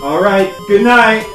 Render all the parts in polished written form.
All right, good night.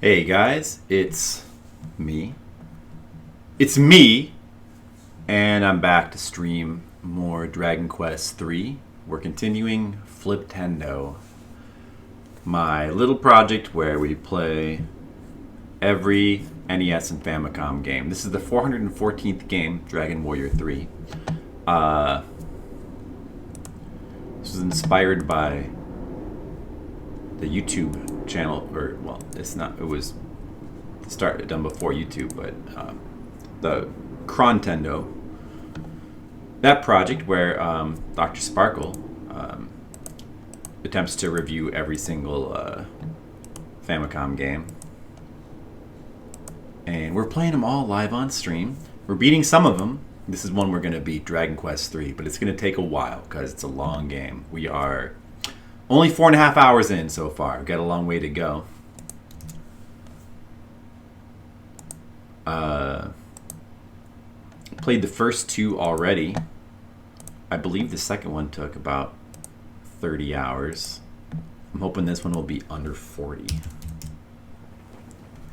Hey guys, it's me. And I'm back to stream more Dragon Quest III. We're continuing Fliptendo, my little project where we play every NES and Famicom game. This is the 414th game, Dragon Warrior 3. This was inspired by the YouTube channel, or well, it's not. It was done before YouTube, but the Chronological, that project where Dr. Sparkle attempts to review every single Famicom game, and we're playing them all live on stream. We're beating some of them. This is one we're going to beat, Dragon Quest III, but it's going to take a while because it's a long game. We are only 4.5 hours in so far. We've got a long way to go. Played the first two already. I believe the second one took about 30 hours. I'm hoping this one will be under 40.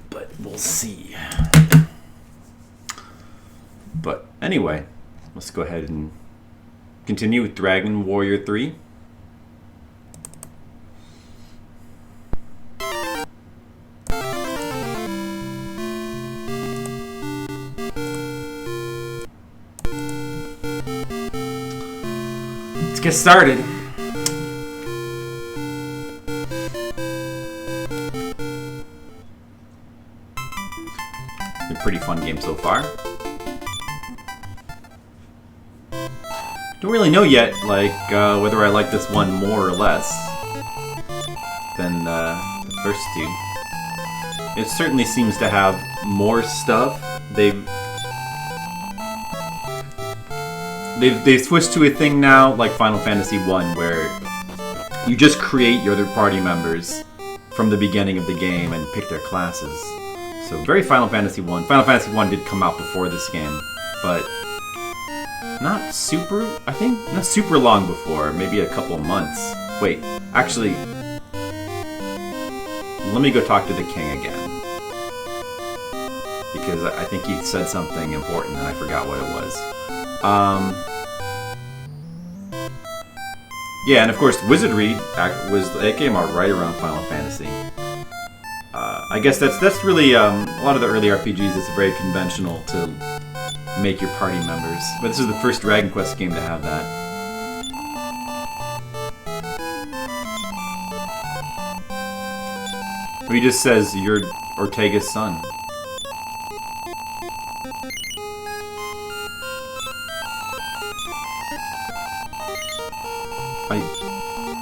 But we'll see. But anyway, let's go ahead and continue with Dragon Warrior 3. Let's get started. A pretty fun game so far. Don't really know yet, like, whether I like this one more or less than the first two. It certainly seems to have more stuff. They've switched to a thing now, like Final Fantasy 1, where You just create your other party members from the beginning of the game and pick their classes. So very Final Fantasy 1. Final Fantasy 1 did come out before this game, but not super, I think, not super long before, maybe a couple months. Wait, actually, let me go talk to the king again. Because I think he said something important and I forgot what it was. Yeah, and of course, Wizardry it came out right around Final Fantasy. I guess that's really a lot of the early RPGs. It's very conventional to make your party members, but this is the first Dragon Quest game to have that. He just says you're Ortega's son.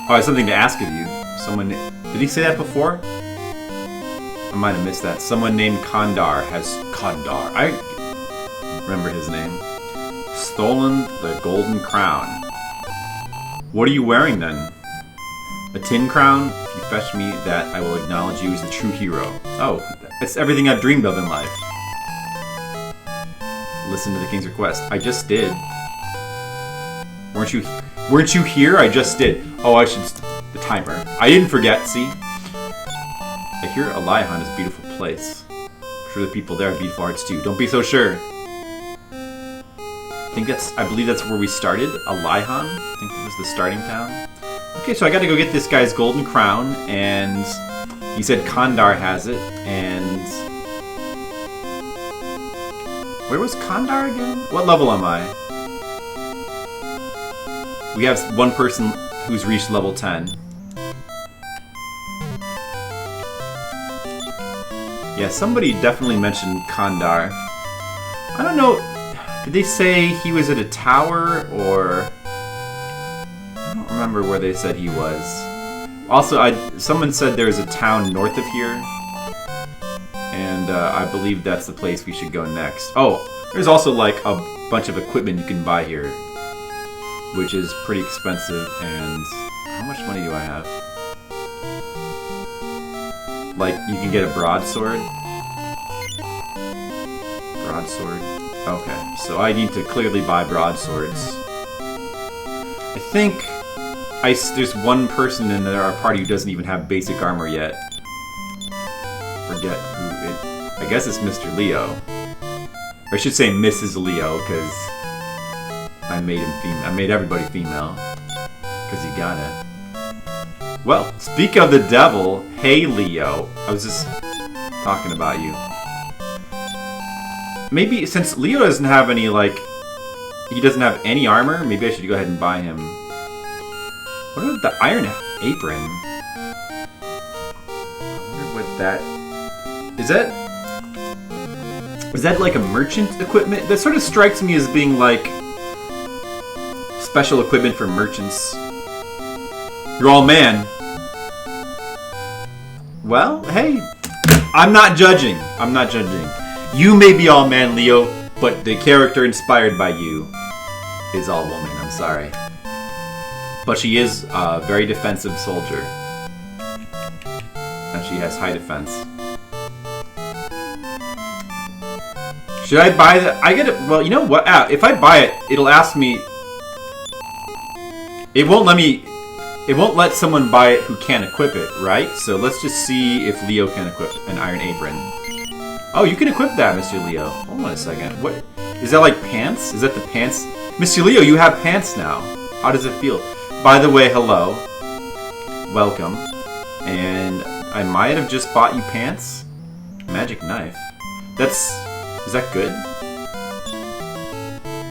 I have something to ask of you. Someone... Did he say that before? I might have missed that. Someone named Kandar has... Kandar. I remember his name. Stolen the golden crown. What are you wearing then? A tin crown? If you fetch me that, I will acknowledge you as the true hero. Oh, it's everything I've dreamed of in life. Listen to the king's request. I just did. Weren't you here? I just did. Oh, I should... The timer. I didn't forget, see? I hear Alihan is a beautiful place. I'm sure the people there have beautiful hearts too. Don't be so sure. I believe that's where we started. Alihan? I think that was the starting town. Okay, so I gotta go get this guy's golden crown, and he said Kandar has it, and... Where was Kandar again? What level am I? We have one person who's reached level 10. Yeah, somebody definitely mentioned Kandar. I don't know, did they say he was at a tower, or... I don't remember where they said he was. Also, someone said there's a town north of here, and I believe that's the place we should go next. Oh, there's also like a bunch of equipment you can buy here, which is pretty expensive, and how much money do I have? Like, you can get a broadsword. Broadsword. Okay, so I need to clearly buy broadswords. I think there's one person in our party who doesn't even have basic armor yet. Forget who it... I guess it's Mr. Leo. Or I should say Mrs. Leo, because I made him female. I made everybody female. Because you gotta. Well, speak of the devil, hey Leo. I was just talking about you. Maybe since Leo doesn't have any, like, he doesn't have any armor, maybe I should go ahead and buy him. What about the iron apron? I wonder what that... Is that like a merchant equipment? That sort of strikes me as being like special equipment for merchants. You're all man. Well, hey, I'm not judging. I'm not judging. You may be all man, Leo, but the character inspired by you is all woman. I'm sorry. But she is a very defensive soldier. And she has high defense. Should I buy that? I get it. Well, you know what? If I buy it, it'll ask me. It won't let me. It won't let someone buy it who can't equip it, right? So let's just see if Leo can equip an iron apron. Oh, you can equip that, Mr. Leo. Hold on a second. What? Is that like pants? Is that the pants? Mr. Leo, you have pants now. How does it feel? By the way, hello. Welcome. And I might have just bought you pants. Magic knife. Is that good?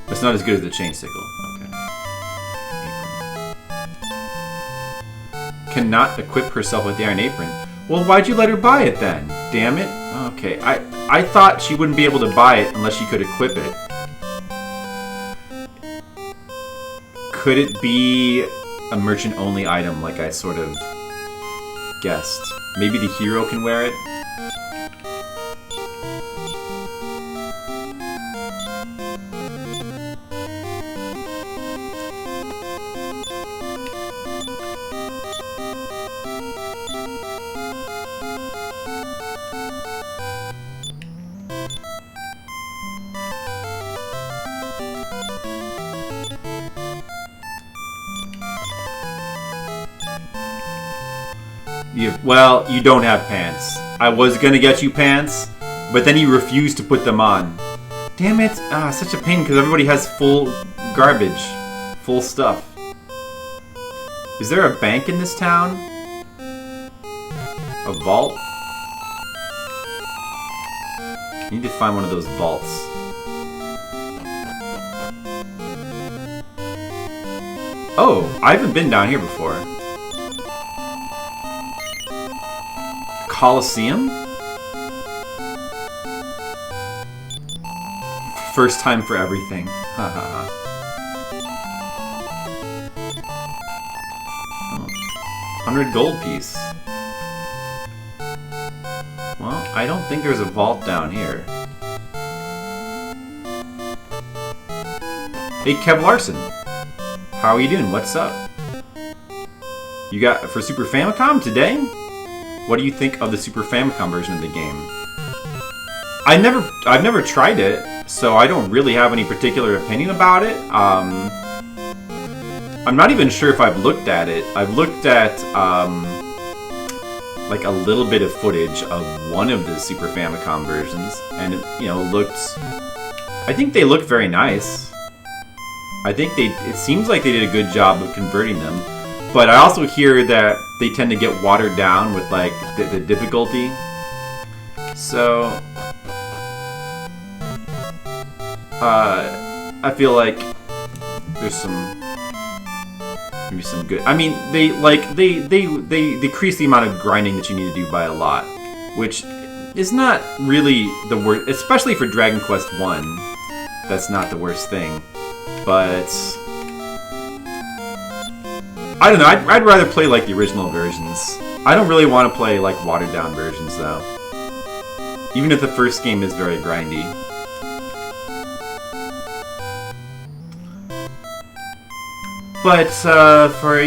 It's not as good as the chain sickle. Okay. Cannot equip herself with the iron apron. Well, why'd you let her buy it then? Damn it. Okay. I thought she wouldn't be able to buy it unless she could equip it. Could it be a merchant-only item like I sort of guessed? Maybe the hero can wear it? Well, you don't have pants. I was gonna get you pants, but then you refused to put them on. Damn it! Such a pain because everybody has full garbage, full stuff. Is there a bank in this town? A vault? I need to find one of those vaults. Oh, I haven't been down here before. Colosseum? First time for everything. Ha ha ha. 100 gold piece. Well, I don't think there's a vault down here. Hey, Kev Larson. How are you doing? What's up? You got for Super Famicom today? What do you think of the Super Famicom version of the game? I've never tried it, so I don't really have any particular opinion about it. I'm not even sure if I've looked at it. I've looked at like a little bit of footage of one of the Super Famicom versions, and it, looked. I think they look very nice. I think it seems like they did a good job of converting them, but I also hear that they tend to get watered down with like the difficulty. So I feel like there's maybe some good. I mean, they decrease the amount of grinding that you need to do by a lot, which is not really the worst, especially for Dragon Quest 1. That's not the worst thing. But I don't know. I'd rather play like the original versions. I don't really want to play like watered down versions though. Even if the first game is very grindy. But for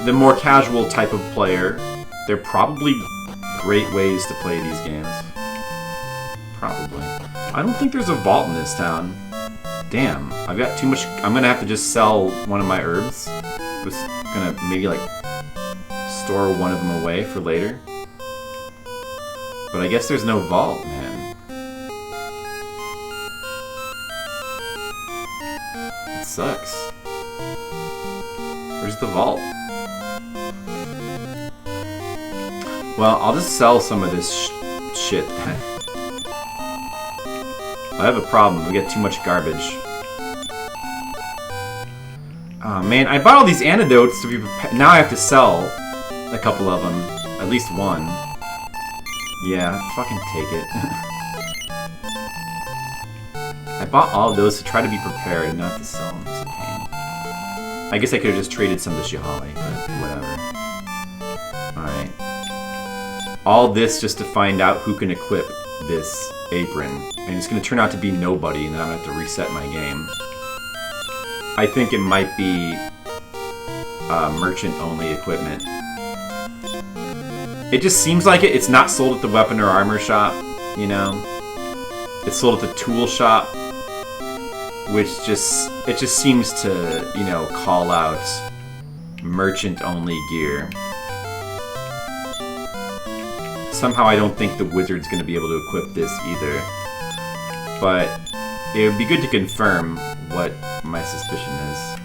the more casual type of player, they're probably great ways to play these games. Probably. I don't think there's a vault in this town. Damn, I've got too much. I'm gonna have to just sell one of my herbs. Just gonna maybe like store one of them away for later. But I guess there's no vault, man. It sucks. Where's the vault? Well, I'll just sell some of this shit. I have a problem. We get too much garbage. Oh man, I bought all these antidotes to be prepared. Now I have to sell a couple of them. At least one. Yeah, fucking take it. I bought all of those to try to be prepared and not to sell them. It's a pain. I guess I could have just traded some to Shihali, but whatever. Alright. All this just to find out who can equip this apron. And it's going to turn out to be nobody, and then I'm going to have to reset my game. I think it might be merchant-only equipment. It just seems like it. It's not sold at the weapon or armor shop, It's sold at the tool shop, which it just seems to, call out merchant-only gear. Somehow I don't think the wizard's going to be able to equip this either. But it would be good to confirm what my suspicion is.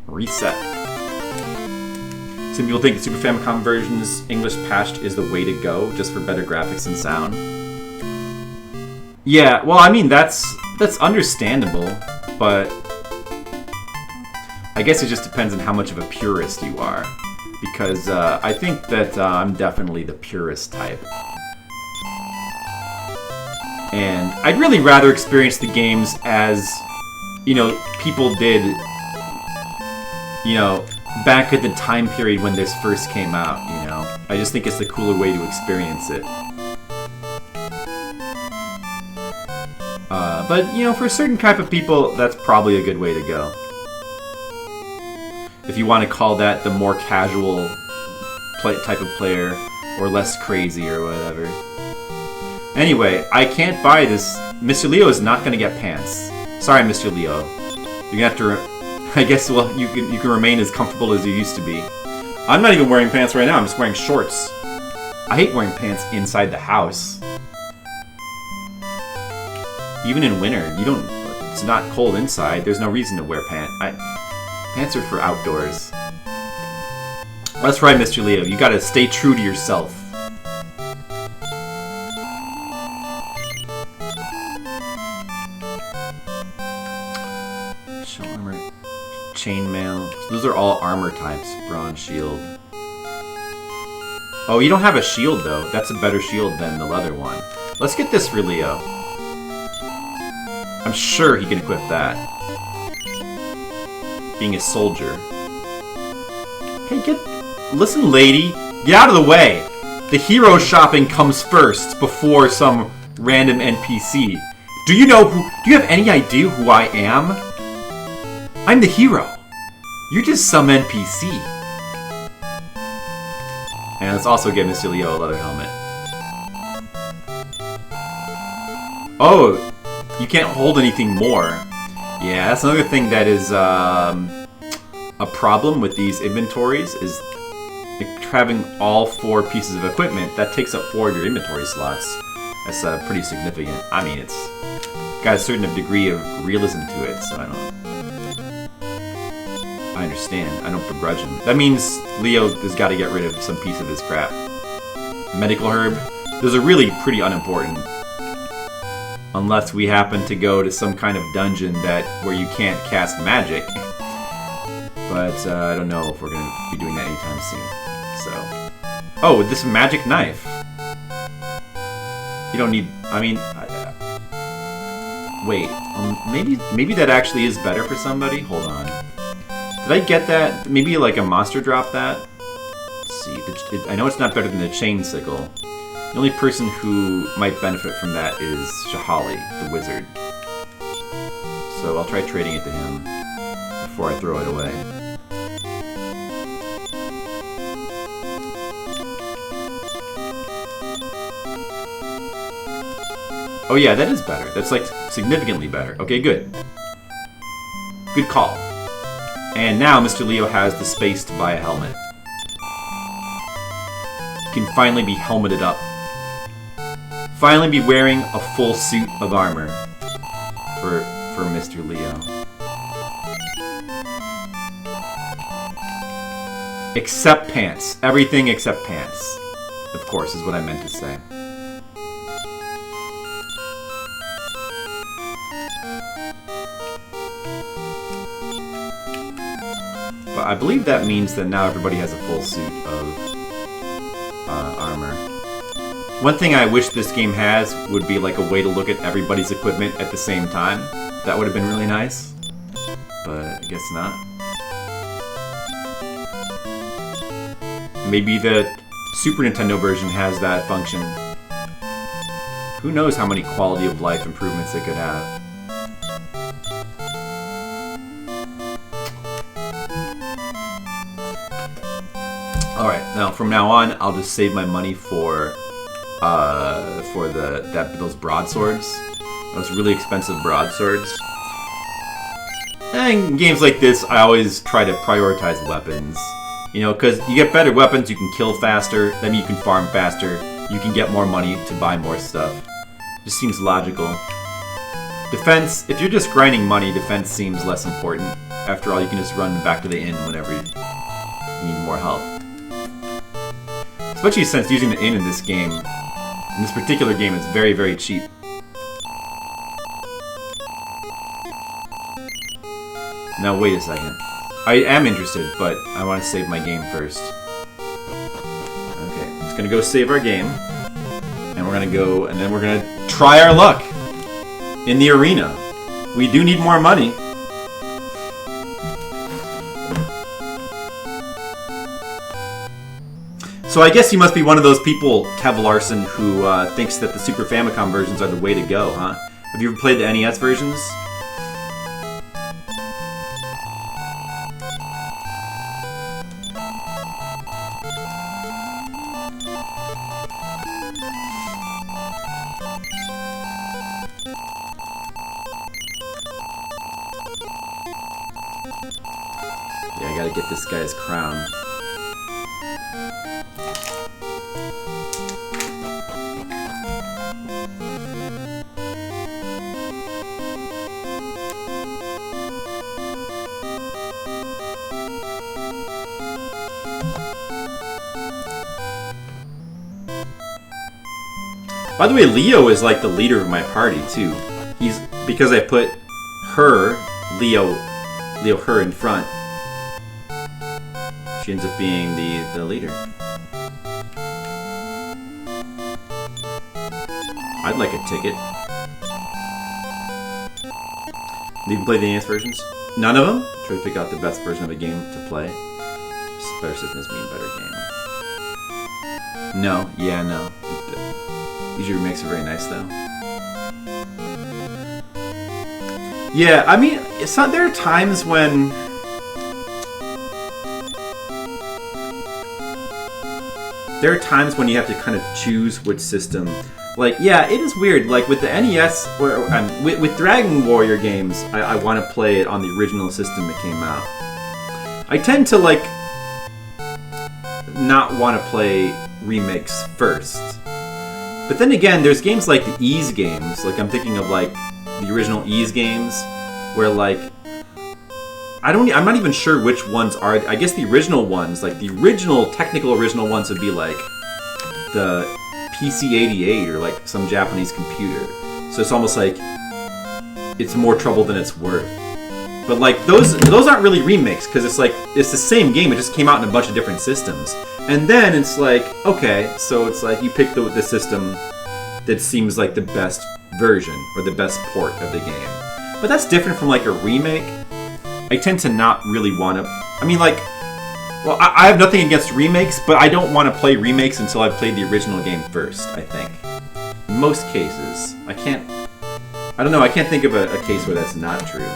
Reset. Some people think the Super Famicom version's English patched is the way to go, just for better graphics and sound. Yeah, well, I mean, that's understandable, but I guess it just depends on how much of a purist you are. Because I think that I'm definitely the purist type. And I'd really rather experience the games as, people did, back at the time period when this first came out, I just think it's the cooler way to experience it. But, for a certain type of people, that's probably a good way to go. If you want to call that the more casual type of player, or less crazy, or whatever. Anyway, I can't buy this. Mr. Leo is not going to get pants. Sorry, Mr. Leo. You're going to have to... I guess, well, you can remain as comfortable as you used to be. I'm not even wearing pants right now. I'm just wearing shorts. I hate wearing pants inside the house. Even in winter, you don't. It's not cold inside. There's no reason to wear pants. Pants are for outdoors. That's right, Mr. Leo. You gotta stay true to yourself. Show armor, chainmail. Those are all armor types. Bronze shield. Oh, you don't have a shield though. That's a better shield than the leather one. Let's get this for Leo. I'm sure he can equip that. Being a soldier. Hey, listen, lady. Get out of the way. The hero shopping comes first before some random NPC. Do you have any idea who I am? I'm the hero. You're just some NPC. And let's also get Mr. Leo a leather helmet. Oh, you can't hold anything more. Yeah, that's another thing that is a problem with these inventories is having all 4 pieces of equipment. That takes up 4 of your inventory slots. That's pretty significant. I mean, it's got a certain degree of realism to it, so I understand. I don't begrudge him. That means Leo has got to get rid of some piece of his crap. Medical herb. Those are really pretty unimportant. Unless we happen to go to some kind of dungeon where you can't cast magic. But I don't know if we're going to be doing that anytime soon. So, oh, with this magic knife. You don't need. I mean, wait. Maybe that actually is better for somebody. Hold on. Did I get that? Maybe like a monster drop that. Let's see. I know it's not better than the chain sickle. The only person who might benefit from that is Shahali, the wizard. So I'll try trading it to him before I throw it away. Oh yeah, that is better. That's like significantly better. Okay, good. Good call. And now Mr. Leo has the space to buy a helmet. He can finally be helmeted up. Finally be wearing a full suit of armor for Mr. Leo. Except pants. Everything except pants. Of course, is what I meant to say. But I believe that means that now everybody has a full suit of armor. One thing I wish this game has would be like a way to look at everybody's equipment at the same time. That would have been really nice. But I guess not. Maybe the Super Nintendo version has that function. Who knows how many quality of life improvements it could have. Alright, now from now on, I'll just save my money for those broadswords. Those really expensive broadswords. And in games like this, I always try to prioritize weapons. You know, because you get better weapons, you can kill faster, then you can farm faster, you can get more money to buy more stuff. Just seems logical. Defense, if you're just grinding money, defense seems less important. After all, you can just run back to the inn whenever you need more health. Especially since using the inn in this game, in this particular game, is very, very cheap. Now wait a second. I am interested, but I want to save my game first. Okay, just gonna go save our game. And we're gonna go, and then we're gonna try our luck in the arena. We do need more money. So I guess you must be one of those people, Kev Larson, who thinks that the Super Famicom versions are the way to go, huh? Have you ever played the NES versions? Yeah, I gotta get this guy's crown. By the way, Leo is like the leader of my party too. He's because I put her, Leo her in front. She ends up being the leader. I'd like a ticket. Did you play the NES versions? None of them? Try to pick out the best version of a game to play. Better systems mean better game. No, yeah, no. Usually remakes are very nice though. Yeah, I mean, it's not. There are times when you have to kind of choose which system. Like, yeah, it is weird. Like with the NES, with Dragon Warrior games, I want to play it on the original system that came out. I tend to like not want to play remakes first. But then again, there's games like the Ys games. Like I'm thinking of like the original Ys games, where like I'm not even sure which ones are. I guess the original ones, like the technical original ones, would be like the PC-88 or like some Japanese computer. So it's almost like it's more trouble than it's worth. But like those aren't really remakes because it's like it's the same game. It just came out in a bunch of different systems. And then it's like, okay, so it's like you pick the system that seems like the best version or the best port of the game. But that's different from like a remake. I tend to not really want to. I mean, like, well, I have nothing against remakes, but I don't want to play remakes until I've played the original game first, I think. In most cases. I don't know, I can't think of a case where that's not true.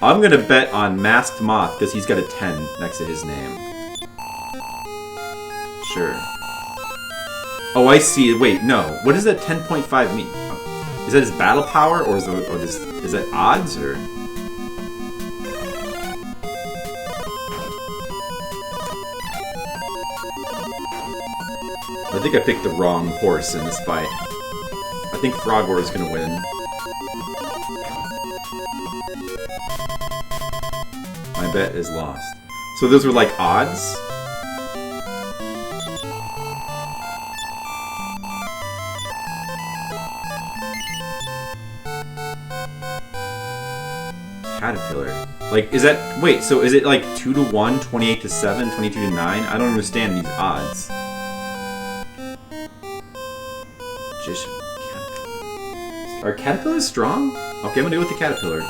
I'm going to bet on Masked Moth because he's got a 10 next to his name. Sure. Oh, I see. Wait, no. What does that 10.5 mean? Is that his battle power, or is that odds, or? I think I picked the wrong horse in this fight. I think Frogor is gonna win. My bet is lost. So those were like odds? Caterpillar. Like, is that... Wait, so is it like 2 to 1, 28 to 7, 22 to 9? I don't understand these odds. Magician. Caterpillar. Are caterpillars strong? Okay, I'm gonna go with the caterpillar.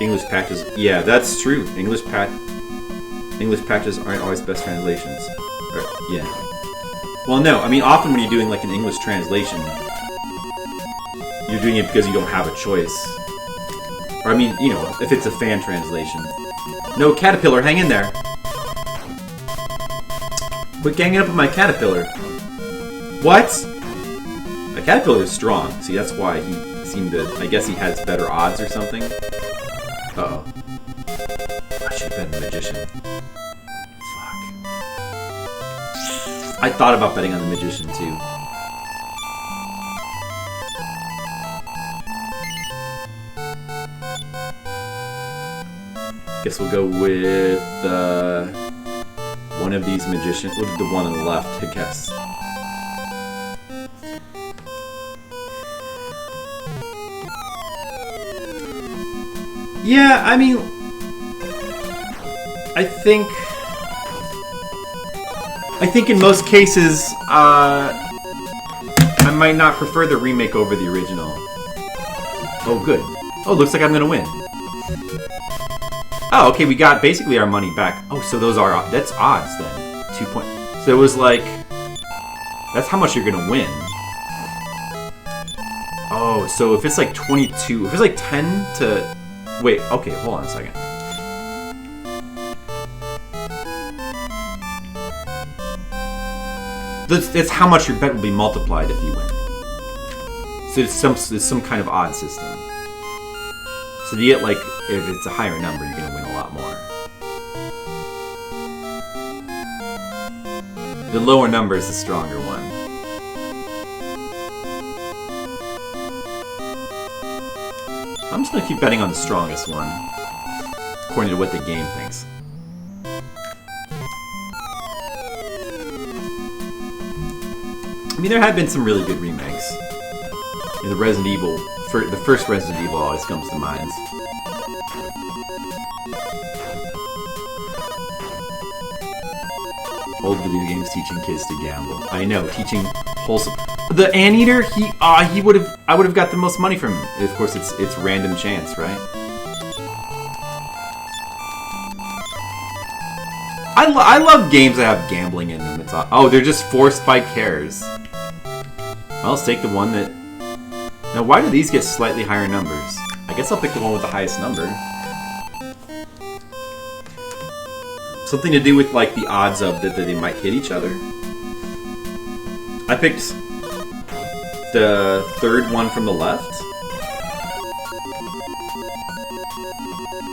English patches. Yeah, that's true. English patches aren't always best translations. Or, yeah. Well, no. I mean, often when you're doing like an English translation, you're doing it because you don't have a choice. Or I mean, you know, if it's a fan translation. No, caterpillar, hang in there. Quit ganging up on my caterpillar. What? My caterpillar is strong. See, that's why he seemed to... I guess he has better odds or something. Uh-oh. I should have been the magician. Fuck. I thought about betting on the magician, too. Guess we'll go with one of these magicians. We'll do the one on the left, I guess. Yeah, I mean, I think in most cases, I might not prefer the remake over the original. Oh, good. Oh, looks like I'm gonna win. Oh, okay, we got basically our money back. Oh, so that's odds then. 2 points. So it was like, that's how much you're gonna win. Oh, so if it's like 22, if it's like 10 to, wait, okay, hold on a second. That's how much your bet will be multiplied if you win. So it's some kind of odd system. So you get, like, if it's a higher number, you're going to win a lot more. The lower number is the stronger one. I'm just going to keep betting on the strongest one, according to what the game thinks. I mean, there have been some really good remakes. The Resident Evil, the first Resident Evil always comes to mind. Old video games teaching kids to gamble. I know, teaching wholesome. The Anteater, I would have got the most money from him. Of course, it's random chance, right? I love games that have gambling in them. Oh, they're just forced by cares. Well, let's take the one that... Now, why do these get slightly higher numbers? I guess I'll pick the one with the highest number. Something to do with, like, the odds of that they might hit each other. I picked the third one from the left.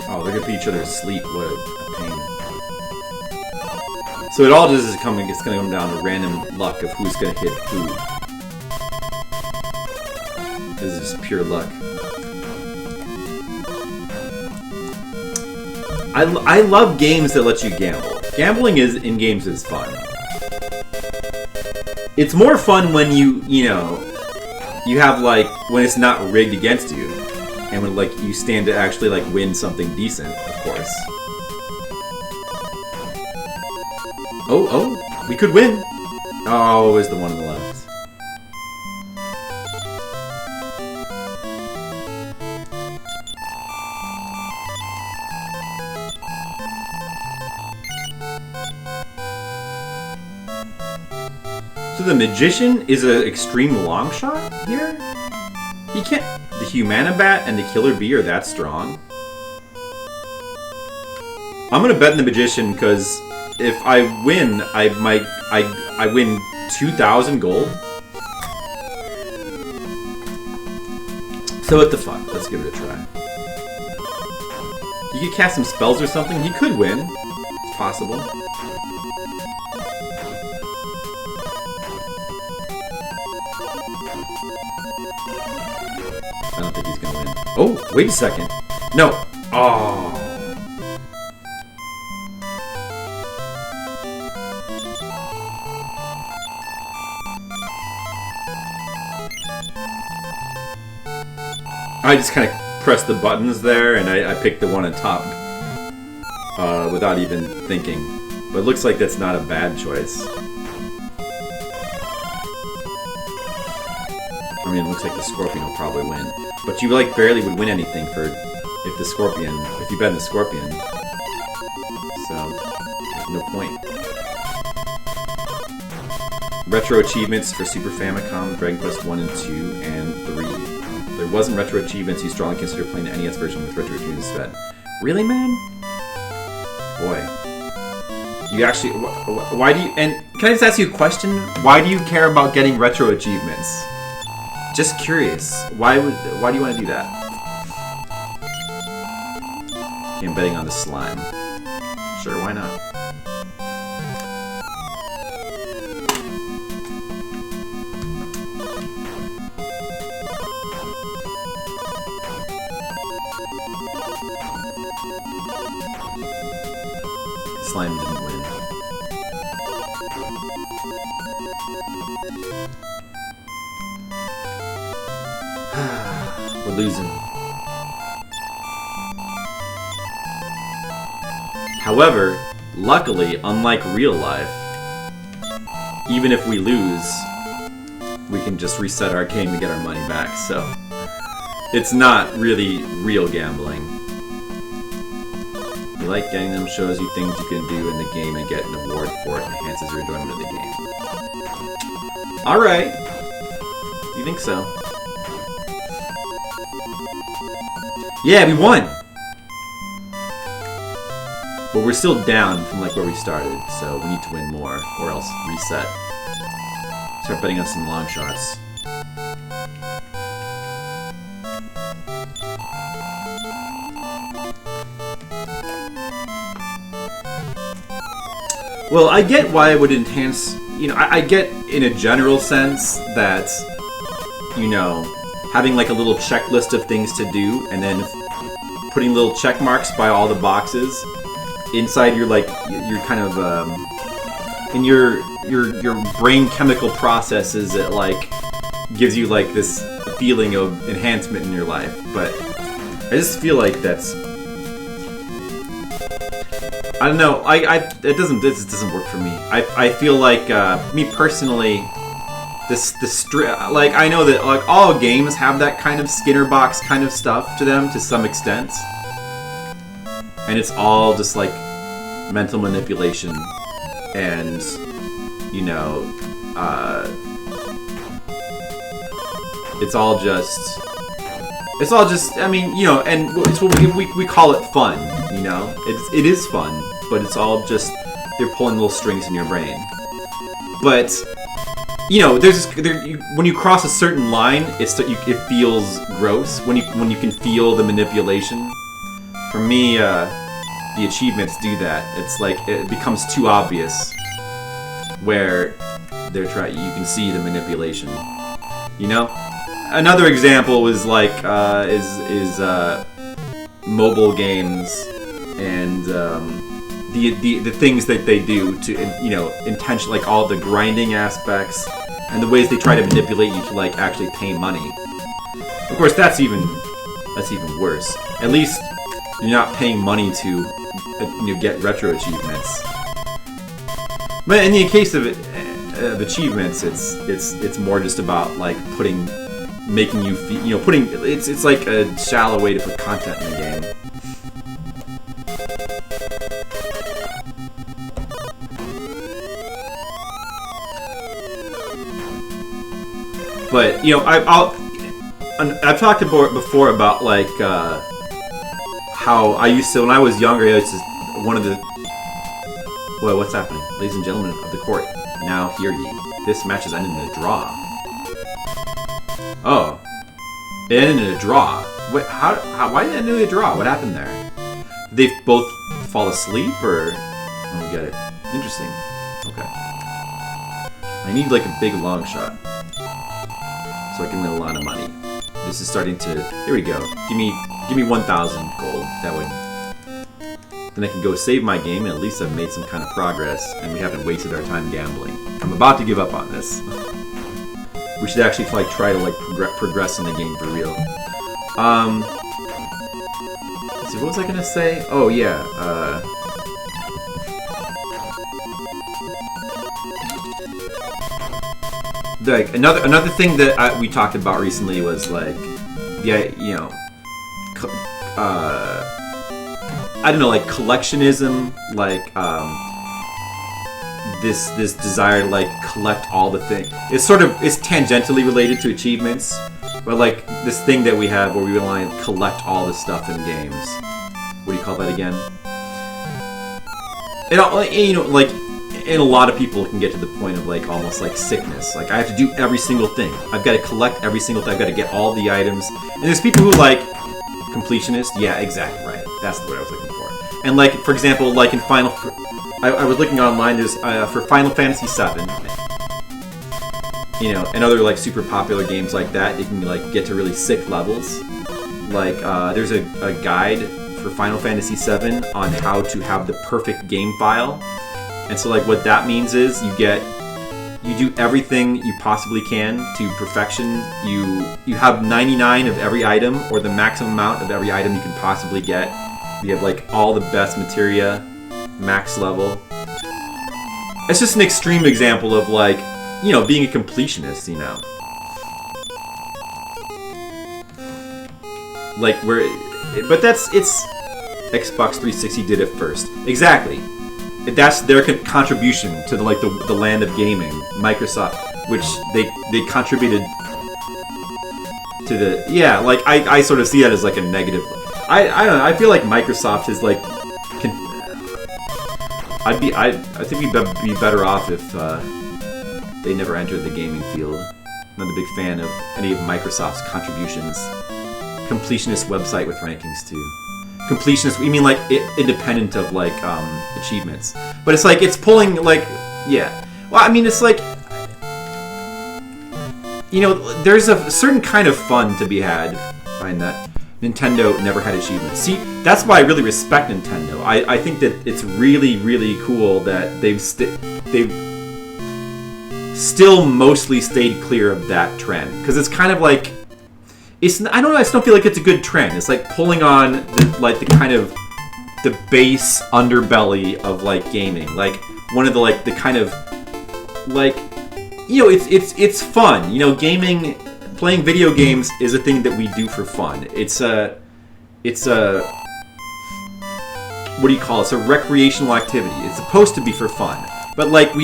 Oh, they're gonna beat each other to sleep. What a pain. So it all just is coming. It's gonna come down to random luck of who's gonna hit who. This is just pure luck. I love games that let you gamble. Gambling in games is fun. It's more fun when you have, like, when it's not rigged against you, and when, like, you stand to actually, like, win something decent, of course. Oh, we could win. Oh, it was the one on the left. So the Magician is an extreme long shot here? He can't... The Humanabat and the Killer Bee are that strong? I'm gonna bet in the Magician because if I win, I win 2,000 gold. So what the fuck? Let's give it a try. He could cast some spells or something. He could win. It's possible. I don't think he's gonna win. Oh, wait a second. No. Oh. I just kind of pressed the buttons there, and I picked the one on top without even thinking. But it looks like that's not a bad choice. I mean, it looks like the Scorpion will probably win. But you, like, barely would win anything if you bet on the Scorpion. So, there's no point. Retro achievements for Super Famicom, Dragon Quest 1 and 2, and 3. If there wasn't retro achievements, you strongly consider playing the NES version with retro achievements instead. Really, man? Boy. You actually... Why do you... And can I just ask you a question? Why do you care about getting retro achievements? Just curious. Why do you want to do that? Okay, I'm betting on the slime. Sure, why not? Slime didn't win. We're losing. However, luckily, unlike real life, even if we lose, we can just reset our game to get our money back, so it's not really real gambling. You like getting them, shows you things you can do in the game and get an award for it, enhances your enjoyment of the game. Alright. You think so? Yeah, we won! But we're still down from, like, where we started, so we need to win more, or else reset. Start betting on some long shots. Well, I get why it would enhance. You know, I get in a general sense that, you know, having like a little checklist of things to do, and then putting little check marks by all the boxes inside your like your kind of in your brain chemical processes, it like gives you like this feeling of enhancement in your life. But I just feel like that's, I don't know. This doesn't work for me. I feel like me personally, like I know that like all games have that kind of Skinner box kind of stuff to them to some extent, and it's all just like mental manipulation, and you know, it's all just. I mean, you know, and it's what we call it fun. You know, it is fun, but it's all just they're pulling little strings in your brain. But you know, when you cross a certain line, it feels gross. When you can feel the manipulation. For me, the achievements do that. It's like it becomes too obvious where you can see the manipulation. You know. Another example was like is mobile games and the things that they do to, you know, intention, like all the grinding aspects and the ways they try to manipulate you to like actually pay money. Of course, that's even worse. At least you're not paying money to get retro achievements. But in the case of achievements, it's more just about like making you feel, you know, it's like a shallow way to put content in the game. But you know, I've talked about before about like how I used to, when I was younger, I used to, one of the, well, what's happening, ladies and gentlemen of the court? Now hear ye. This match has ended in a draw. Oh, it ended in a draw. Wait, why did it end in a draw? What happened there? Did they both fall asleep, or? I don't get it. Interesting. Okay. I need like a big long shot, so I can win a lot of money. This is starting to. Here we go. Give me 1,000 gold. That would. Then I can go save my game, and at least I've made some kind of progress, and we haven't wasted our time gambling. I'm about to give up on this. We should actually like try to like progress in the game for real. Let's see, what was I gonna say? Oh yeah. Like another thing that we talked about recently was like, yeah, you know, I don't know, like collectionism, like this desire to like collect all the things. It's tangentially related to achievements, but like this thing that we have where we rely on collect all the stuff in games. What do you call that again? You know, like, and a lot of people can get to the point of like almost like sickness. Like I have to do every single thing. I've got to collect every single thing. I've got to get all the items. And there's people who like completionist. Yeah, exactly right. That's the word I was looking for. And like, for example, like in I was looking online. There's for Final Fantasy VII, you know, and other like super popular games like that. You can like get to really sick levels. Like there's a guide for Final Fantasy VII on how to have the perfect game file. And so like what that means is you do everything you possibly can to perfection. You have 99 of every item, or the maximum amount of every item you can possibly get. You have like all the best materia, max level. It's just an extreme example of like, you know, being a completionist, you know. Like but it's Xbox 360 did it first. Exactly. That's their contribution to the land of gaming. Microsoft, which they contributed to the, yeah, like I sort of see that as like a negative. I don't know. I feel like Microsoft is like I think we'd be better off if they never entered the gaming field. I'm not a big fan of any of Microsoft's contributions. Completionist website with rankings too. completionist. You mean like independent of like achievements? But it's like it's pulling like yeah. Well, I mean it's like there's a certain kind of fun to be had. Find that Nintendo never had achievements. See, that's why I really respect Nintendo. I think that it's really really cool that they've still mostly stayed clear of that trend because it's kind of like I don't know. I just don't feel like it's a good trend. It's like pulling on the kind of the base underbelly of like gaming, like one of the like the kind of like it's fun. Gaming, playing video games is a thing that we do for fun. It's a what do you call it? It's a recreational activity. It's supposed to be for fun, but like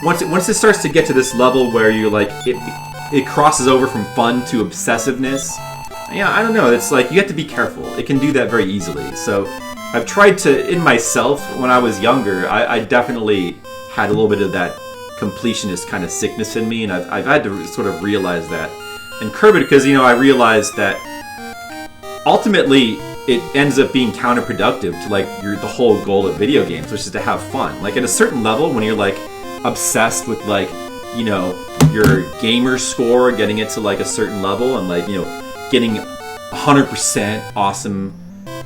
once it starts to get to this level where you like it crosses over from fun to obsessiveness. Yeah, I don't know. It's like you have to be careful. It can do that very easily. So I've tried to, in myself, when I was younger, I definitely had a little bit of that completionist kind of sickness in me, and I've had to sort of realize that and curb it because I realized that ultimately it ends up being counterproductive to like the whole goal of video games, which is to have fun. Like at a certain level, when you're like obsessed with like your gamer score, getting it to like a certain level, and like getting 100% awesome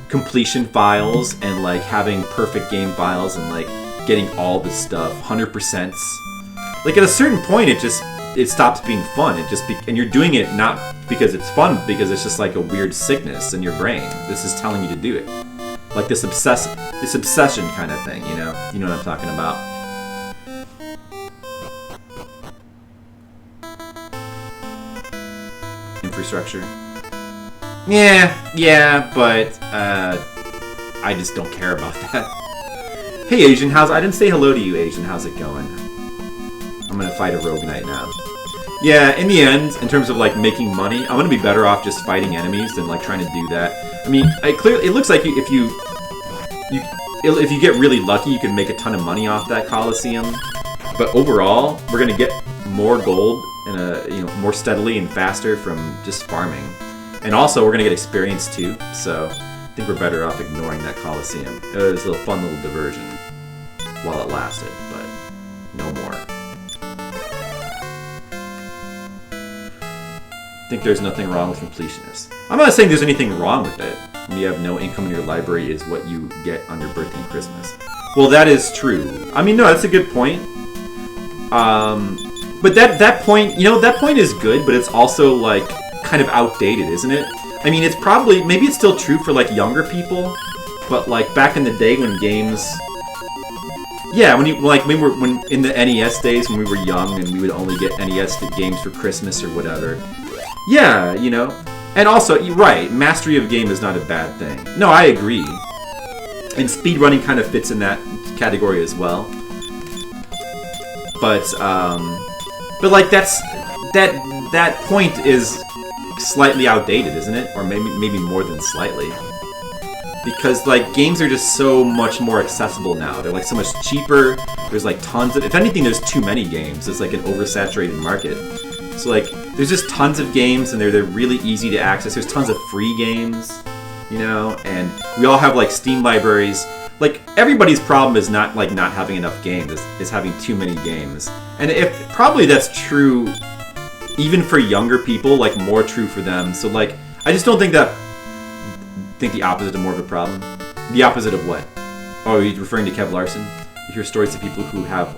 completion files and like having perfect game files and like getting all this stuff 100%. Like at a certain point, it stops being fun. And you're doing it not because it's fun, because it's just like a weird sickness in your brain. This is telling you to do it, like this obsession kind of thing. You know what I'm talking about. Infrastructure. Yeah, but I just don't care about that. Hey Asian, I didn't say hello to you, Asian. How's it going? I'm gonna fight a rogue knight now. Yeah, in the end, in terms of like making money, I'm gonna be better off just fighting enemies than like trying to do that. I mean, it looks like if you get really lucky, you can make a ton of money off that Coliseum. But overall, we're gonna get more gold and more steadily and faster from just farming. And also, we're gonna get experience too. So I think we're better off ignoring that Coliseum. It was a fun little diversion while it lasted, but no more. I think there's nothing wrong with completionists. I'm not saying there's anything wrong with it. When you have no income in your library is what you get on your birthday and Christmas. Well, that is true. I mean, no, that's a good point. But that point, that point is good, but it's also like kind of outdated, isn't it? I mean, maybe it's still true for like younger people, but like back in the day when games, yeah, when in the NES days when we were young and we would only get NES games for Christmas or whatever. Yeah, and also, you're right, mastery of game is not a bad thing. No, I agree. And speedrunning kind of fits in that category as well. But like that point is slightly outdated, isn't it? Or maybe more than slightly. Because like games are just so much more accessible now. They're like so much cheaper. There's like tons of, if anything, there's too many games. It's like an oversaturated market. So like there's just tons of games and they're really easy to access. There's tons of free games, and we all have like Steam libraries. Like everybody's problem is not having enough games, is having too many games. And probably that's true even for younger people, like more true for them. So like I just don't think the opposite of more of a problem. The opposite of what? Oh, are you referring to Kev Larson? You hear stories of people who have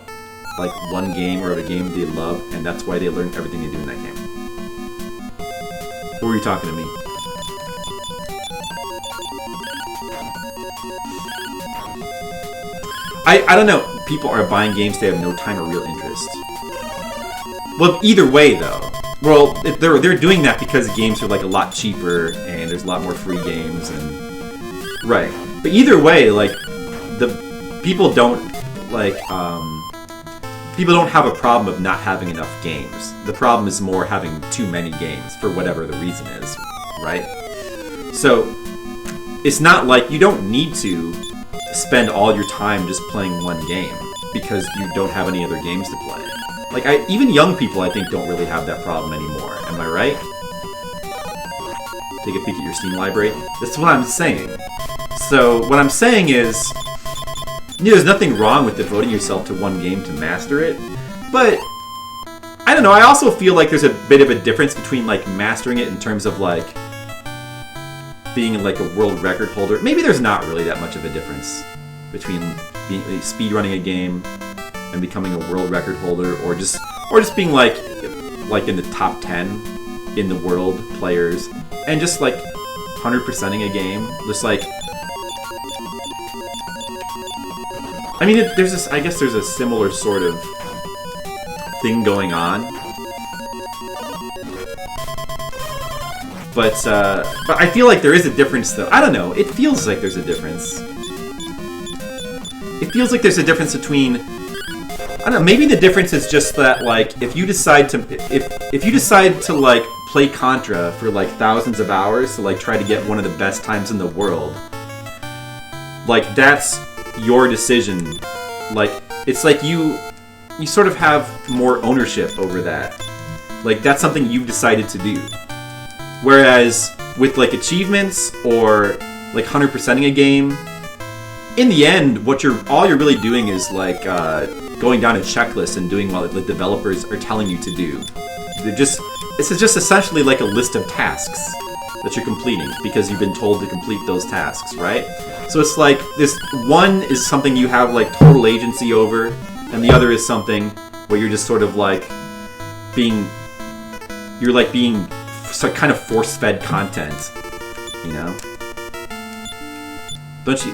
like one game or a game they love, and that's why they learn everything they do in that game. Or were you talking to me? I don't know. People are buying games they have no time or real interest. Well, either way though. Well, they're doing that because games are like a lot cheaper and there's a lot more free games and right. But either way, like people don't have a problem of not having enough games. The problem is more having too many games for whatever the reason is, right? So it's not like you don't need to spend all your time just playing one game because you don't have any other games to play. Like even young people, I think, don't really have that problem anymore. Am I right? take a peek at your Steam library. That's what I'm saying. So what I'm saying is, there's nothing wrong with devoting yourself to one game to master it, but I don't know, I also feel like there's a bit of a difference between like mastering it in terms of like being like a world record holder. Maybe there's not really that much of a difference between being speedrunning a game and becoming a world record holder, or just being like in the top 10 in the world players and just like 100%ing a game. Just like, I mean, there's this. I guess there's a similar sort of thing going on, but I feel like there is a difference, though. I don't know. It feels like there's a difference. It feels like there's a difference between. I don't know. Maybe the difference is just that, like, if you decide to like play Contra for like thousands of hours to like try to get one of the best times in the world, like that's your decision. Like, it's like you sort of have more ownership over that. Like, that's something you've decided to do. Whereas with like achievements or like 100%ing a game, in the end, all you're really doing is like going down a checklist and doing what the developers are telling you to do. It's just essentially like a list of tasks that you're completing because you've been told to complete those tasks, right? So it's like this one is something you have like total agency over, and the other is something where you're just sort of like being kind of force-fed content, you know? Don't you?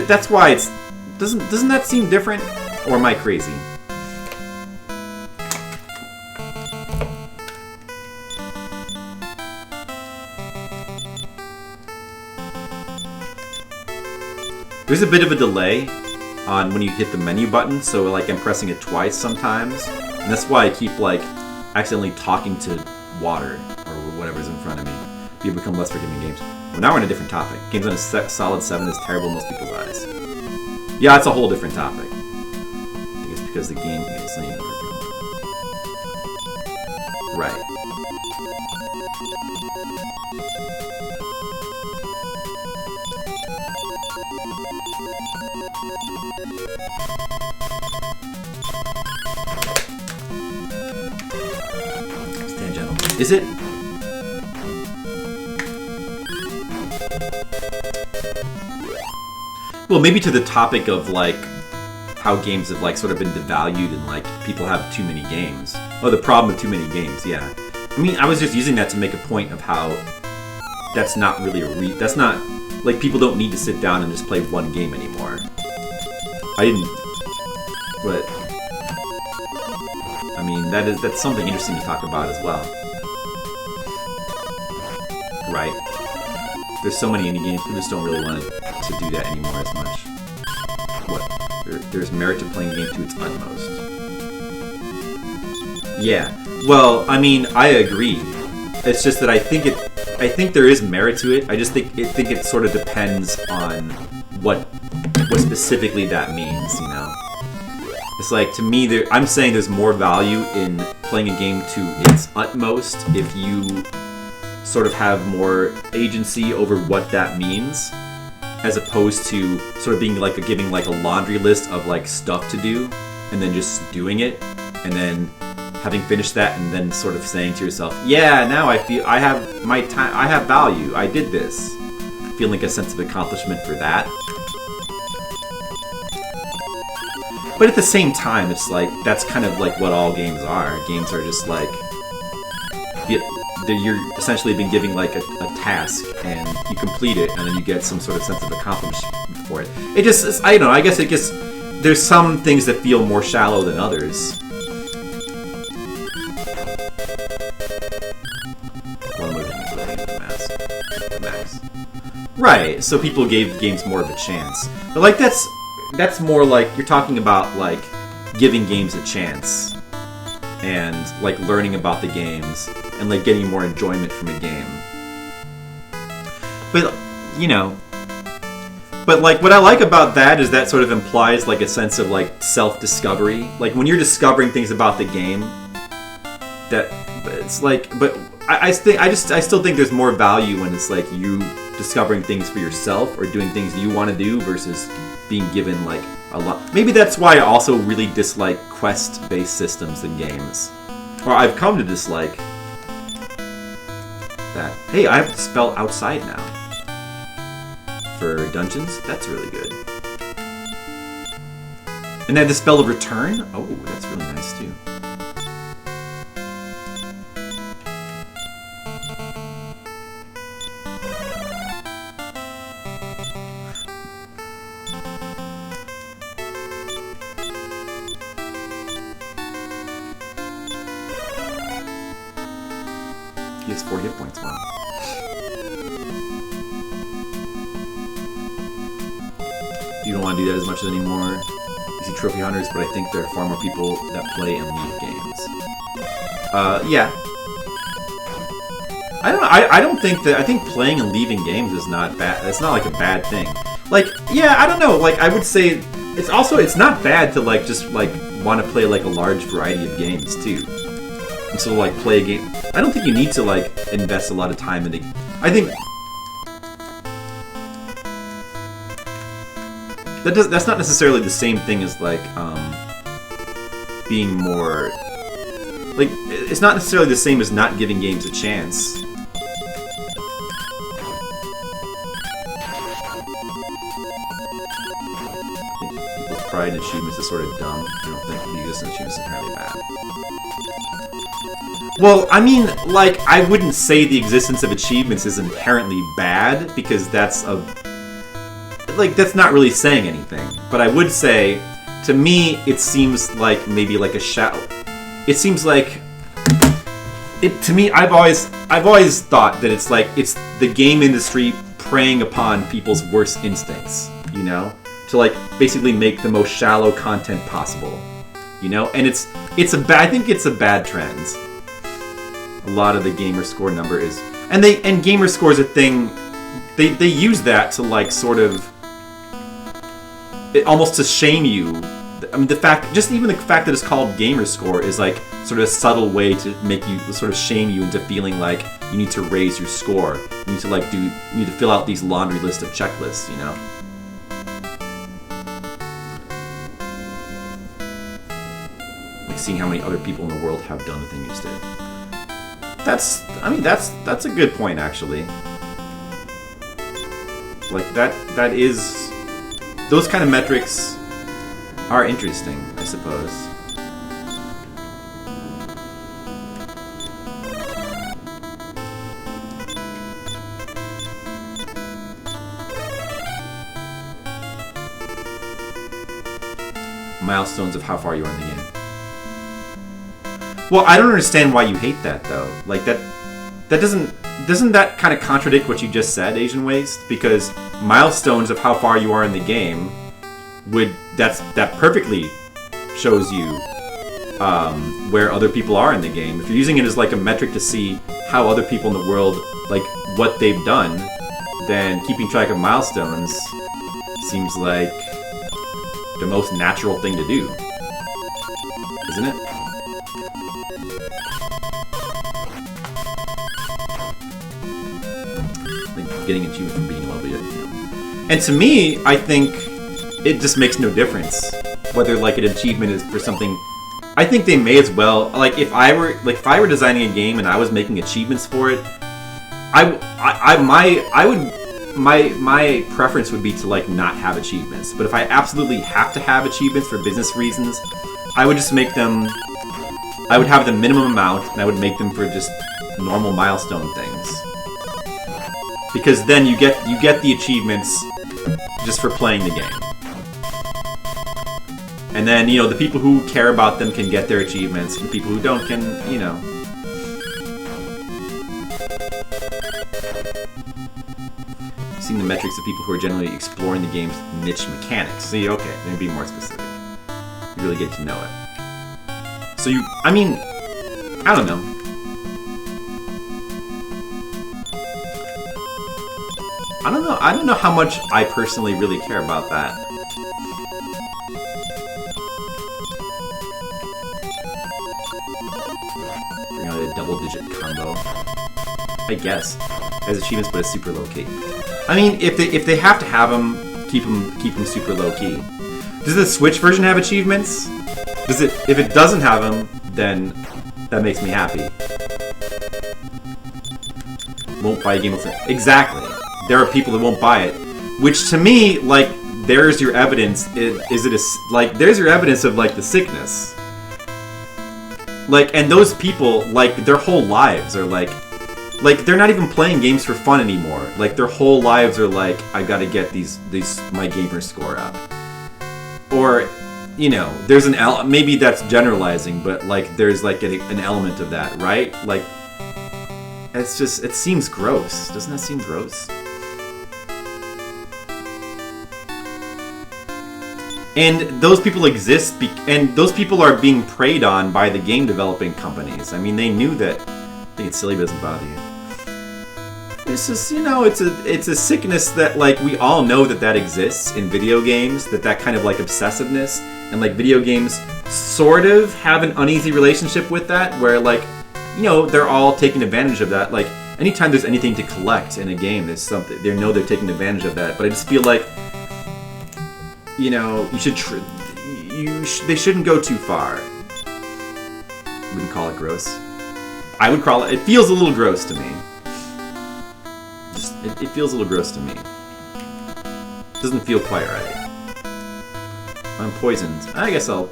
That's why it's doesn't that seem different, or am I crazy? There's a bit of a delay on when you hit the menu button, so like I'm pressing it twice sometimes, and that's why I keep like accidentally talking to water or whatever's in front of me. You become less forgiving games. Well, now we're on a different topic. Games on a solid 7 is terrible in most people's eyes. Yeah, it's a whole different topic. I think it's because the game is named right. Stand gentle. Is it? Well, maybe to the topic of like how games have like sort of been devalued and like people have too many games. Oh, the problem with too many games, yeah. I mean, I was just using that to make a point of how that's not really that's not like people don't need to sit down and just play one game anymore. I didn't, but I mean that's something interesting to talk about as well, right? There's so many indie games, people just don't really want to do that anymore as much. What? There's merit to playing a game to its utmost. Yeah. Well, I mean, I agree. It's just that I think there is merit to it. I just think it sort of depends on what specifically that means, you know? It's like, to me, I'm saying there's more value in playing a game to its utmost if you sort of have more agency over what that means, as opposed to sort of being like giving like a laundry list of like stuff to do and then just doing it, and then having finished that and then sort of saying to yourself, yeah, now I feel I have my time, I have value, I did this. Feeling like a sense of accomplishment for that. But at the same time, it's like, that's kind of like what all games are. Games are just like, you're essentially been giving like a task, and you complete it, and then you get some sort of sense of accomplishment for it. It just, I don't know, I guess it just, there's some things that feel more shallow than others. One more thing is the max. Right, so people gave games more of a chance. But like that's more like, you're talking about like giving games a chance and like learning about the games and like getting more enjoyment from a game. But you know, but like what I like about that is that sort of implies like a sense of like self-discovery. Like when you're discovering things about the game, that it's like, but I still think there's more value when it's like you discovering things for yourself or doing things you want to do versus being given like a lot. Maybe that's why I also really dislike quest-based systems in games, or I've come to dislike that. Hey, I have to spell outside now for dungeons. That's really good. And then the spell of return. Oh, that's really nice too. He has 4 hit points, wow. You don't want to do that as much anymore. You see trophy hunters, but I think there are far more people that play and leave games. Yeah. I don't know. I don't think that. I think playing and leaving games is not bad. It's not like a bad thing. Like, yeah, I don't know. Like, I would say it's not bad to like just like want to play like a large variety of games too. And so like play a game. I don't think you need to like invest a lot of time in it. I think that's not necessarily the same thing as like being more like it's not necessarily the same as not giving games a chance. I think people's pride in achievements is sort of dumb. I don't think the existence of achievements is inherently bad. Well, I mean, like, I wouldn't say the existence of achievements is inherently bad, because that's not really saying anything. But I would say, to me, it seems like maybe like a shallow. It seems like to me. I've always thought that it's the game industry preying upon people's worst instincts, you know, to like basically make the most shallow content possible, you know, and I think it's a bad trend. A lot of the gamer score number is, and gamer score is a thing. They use that to like sort of, almost to shame you. I mean, the fact that it's called gamer score is like sort of a subtle way to make you sort of shame you into feeling like you need to raise your score. You need to fill out these laundry list of checklists, you know. Like seeing how many other people in the world have done the thing you just did. That's a good point, actually. Like, that is... Those kind of metrics are interesting, I suppose. Milestones of how far you are in the game. Well, I don't understand why you hate that, though. Like, doesn't that kind of contradict what you just said, Asian Waste? Because milestones of how far you are in the game that perfectly shows you where other people are in the game. If you're using it as like a metric to see how other people in the world, like what they've done, then keeping track of milestones seems like the most natural thing to do, isn't it? Getting achievement from being level yet. And to me, I think it just makes no difference whether like an achievement is for something. I think they may as well, like if I were designing a game and I was making achievements for it, my preference would be to like not have achievements. But if I absolutely have to have achievements for business reasons, I would just make them. I would have the minimum amount, and I would make them for just normal milestone things. Because then you get the achievements just for playing the game. And then, you know, the people who care about them can get their achievements, and the people who don't can, you know. You've seen the metrics of people who are generally exploring the game's niche mechanics. See, okay, let me be more specific. You really get to know it. So I don't know. I don't know how much I personally really care about that. Bring out a double-digit combo. I guess. As achievements, but it's super low key. I mean, if they have to have them, keep them super low key. Does the Switch version have achievements? Does it? If it doesn't have them, then that makes me happy. Won't buy a game with it. Exactly. There are people that won't buy it, which to me, like, there's your evidence. There's your evidence of like the sickness. Like, and those people, like, their whole lives are like they're not even playing games for fun anymore. Like, their whole lives are like, I gotta get my gamer score up. Or, you know, there's maybe that's generalizing, but like, there's like an element of that, right? Like, it's just, it seems gross. Doesn't that seem gross? And those people exist, and those people are being preyed on by the game developing companies. I mean, they knew that. I think it's silly, but it doesn't bother you. It's just, you know, it's a sickness that, like, we all know that exists in video games, that kind of, like, obsessiveness, and, like, video games sort of have an uneasy relationship with that, where, like, you know, they're all taking advantage of that. Like, anytime there's anything to collect in a game, there's something, they know they're taking advantage of that, but I just feel like, you know, they shouldn't go too far. Wouldn't call it gross. I would call it feels a little gross to me. It feels a little gross to me. Doesn't feel quite right. I'm poisoned. I guess I'll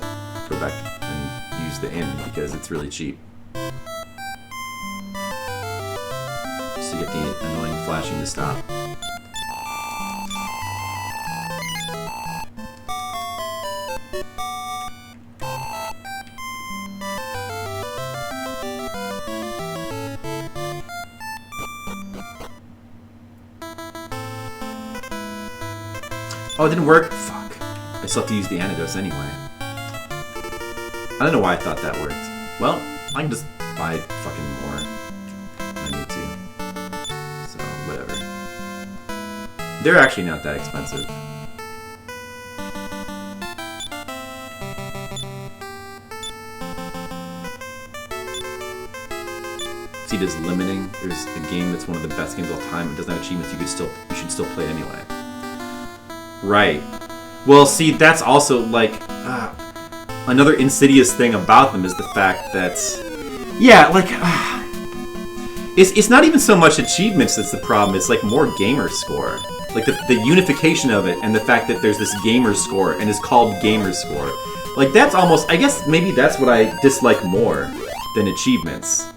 go back and use the inn because it's really cheap. Just to get the annoying flashing to stop. Oh, it didn't work? Fuck. I still have to use the antidotes anyway. I don't know why I thought that worked. Well, I can just buy fucking more if I need to. So, whatever. They're actually not that expensive. See, there's limiting. There's a game that's one of the best games of all time. It doesn't have achievements. You should still play it anyway. Right. Well, see, that's also, like, another insidious thing about them is the fact that, yeah, like, it's not even so much achievements that's the problem, it's, like, more gamer score. Like, the unification of it and the fact that there's this gamer score and it's called gamer score. Like, that's almost, I guess maybe that's what I dislike more than achievements.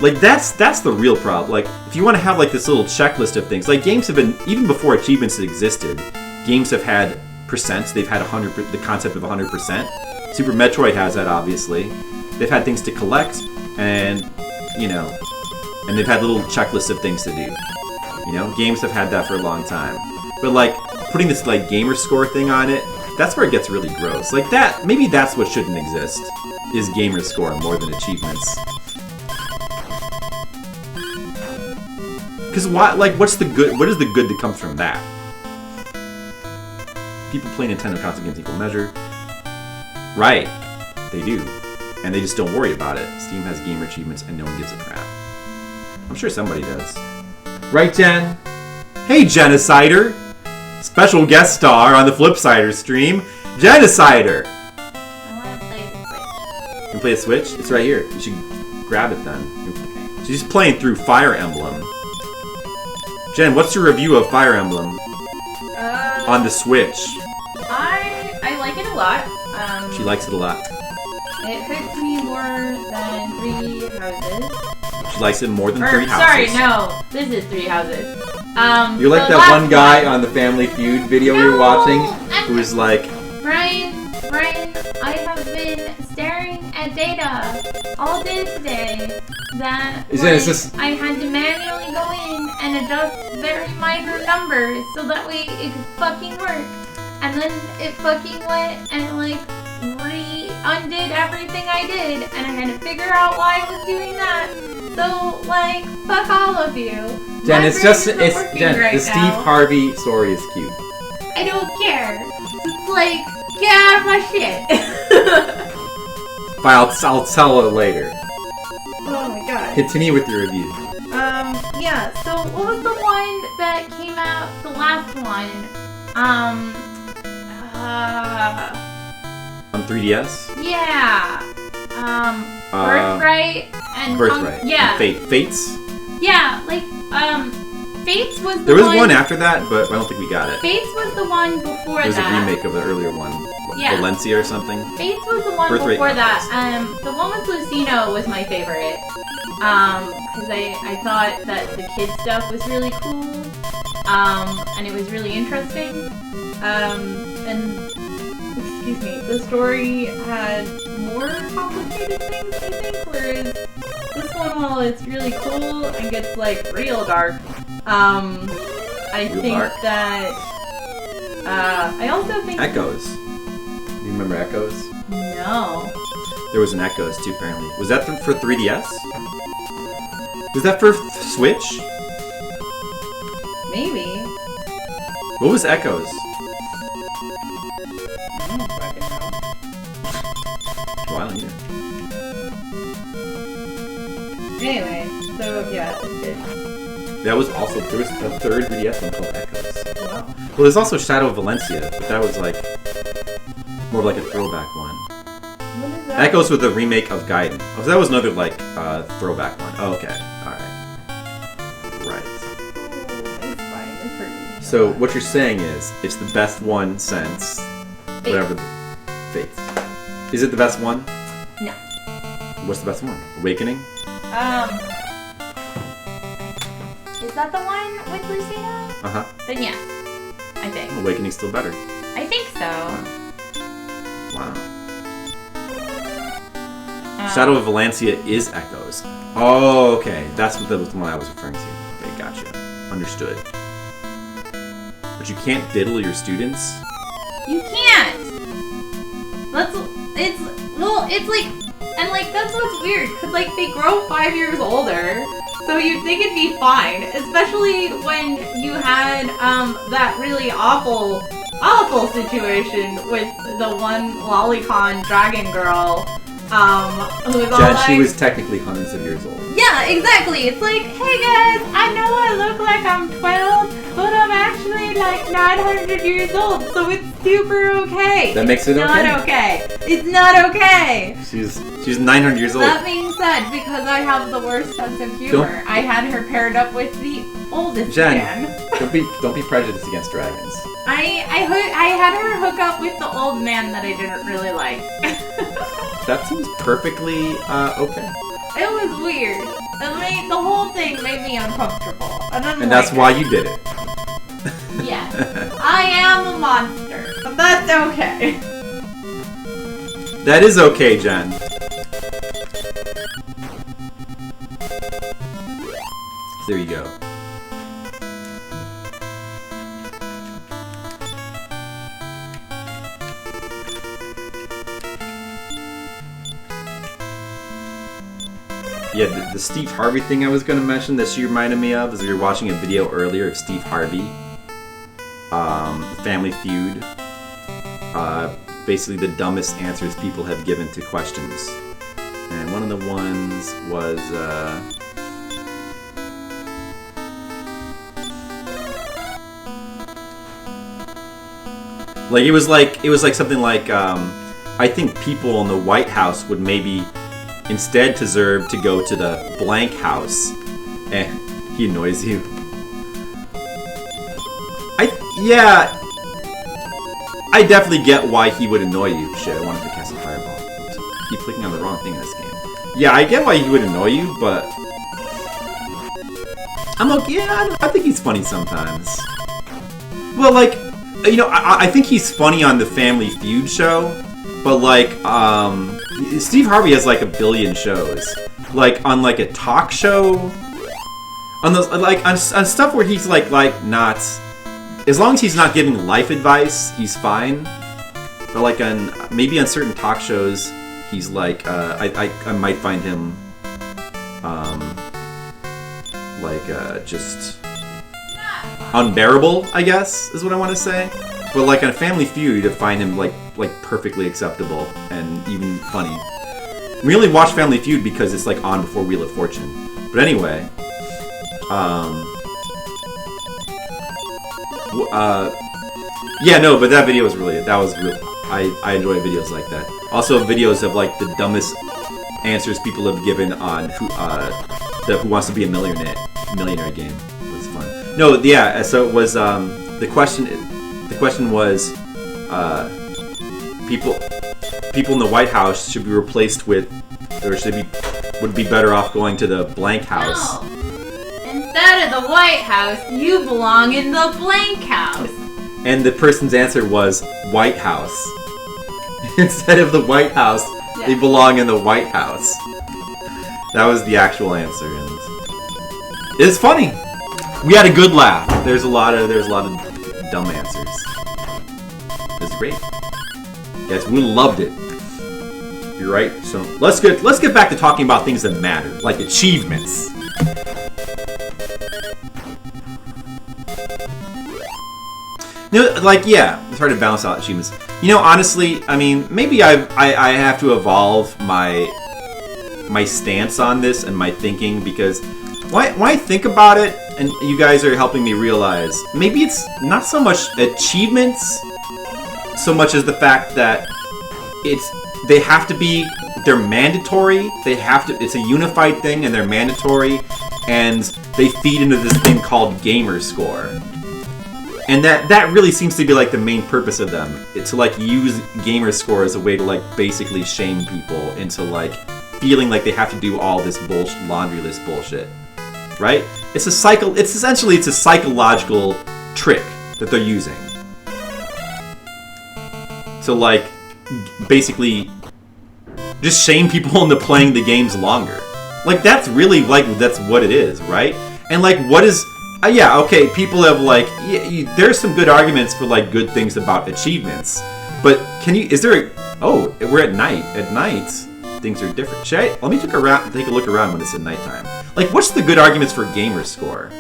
Like, that's the real problem. Like, if you want to have, like, this little checklist of things, like, games have been, even before achievements existed, games have had percents. They've had the concept of 100%. Super Metroid has that, obviously. They've had things to collect, and, you know, and they've had little checklists of things to do. You know, games have had that for a long time. But, like, putting this, like, gamer score thing on it, that's where it gets really gross. Like, maybe that's what shouldn't exist, is gamer score more than achievements. Because what is the good that comes from that? People play Nintendo console games equal measure. Right. They do. And they just don't worry about it. Steam has gamer achievements and no one gives a crap. I'm sure somebody does. Right, Jen? Hey, Genocider! Special guest star on the Flipsider stream, Genocider! I want to play the Switch. You can play the Switch? It's right here. You should grab it then. Okay. She's playing through Fire Emblem. Jen, what's your review of Fire Emblem on the Switch? I like it a lot. She likes it a lot. It hurts me more than 3 houses. She likes it more than 3 houses. Sorry, no. This is 3 houses. You're like that one guy on the Family Feud video we were watching who was like... Brian, I have been staring at data all day today. I had to manually go in and adjust very minor numbers so that way it could fucking work. And then it fucking went and like undid everything I did, and I had to figure out why I was doing that. So like, fuck all of you. Jen, the Steve Harvey story is cute. I don't care. It's like, get out of my shit. But I'll tell it later. Oh my god. continue with your review. Yeah, so what was the one that came out, the last one? On 3DS? Yeah. Birthright and... Birthright. Yeah. And Fates? Yeah, like, Fates was the There was one after that, but I don't think we got it. Fates was the one before that. It was a remake of the earlier one. Yeah. Valencia or something? Fates was the one Birthright before that. The one with Lucino was my favorite. Because I thought that the kid stuff was really cool. And it was really interesting. And, excuse me, the story had more complicated things, I think, whereas this one, while it's really cool and gets, like, real dark, I think that, I also think... Echoes. Do you remember Echoes? No. There was an Echoes, too, apparently. Was that for 3DS? Was that for Switch? Maybe. What was Echoes? I don't fucking know. Well, I don't either. Anyway, so yeah, it's good. That was also, there was a third 3DS one called Echoes. Wow. Well, there's also Shadow of Valencia, but that was like, more like a throwback one. What is that? Echoes with the remake of Gaiden. Oh, so that was another like, throwback one. Oh, okay. Alright. Right. It's fine. It's pretty. So, what you're saying is, it's the best one since, whatever, Fates. Is it the best one? No. What's the best one? Awakening? Is that the one with Lucino? Uh-huh. Then yes, I think. Awakening's still better. I think so. Wow. Shadow of Valencia is Echoes. Oh, okay. That's what the one I was referring to. Okay, gotcha. Understood. But you can't diddle your students? You can't! It's like, and like, that's what's weird, because like, they grow 5 years older, so you'd think it'd be fine, especially when you had, that really awful situation with the one lolicon dragon girl, who was all Jen, like... she was technically hundreds of years old. Yeah, exactly. It's like, hey guys, I know I look like I'm 12, but I'm actually like 900 years old, so it's super okay. That makes it okay? It's not okay. It's not okay. She's 900 years old. That being said, because I have the worst sense of humor, I had her paired up with the oldest man. don't be prejudiced against dragons. I had her hook up with the old man that I didn't really like. That seems perfectly okay. It was weird. The whole thing made me uncomfortable. And that's why you did it. Yes. I am a monster, but that's okay. That is okay, Jen. There you go. Yeah, the Steve Harvey thing I was going to mention that she reminded me of is we were watching a video earlier of Steve Harvey, Family Feud, basically the dumbest answers people have given to questions. And one of the ones was, it was like something like, I think people in the White House would maybe instead deserve to go to the blank house. He annoys you. I definitely get why he would annoy you. Shit, I wanted to cast a fireball. Oops. Keep clicking on the wrong thing in this game. Yeah, I get why he would annoy you, but I'm okay. Yeah, I think he's funny sometimes. Well, like, you know, I think he's funny on the Family Feud show, but like, Steve Harvey has like a billion shows. Like on like a talk show, on those like on stuff where he's like not, as long as he's not giving life advice, he's fine. But like on maybe on certain talk shows, he's like I might find him just unbearable, I guess is what I want to say. But like on Family Feud, I find him like perfectly acceptable and even funny. We only watch Family Feud because it's like on before Wheel of Fortune. But anyway, yeah, no, but that video was really, I enjoy videos like that. Also videos of like the dumbest answers people have given on the Who Wants to Be a Millionaire game. It was fun. No, yeah, so it was, the question was, people in the White House should be replaced with, or would be better off going to the blank house. No. Instead of the White House, you belong in the blank house. And the person's answer was White House. Instead of the White House, they belong in the White House. That was the actual answer, and it's funny. We had a good laugh. There's a lot of dumb answers. It was great. Yes, we loved it. You're right. So let's get back to talking about things that matter, like achievements. You know, like, yeah, it's hard to balance out achievements. You know, honestly, I mean, maybe I have to evolve my stance on this and my thinking, because when I think about it, and you guys are helping me realize, maybe it's not so much achievements, so much as the fact that they're mandatory. It's a unified thing, and they're mandatory, and they feed into this thing called gamer score. And that really seems to be like the main purpose of them. It's to like use gamer score as a way to like basically shame people into like feeling like they have to do all this laundry list bullshit. Right? It's essentially a psychological trick that they're using. To like basically just shame people into playing the games longer. Like that's what it is, right? And like what is yeah, okay, people have like there's some good arguments for like good things about achievements, but we're at night. At night, things are different. Let me take a look around when it's at nighttime. Like, what's the good arguments for gamer score?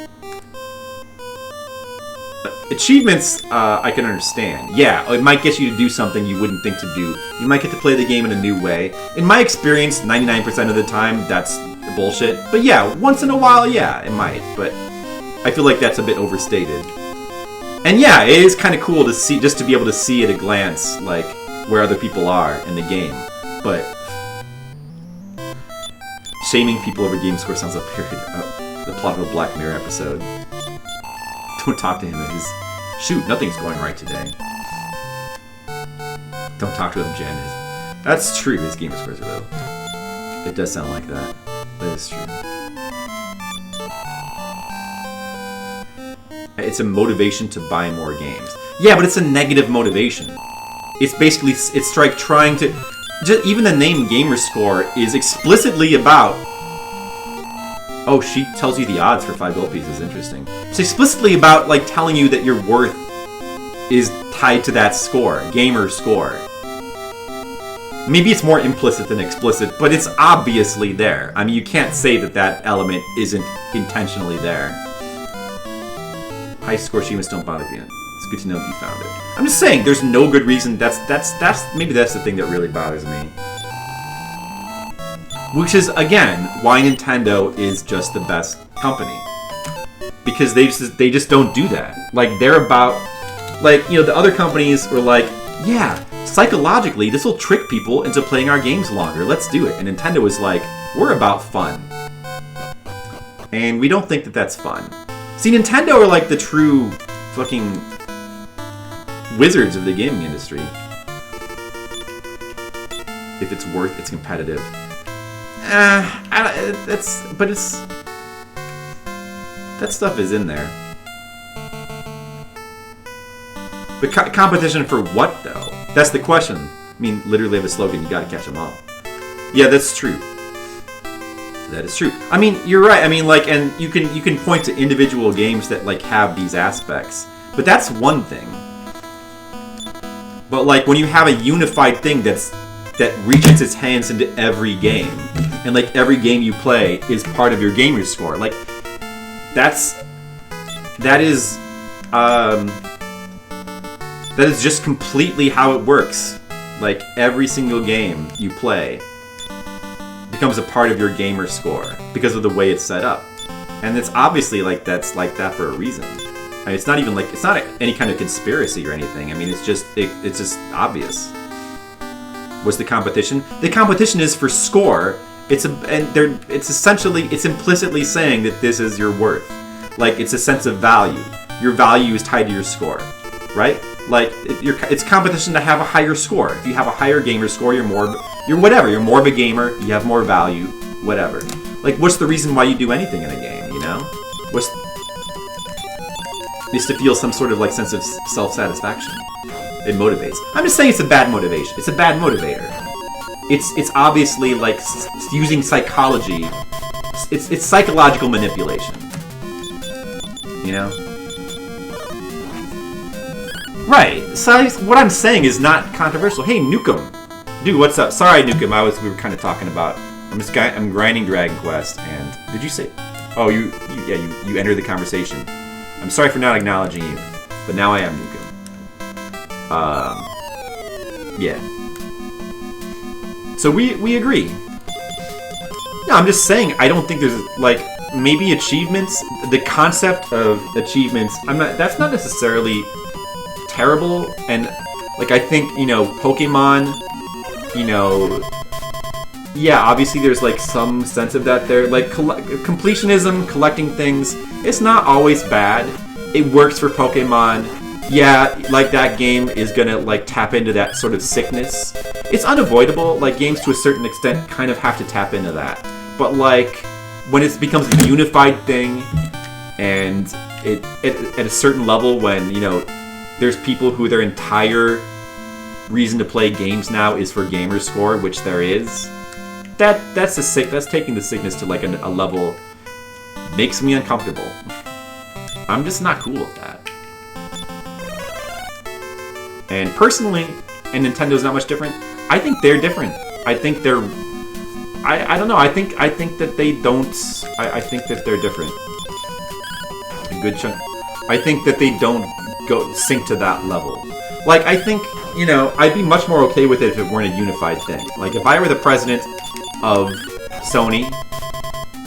Achievements, I can understand. Yeah, it might get you to do something you wouldn't think to do. You might get to play the game in a new way. In my experience, 99% of the time, that's bullshit. But yeah, once in a while, yeah, it might. But I feel like that's a bit overstated. And yeah, it is kind of cool to see, just to be able to see at a glance, like, where other people are in the game. But shaming people over game score sounds like the plot of a Black Mirror episode. Don't talk to him at his... Shoot, nothing's going right today. Don't talk to him, Jen. That's true, his gamer scores are low. It does sound like that. That is true. It's a motivation to buy more games. Yeah, but it's a negative motivation. It's basically... It's like trying to... even the name gamer score is explicitly about... Oh, she tells you the odds for 5 gold pieces. Interesting. It's explicitly about, like, telling you that your worth is tied to that score. Gamer score. Maybe it's more implicit than explicit, but it's obviously there. I mean, you can't say that that element isn't intentionally there. High score achievements don't bother you. It's good to know that you found it. I'm just saying, there's no good reason. Maybe that's the thing that really bothers me. Which is, again, why Nintendo is just the best company. Because they just don't do that. Like, they're about... Like, you know, the other companies were like, yeah, psychologically, this will trick people into playing our games longer. Let's do it. And Nintendo was like, we're about fun. And we don't think that that's fun. See, Nintendo are like the true fucking wizards of the gaming industry. If it's it's competitive. That stuff is in there. But competition for what, though? That's the question. I mean, literally have a slogan, you gotta catch them all. Yeah, that's true. That is true. I mean, you're right. I mean, like, and you can point to individual games that, like, have these aspects. But that's one thing. But, like, when you have a unified thing that reaches its hands into every game, and, like, every game you play is part of your gamer score, like, that is just completely how it works. Like, every single game you play becomes a part of your gamer score because of the way it's set up. And it's obviously like that's like that for a reason. I mean, it's not even like it's not any kind of conspiracy or anything. I mean, it's just obvious. What's the competition? The competition is for score. It's implicitly saying that this is your worth. Like, it's a sense of value. Your value is tied to your score, right? Like, it's competition to have a higher score. If you have a higher gamer score, you're more of a gamer, you have more value, whatever. Like, what's the reason why you do anything in a game, you know? It's to feel some sort of, like, sense of self-satisfaction. It motivates. I'm just saying it's a bad motivation. It's a bad motivator. It's obviously, like, using psychology. It's psychological manipulation. You know? Right. So what I'm saying is not controversial. Hey, Nukem. Dude, what's up? Sorry, Nukem. We were kind of talking about... I'm grinding Dragon Quest, and... Did you say... Oh, you entered the conversation. I'm sorry for not acknowledging you, but now I am Nukem. Yeah. So we agree. No, I'm just saying, I don't think there's, like, maybe achievements, the concept of achievements, that's not necessarily terrible, and, like, I think, you know, Pokemon, you know, yeah, obviously there's, like, some sense of that there, like, completionism, collecting things, it's not always bad, it works for Pokemon. Yeah, like, that game is gonna, like, tap into that sort of sickness. It's unavoidable, like, games to a certain extent kind of have to tap into that. But, like, when it becomes a unified thing, and at a certain level when, you know, there's people who their entire reason to play games now is for gamer score, which there is, that's taking the sickness to, like, a level makes me uncomfortable. I'm just not cool with that. And personally, and Nintendo's not much different, I think they're different. I think they're... I don't know, I think that they don't... I think that they're different. A good chunk. I think that they don't sink to that level. Like, I think, you know, I'd be much more okay with it if it weren't a unified thing. Like, if I were the president of Sony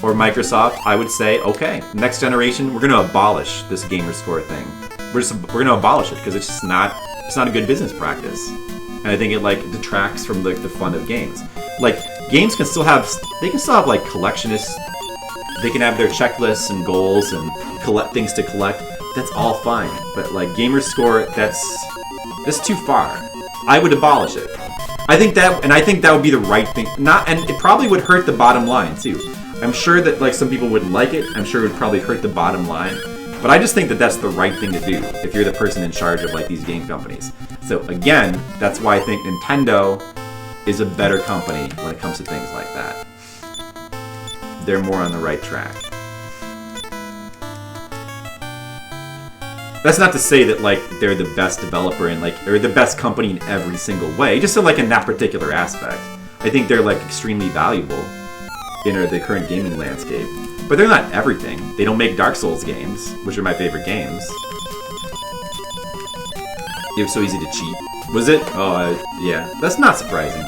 or Microsoft, I would say, okay, next generation, we're going to abolish this gamer score thing. We're going to abolish it because it's just not... It's not a good business practice, and I think it, like, detracts from, like, the fun of games. Like, games can still have like, collectionists. They can have their checklists and goals and collect things to collect. That's all fine, but, like, gamer score, that's too far. I would abolish it. I think that would be the right thing. And it probably would hurt the bottom line too. I'm sure that, like, some people wouldn't like it. I'm sure it would probably hurt the bottom line. But I just think that that's the right thing to do if you're the person in charge of, like, these game companies. So, again, that's why I think Nintendo is a better company when it comes to things like that. They're more on the right track. That's not to say that, like, they're the best developer and, like, or the best company in every single way. Just so, like, in that particular aspect. I think they're, like, extremely valuable in the current gaming landscape. But they're not everything. They don't make Dark Souls games, which are my favorite games. It was so easy to cheat. Was it? Oh, yeah. That's not surprising.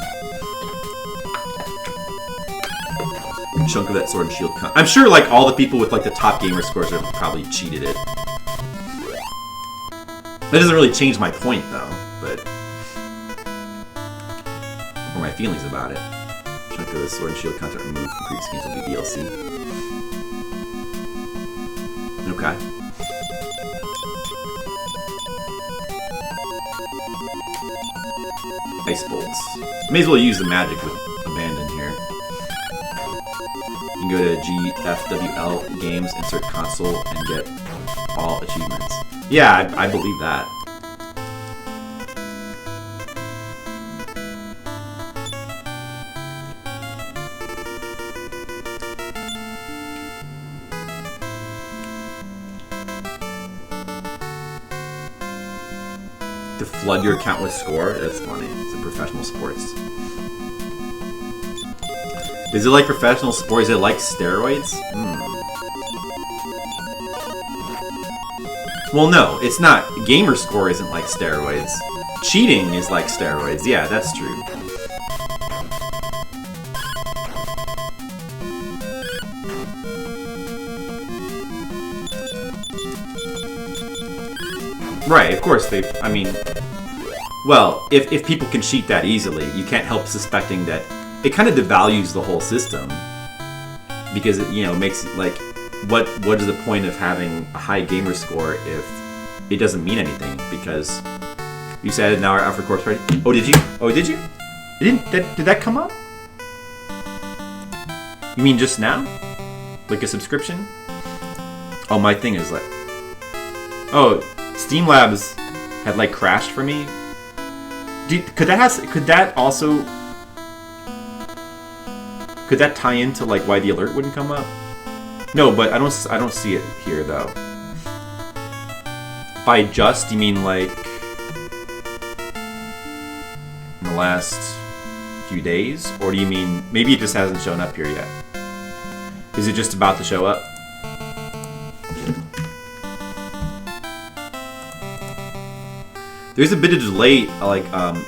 A chunk of that Sword and Shield... I'm sure, like, all the people with, like, the top gamer scores have probably cheated it. That doesn't really change my point, though, but... or my feelings about it. A chunk of the Sword and Shield content removed from previous games will be DLC. Okay. Ice bolts. May as well use the magic with Abandon here. You can go to GFWL Games, insert console, and get all achievements. Yeah, I believe that. To flood your account with score? That's funny. It's a professional sports. Is it like professional sports? Is it like steroids? Well, no, it's not. Gamer score isn't like steroids. Cheating is like steroids. Yeah, that's true. Right, of course they. I mean, well, if people can cheat that easily, you can't help suspecting that it kind of devalues the whole system because it, you know, makes it like, what is the point of having a high gamer score if it doesn't mean anything? Because you said an hour after course party. Oh, did you? Oh, did you? It didn't. Did that come up? You mean just now? Like a subscription? Oh, my thing is like. Oh, Steam Labs had like crashed for me. Could that tie into like why the alert wouldn't come up? No, but I don't see it here though. By just, you mean like in the last few days, or do you mean maybe it just hasn't shown up here yet? Is it just about to show up? There's a bit of delay,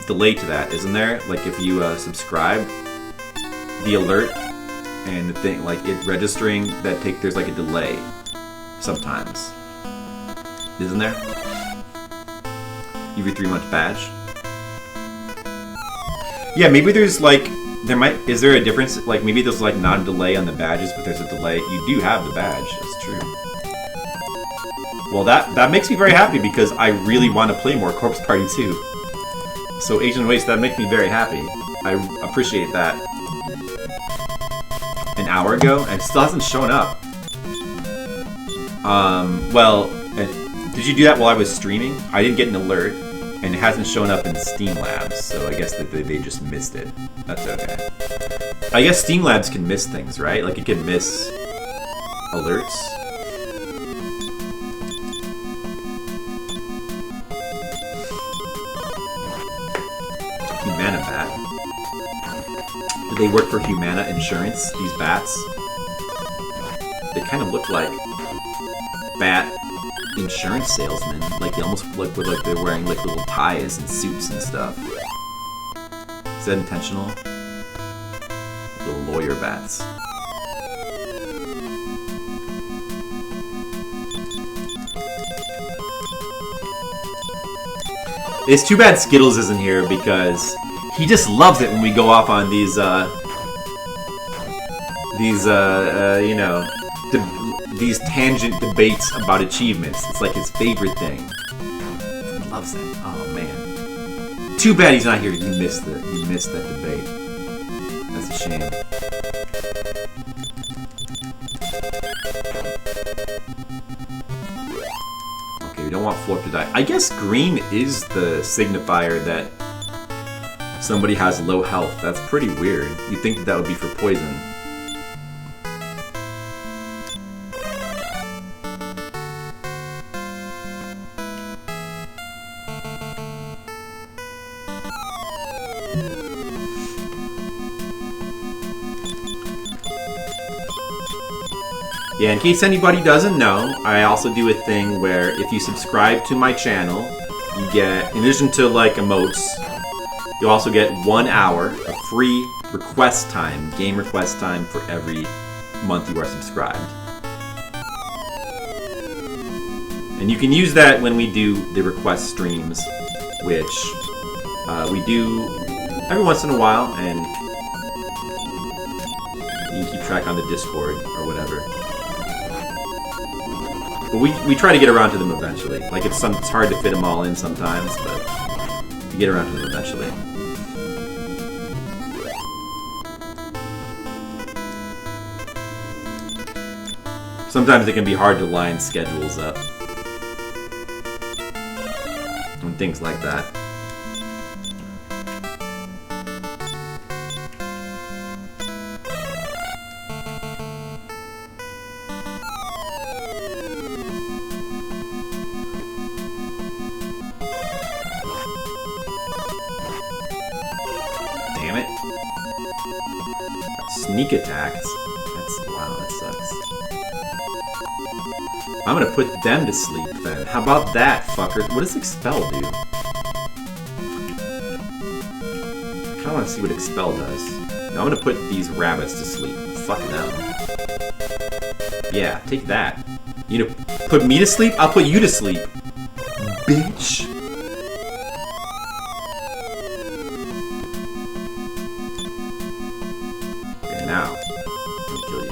delay to that, isn't there? Like if you subscribe, the alert and the thing, like it registering, there's like a delay sometimes, isn't there? Every 3 month badge. Yeah, maybe there's like is there a difference? Like maybe there's like not a delay on the badges, but there's a delay. You do have the badge. That's true. Well, that makes me very happy because I really want to play more Corpse Party 2. So Asian Waste, that makes me very happy. I appreciate that. An hour ago, and it still hasn't shown up. Well, did you do that while I was streaming? I didn't get an alert, and it hasn't shown up in Steam Labs, so I guess that they just missed it. That's okay. I guess Steam Labs can miss things, right? Like it can miss alerts. Humana Bat. Do they work for Humana Insurance, these bats? They kind of look like bat insurance salesmen. Like they almost look like they're wearing like little ties and suits and stuff. Is that intentional? Little lawyer bats. It's too bad Skittles isn't here because he just loves it when we go off on these you know, these tangent debates about achievements. It's like his favorite thing. He loves it. Oh man. Too bad he's not here. You missed that debate. That's a shame. Okay, we don't want Florp to die. I guess green is the signifier that somebody has low health. That's pretty weird. You'd think that would be for poison. Yeah, in case anybody doesn't know, I also do a thing where if you subscribe to my channel, you get, in addition to like emotes, you also get 1 hour of free request time, game request time for every month you are subscribed. And you can use that when we do the request streams, which we do every once in a while, and you can keep track on the Discord or whatever. But we try to get around to them eventually. Like it's hard to fit them all in sometimes, but you get around to them eventually. Sometimes it can be hard to line schedules up and things like that. Damn it. Sneak attacks. Wow, that sucks. I'm gonna put them to sleep then. How about that, fucker? What does Expel do? I kinda wanna see what Expel does. Now I'm gonna put these rabbits to sleep. Fuck them. Yeah, take that. You know, put me to sleep? I'll put you to sleep. bitch! Okay, now, I'm gonna kill you.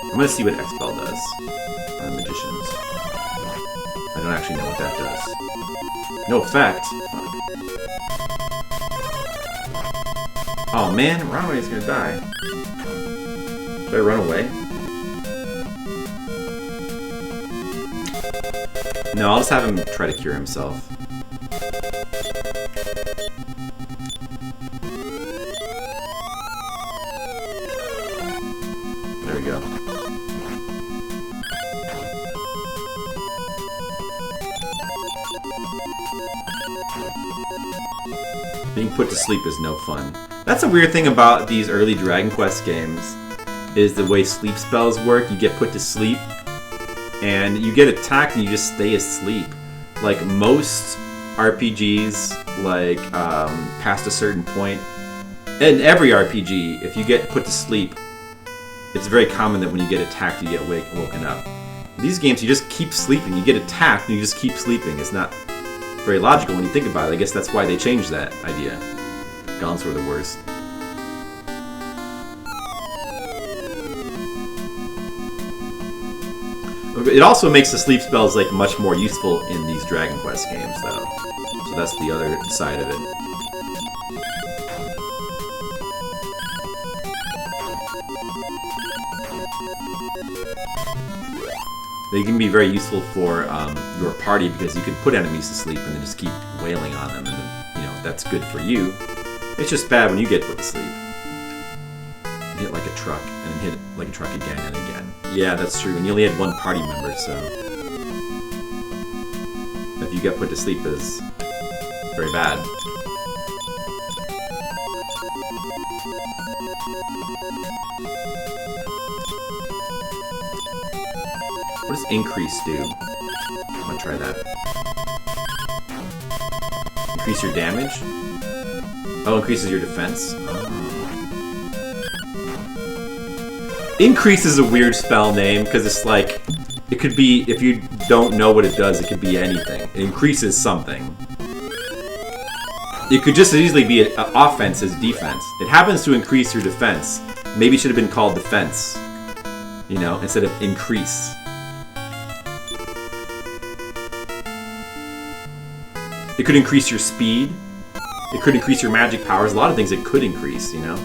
I'm gonna see what Expel does on the Magicians. I don't actually know what that does. No effect? Fuck. Oh man, run away, he's gonna die. Should I run away? No, I'll just have him try to cure himself. There we go. Being put to sleep is no fun. That's a weird thing about these early Dragon Quest games, is the way sleep spells work. You get put to sleep, and you get attacked and you just stay asleep. Like most RPGs, like past a certain point, and every RPG, if you get put to sleep, it's very common that when you get attacked, you get woken up. These games, you just keep sleeping. You get attacked and you just keep sleeping. It's not very logical when you think about it. I guess that's why they changed that idea. Gaunts were the worst. It also makes the sleep spells like much more useful in these Dragon Quest games, though. So that's the other side of it. They can be very useful for your party because you can put enemies to sleep and then just keep wailing on them, and then, you know, that's good for you. It's just bad when you get put to sleep. You hit like a truck and then hit like a truck again and again. Yeah, that's true. And you only had one party member, so if you get put to sleep, it's very bad. What does increase do? I'm gonna try that. Increase your damage? Oh, increases your defense. Oh. Increase is a weird spell name because it's like, it could be, if you don't know what it does, it could be anything. It increases something. It could just as easily be an offense as defense. It happens to increase your defense. Maybe it should have been called defense, you know, instead of increase. It could increase your speed. It could increase your magic powers. A lot of things it could increase, you know?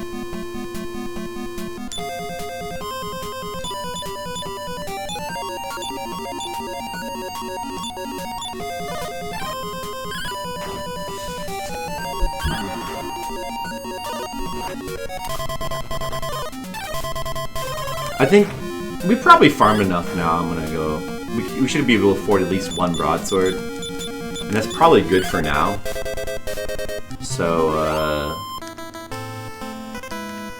I think we probably farmed enough now. I'm gonna go. We should be able to afford at least one broadsword. And that's probably good for now. So,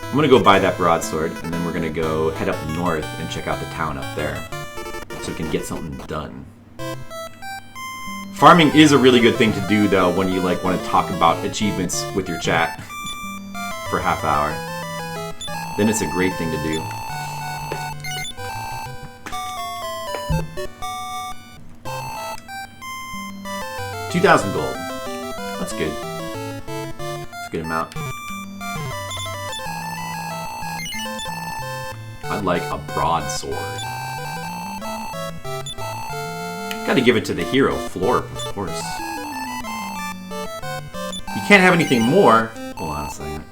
I'm gonna go buy that broadsword, and then we're gonna go head up north and check out the town up there, so we can get something done. Farming is a really good thing to do, though, when you like want to talk about achievements with your chat for a half hour. Then it's a great thing to do. $2,000 gold. That's good. That's a good amount. I'd like a broadsword. Gotta give it to the hero, Florp, of course. You can't have anything more. Hold on a second.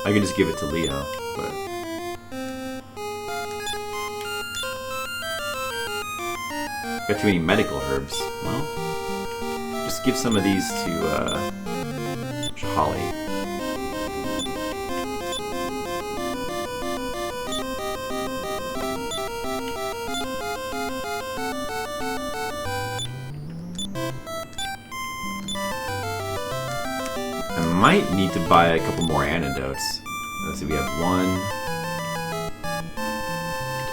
I can just give it to Leo, but... Got too many medical herbs. Well... Just give some of these to Holly. I might need to buy a couple more antidotes. Let's see, we have 1.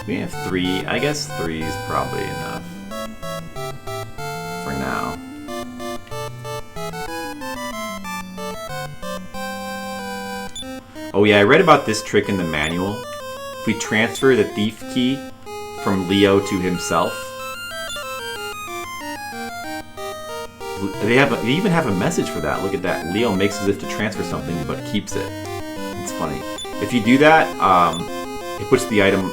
We have 3. I guess 3 is probably enough for now. Oh yeah, I read about this trick in the manual. If we transfer the thief key from Leo to himself, they even have a message for that. Look at that. Leo makes as if to transfer something, but keeps it. It's funny. If you do that, it puts the item.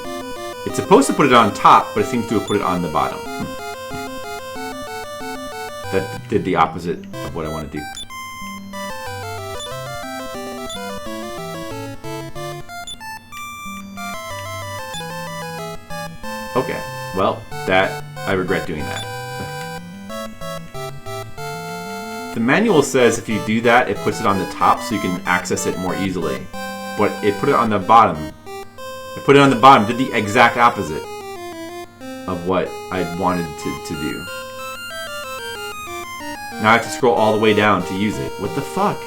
It's supposed to put it on top, but it seems to have put it on the bottom. That did the opposite of what I want to do. Okay, well, I regret doing that. The manual says if you do that, it puts it on the top so you can access it more easily. But it put it on the bottom. It put it on the bottom, did the exact opposite of what I wanted to do. Now I have to scroll all the way down to use it. What the fuck?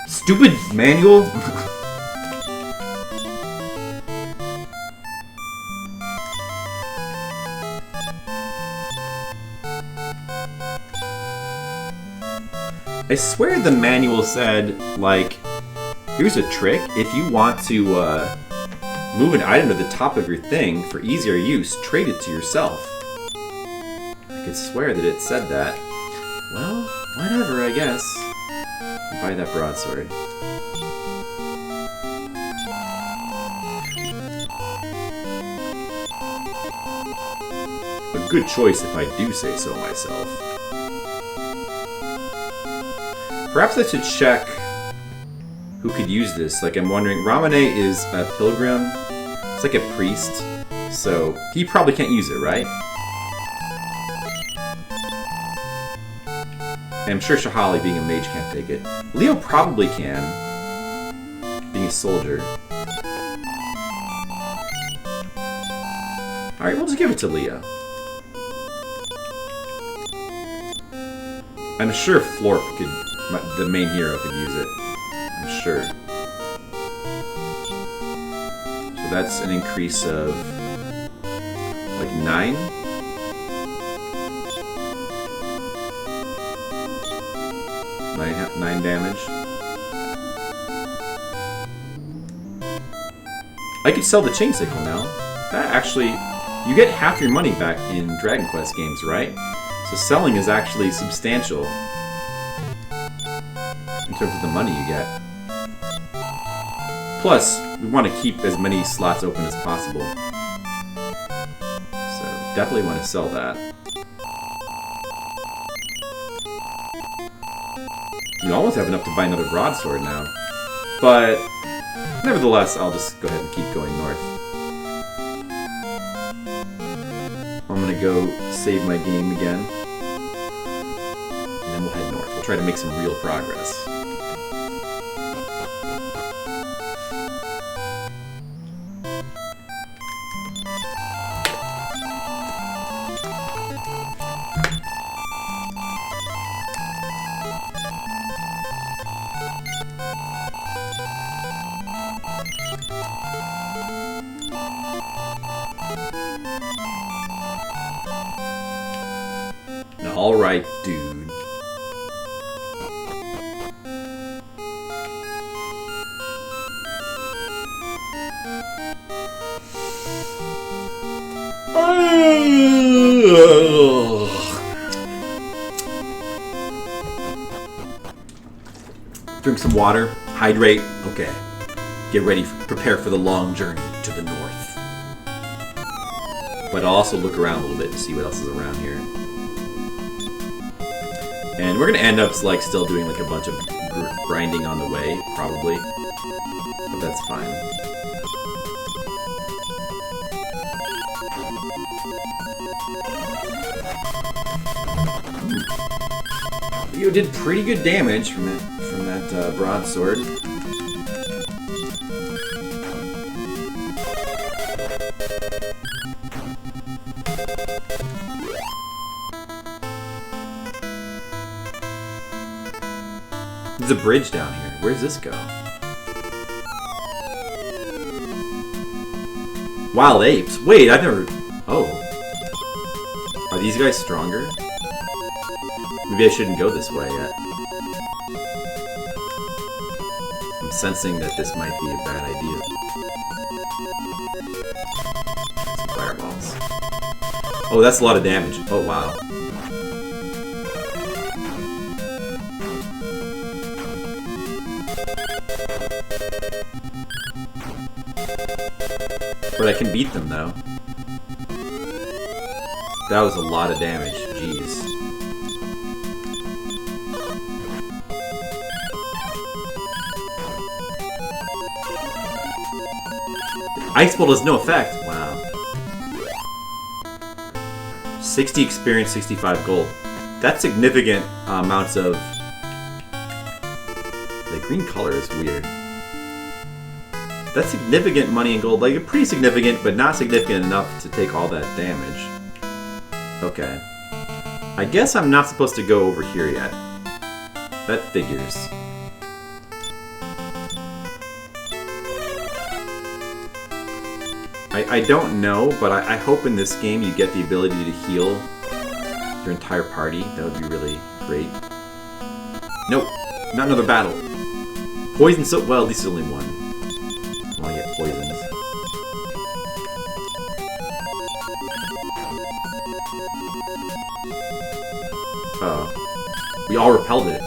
Stupid manual? I swear the manual said, like, here's a trick. If you want to move an item to the top of your thing for easier use, trade it to yourself. I could swear that it said that. Well, whatever, I guess. Buy that broadsword. A good choice if I do say so myself. Perhaps I should check who could use this. Like, I'm wondering, Ramane is a pilgrim. It's like a priest. So, he probably can't use it, right? And I'm sure Shahali, being a mage, can't take it. Leo probably can, being a soldier. Alright, we'll just give it to Leo. I'm sure Florp could, the main hero, could use it. I'm sure. So that's an increase of, like, 9? Nine damage. I could sell the chain sickle now. That actually, you get half your money back in Dragon Quest games, right? So selling is actually substantial in terms of the money you get. Plus, we want to keep as many slots open as possible. So definitely want to sell that. We almost have enough to buy another broadsword now. But, nevertheless, I'll just go ahead and keep going north. I'm gonna go save my game again. And then we'll head north. We'll try to make some real progress. Alright, dude. Drink some water, hydrate, okay. Get ready, prepare for the long journey to the north. But I'll also look around a little bit to see what else is around here. And we're gonna end up like still doing like a bunch of grinding on the way, probably. But that's fine. You did pretty good damage from that broadsword. There's a bridge down here. Where's this go? Wild apes? Wait, I've never... Oh. Are these guys stronger? Maybe I shouldn't go this way yet. I'm sensing that this might be a bad idea. Some fireballs. Oh, that's a lot of damage. Oh, wow. But I can beat them, though. That was a lot of damage. Jeez. Ice Bolt has no effect. Wow. 60 experience, 65 gold. That's significant amounts of... The green color is weird. That's significant money and gold. Like, pretty significant, but not significant enough to take all that damage. Okay. I guess I'm not supposed to go over here yet. That figures. I don't know, but I hope in this game you get the ability to heal your entire party. That would be really great. Nope. Not another battle. Poison so... Well, at least there's only one. I want to get poisoned. Oh. We all repelled it.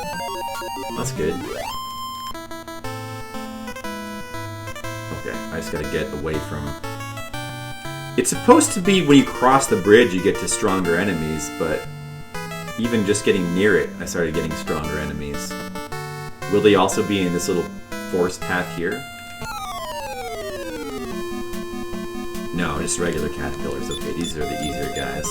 That's good. Okay, I just gotta get away from... It's supposed to be when you cross the bridge you get to stronger enemies, but even just getting near it, I started getting stronger enemies. Will they also be in this little forest path here? No, just regular caterpillars. Okay, these are the easier guys.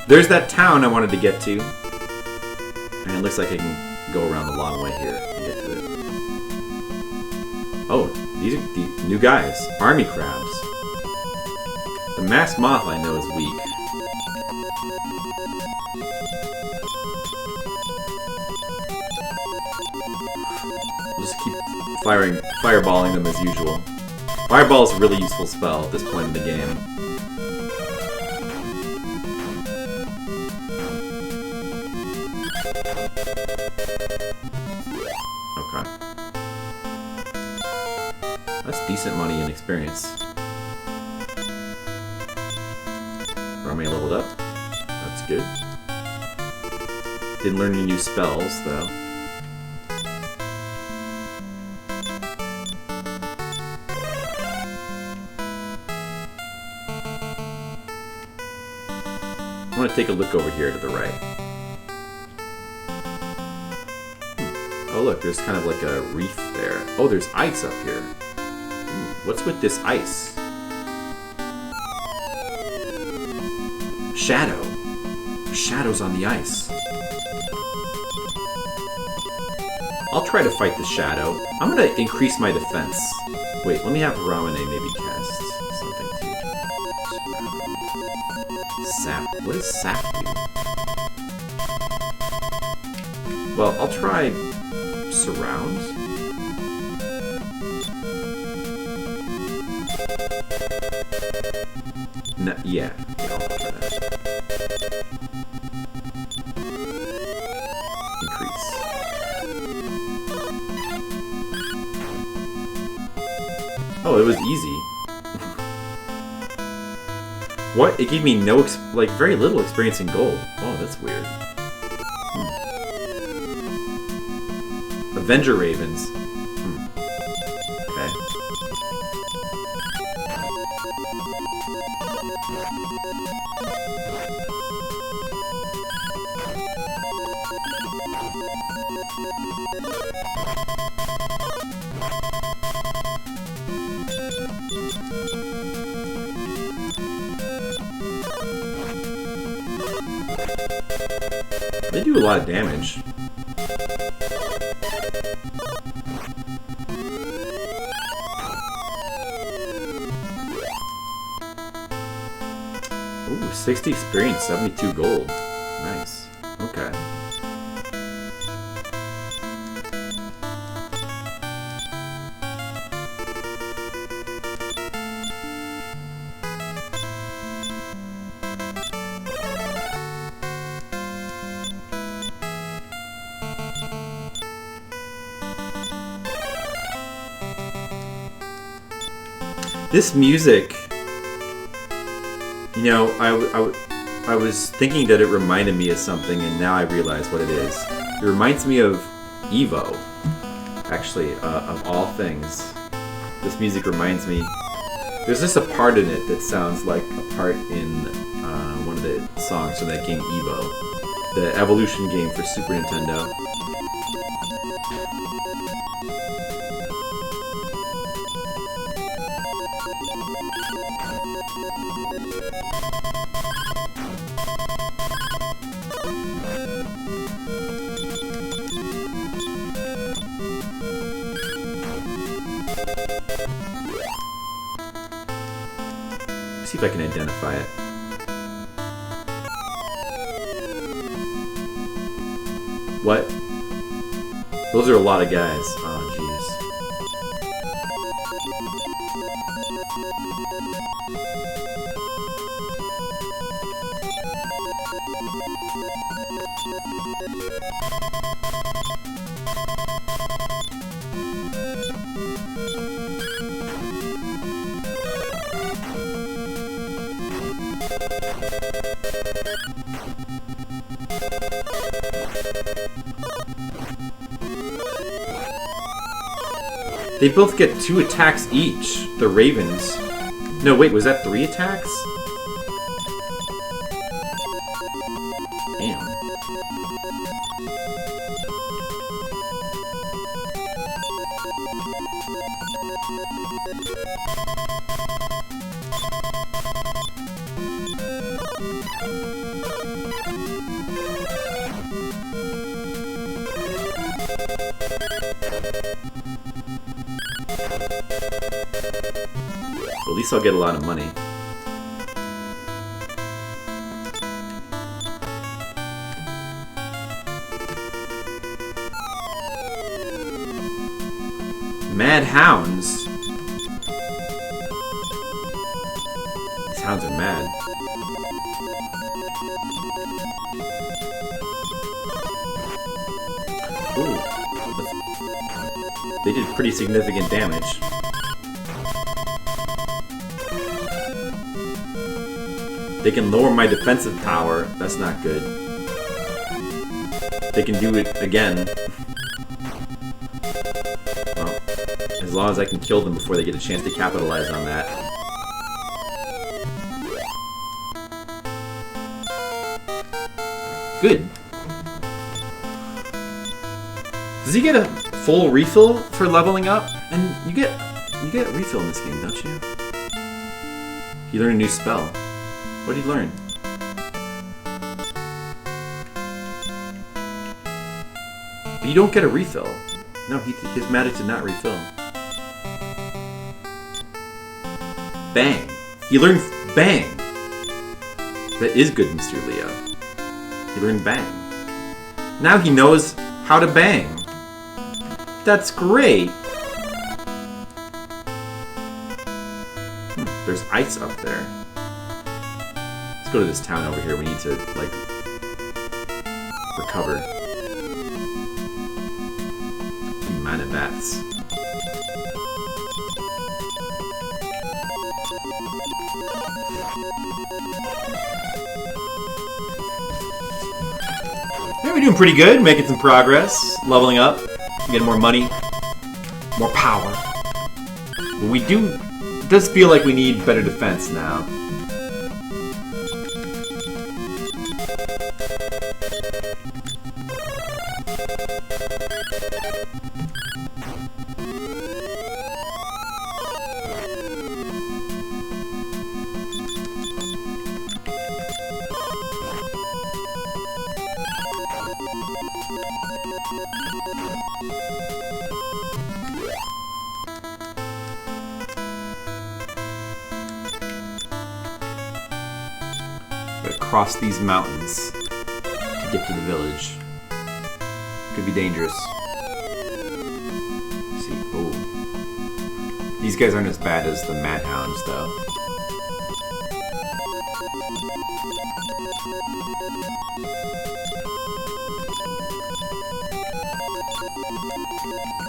There's that town I wanted to get to. And it looks like I can go around the long way here and get to it. Oh, these are the new guys. Army crabs. The masked moth I know is weak. We'll just keep fireballing them as usual. Fireball is a really useful spell at this point in the game. Okay. That's decent money and experience. Army leveled up. That's good. Didn't learn any new spells, though. I want to take a look over here to the right. Oh look, there's kind of like a reef there. Oh, there's ice up here. What's with this ice? Shadow. There's shadows on the ice. I'll try to fight the shadow. I'm gonna increase my defense. Wait, let me have Ramune maybe cast something too. Sap. What does sap do? Well, I'll try surround. No, yeah, I'll try that. Increase. Oh, it was easy. What? It gave me no, very little experience in gold. Oh, that's weird. Avenger Ravens. Okay. They do a lot of damage. 60 experience, 72 gold. Nice. Okay. This music, you know, I was thinking that it reminded me of something, and now I realize what it is. It reminds me of Evo, actually, of all things. This music reminds me, there's just a part in it that sounds like a part in one of the songs from that game Evo, the Evolution game for Super Nintendo. See if I can identify it. What? Those are a lot of guys. Oh, jeez. They both get 2 attacks each, the Ravens. No, wait, was that 3 attacks? Damn. Well, at least I'll get a lot of money. Mad hounds? These hounds are mad. Ooh. They did pretty significant damage. They can lower my defensive power. That's not good. They can do it again. Well, as long as I can kill them before they get a chance to capitalize on that. Good. Does he get a full refill for leveling up? And you get a refill in this game, don't you? You learn a new spell. What did he learn? But you don't get a refill. No, his magic did not refill. Bang. He learned Bang. That is good, Mr. Leo. He learned Bang. Now he knows how to bang. That's great. There's ice up there. Let's go to this town over here. We need to, like, recover. Mana bats. Yeah, we're doing pretty good. Making some progress. Leveling up. Getting more money. More power. But it does feel like we need better defense now. cross these mountains to get to the village. Could be dangerous. Let's see, oh. These guys aren't as bad as the Mad Hounds, though.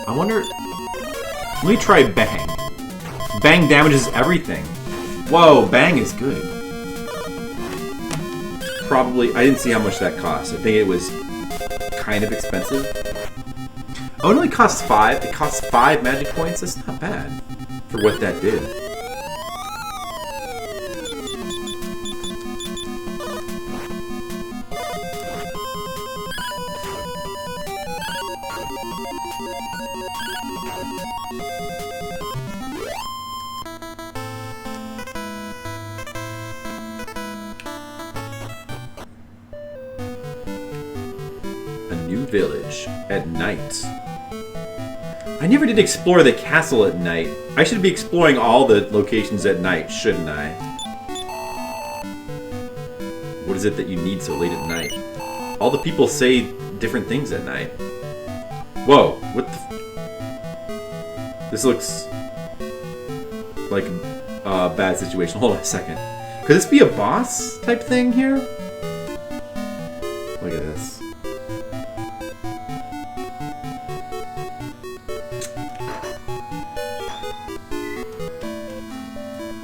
I wonder... Let me try Bang. Bang damages everything. Whoa, Bang is good. Probably... I didn't see how much that cost. I think it was kind of expensive. Oh, it only costs 5? It costs 5 magic points? That's not bad for what that did. Village at night. I never did explore the castle at night. I should be exploring all the locations at night, shouldn't I? What is it that you need so late at night? All the people say different things at night. Whoa, what the This looks like a bad situation. Hold on a second. Could this be a boss type thing here? Look at this.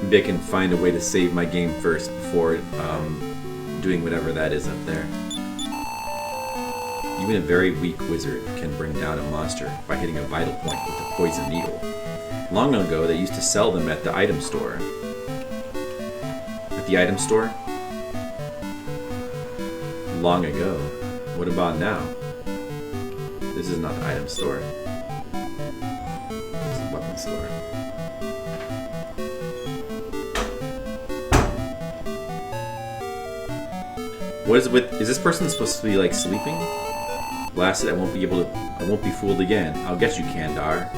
Maybe I can find a way to save my game first before doing whatever that is up there. Even a very weak wizard can bring down a monster by hitting a vital point with a poison needle. Long ago, they used to sell them at the item store. At the item store? Long ago. What about now? This is not the item store. This is a weapon store. What is with? Is this person supposed to be like sleeping? Blasted! I won't be fooled again. I'll get you, Kandar.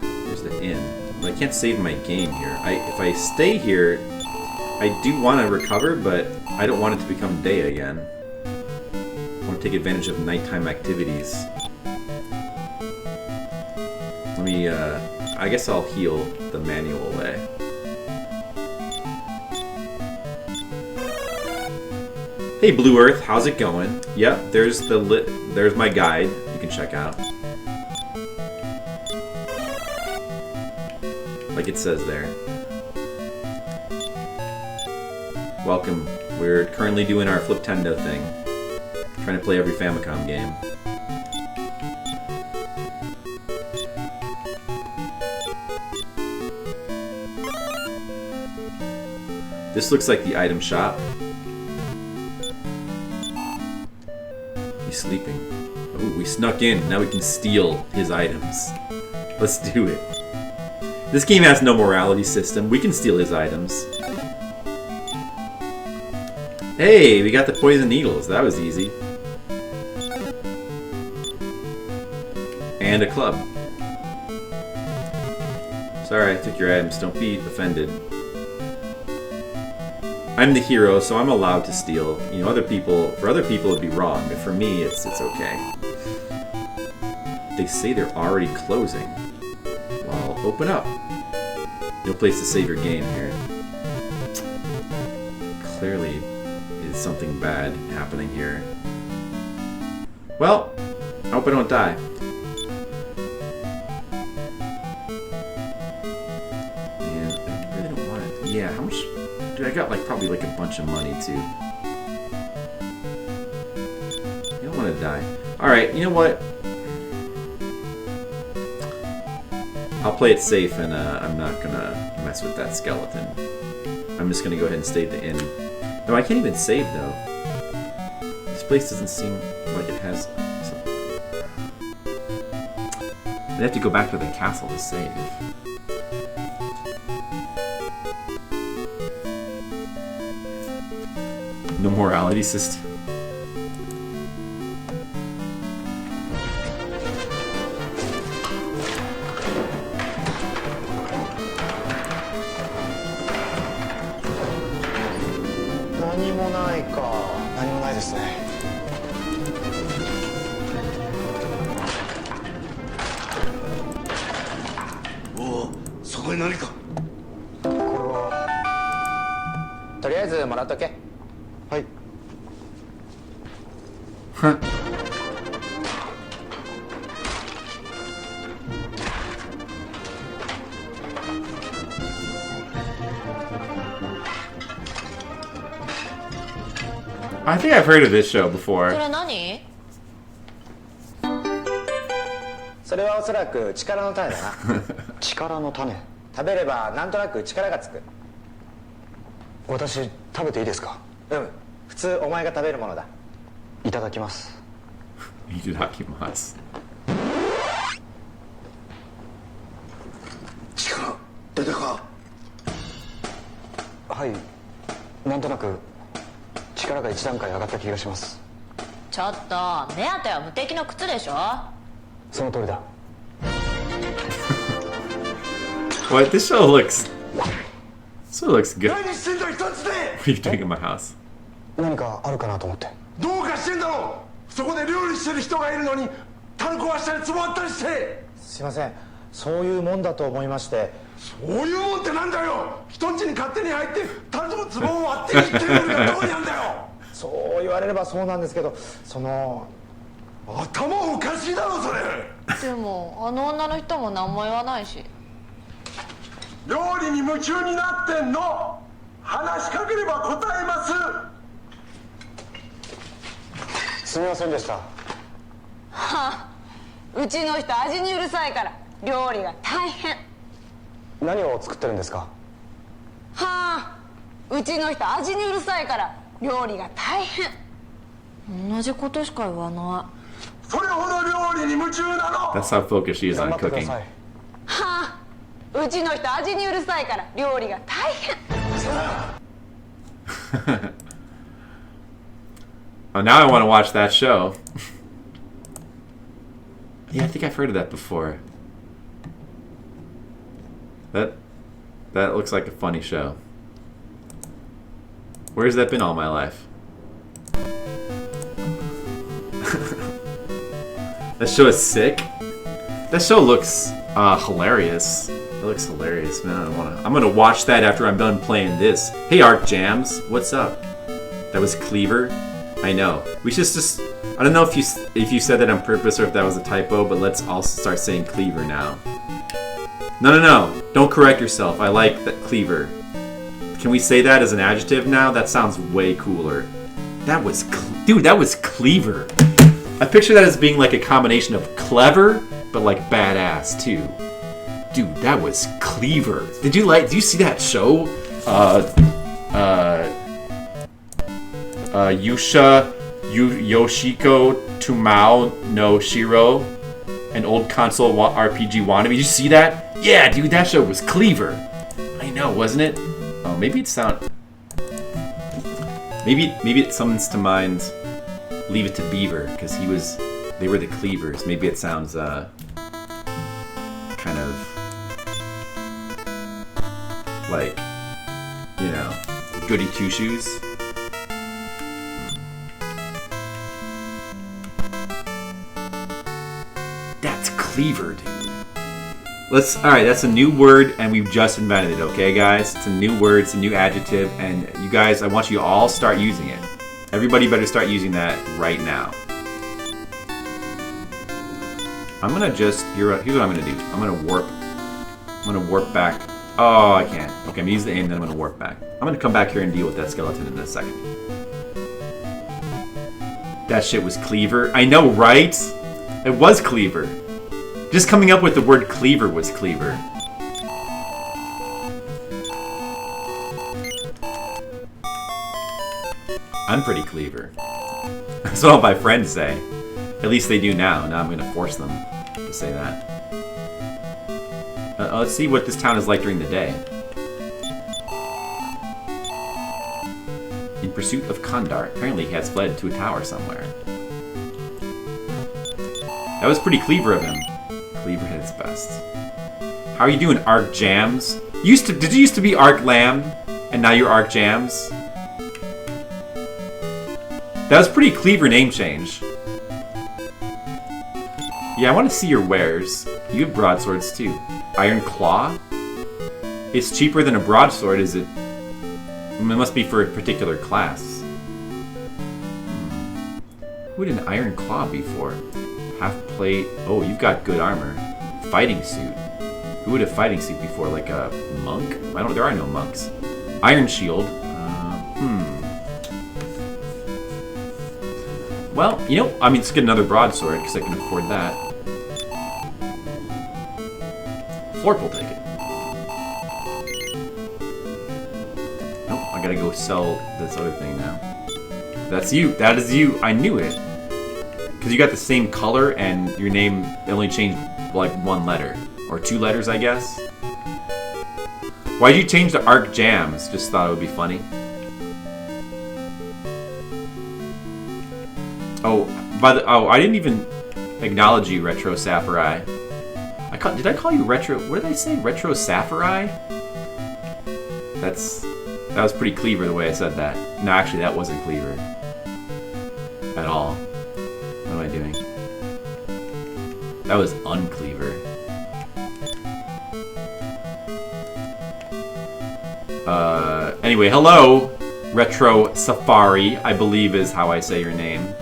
There's the inn. But I can't save my game here. If I stay here, I do want to recover, but I don't want it to become day again. I want to take advantage of nighttime activities. Let me. I guess I'll heal the manual way. Hey Blue Earth, how's it going? Yep, there's my guide you can check out. Like it says there. Welcome. We're currently doing our Fliptendo thing. Trying to play every Famicom game. This looks like the item shop. He's sleeping. Oh, we snuck in. Now we can steal his items. Let's do it. This game has no morality system. We can steal his items. Hey, we got the poison needles. That was easy. And a club. Sorry, I took your items. Don't be offended. I'm the hero, so I'm allowed to steal. You know, for other people it'd be wrong, but for me, it's okay. They say they're already closing. Well, open up. No place to save your game here. Clearly, is something bad happening here. Well, I hope I don't die. And I really don't want it. Yeah, how much? Dude, I got probably a bunch of money too. You don't want to die. Alright, you know what? I'll play it safe and I'm not gonna mess with that skeleton. I'm just gonna go ahead and stay at the inn. No, I can't even save though. This place doesn't seem like it has something. I'd have to go back to the castle to save. No morality system. ですね。おお、そこに何か。これはとりあえずもらっとけ。はい。I think I've heard of this show before. それ何？それはおそらく力の種だな。力の種。食べればなんとなく力がつく。私食べていいですか？うん。普通お前が食べるものだ。いただきます。いただきます。力出たか？はい。なんとなく力が一段階上がった気がします。ちょっと目当ては無敵の靴でしょ。その通りだ。What? This show looks good. 何してんだ一つで。 What are you doing in my house? 何かあるかなと思って。どうかしてんだろう。そこで料理してる人がいるのにタル壊したりつぼあったりして。すいません。そういうもんだと思いまして。そういうもんってなんだよ。人んちに勝手に入ってタルとつぼを割っていってるのがどこにあんだよ。そう言われればそうなんですけど、その頭おかしいだろそれ。でもあの女の人も何も言わないし。料理に夢中になってんの。話しかければ答えます。すみませんでした。はあ、うちの人味にうるさいから料理が大変。何を作ってるんですか？はあ、うちの人味にうるさいから料理が大変。同じことしか言わない。それほど料理に夢中なの。 That's how focused she is on 頑張ってくだ cooking. さい。はあ、うちの人味にうるさいから料理が大変。Oh, now I want to watch that show. Yeah, I think I've heard of that before. That looks like a funny show. Where's that been all my life? That show is sick. That show looks hilarious. It looks hilarious, man. I'm gonna watch that after I'm done playing this. Hey, Arc Jams, what's up? That was Cleaver. I know. We should just. I don't know if you said that on purpose or if that was a typo, but let's all start saying Cleaver now. No. Don't correct yourself. I like that Cleaver. Can we say that as an adjective now? That sounds way cooler. That was dude. That was Cleaver. I picture that as being like a combination of clever, but like badass too. Dude, that was Cleaver. Did you see that show? Yoshiko Tumao no Shiro, an old console RPG wannabe. Did you see that? Yeah, dude, that show was Cleaver. I know, wasn't it? Oh, maybe it summons to mind Leave It to Beaver, because they were the Cleavers. Maybe it sounds kind of like, you know, goody two shoes. That's Cleaver, dude. Alright, that's a new word, and we've just invented it, okay, guys? It's a new word, it's a new adjective, and you guys, I want you to all start using it. Everybody better start using that right now. I'm gonna just, here's what I'm gonna do. I'm gonna warp back. Oh, I can't. Okay, I'm gonna use the aim, then I'm gonna warp back. I'm gonna come back here and deal with that skeleton in a second. That shit was Cleaver. I know, right? It was Cleaver. Just coming up with the word Cleaver was Cleaver. I'm pretty Cleaver. That's what all my friends say. At least they do now. Now I'm gonna force them to say that. Let's see what this town is like during the day. In pursuit of Kondar. Apparently he has fled to a tower somewhere. That was pretty Cleaver of him. Cleaver hit his best. How are you doing, Arc Jams? Did you used to be Arc Lamb, and now you're Arc Jams? That was pretty clever name change. Yeah, I want to see your wares. You have broadswords too. Iron Claw? It's cheaper than a broadsword, is it? It must be for a particular class. Who would an Iron Claw be for? Half plate. Oh, you've got good armor. Fighting suit. Who would a fighting suit be for? Like a monk? There are no monks. Iron Shield. Well, you know, I mean, let's get another broadsword because I can afford that. Florp will take it. Nope, I gotta go sell this other thing now. That's you. That is you. I knew it. Because you got the same color and your name only changed like one letter. Or 2 letters, I guess. Why'd you change to Arc Jams? Just thought it would be funny. Oh, I didn't even acknowledge you, Retro Safarai. Did I call you Retro? What did I say? Retro Safarai? That was pretty clever the way I said that. No, actually, that wasn't clever at all. What am I doing? That was unclever. Anyway, hello, Retro Safari, I believe is how I say your name.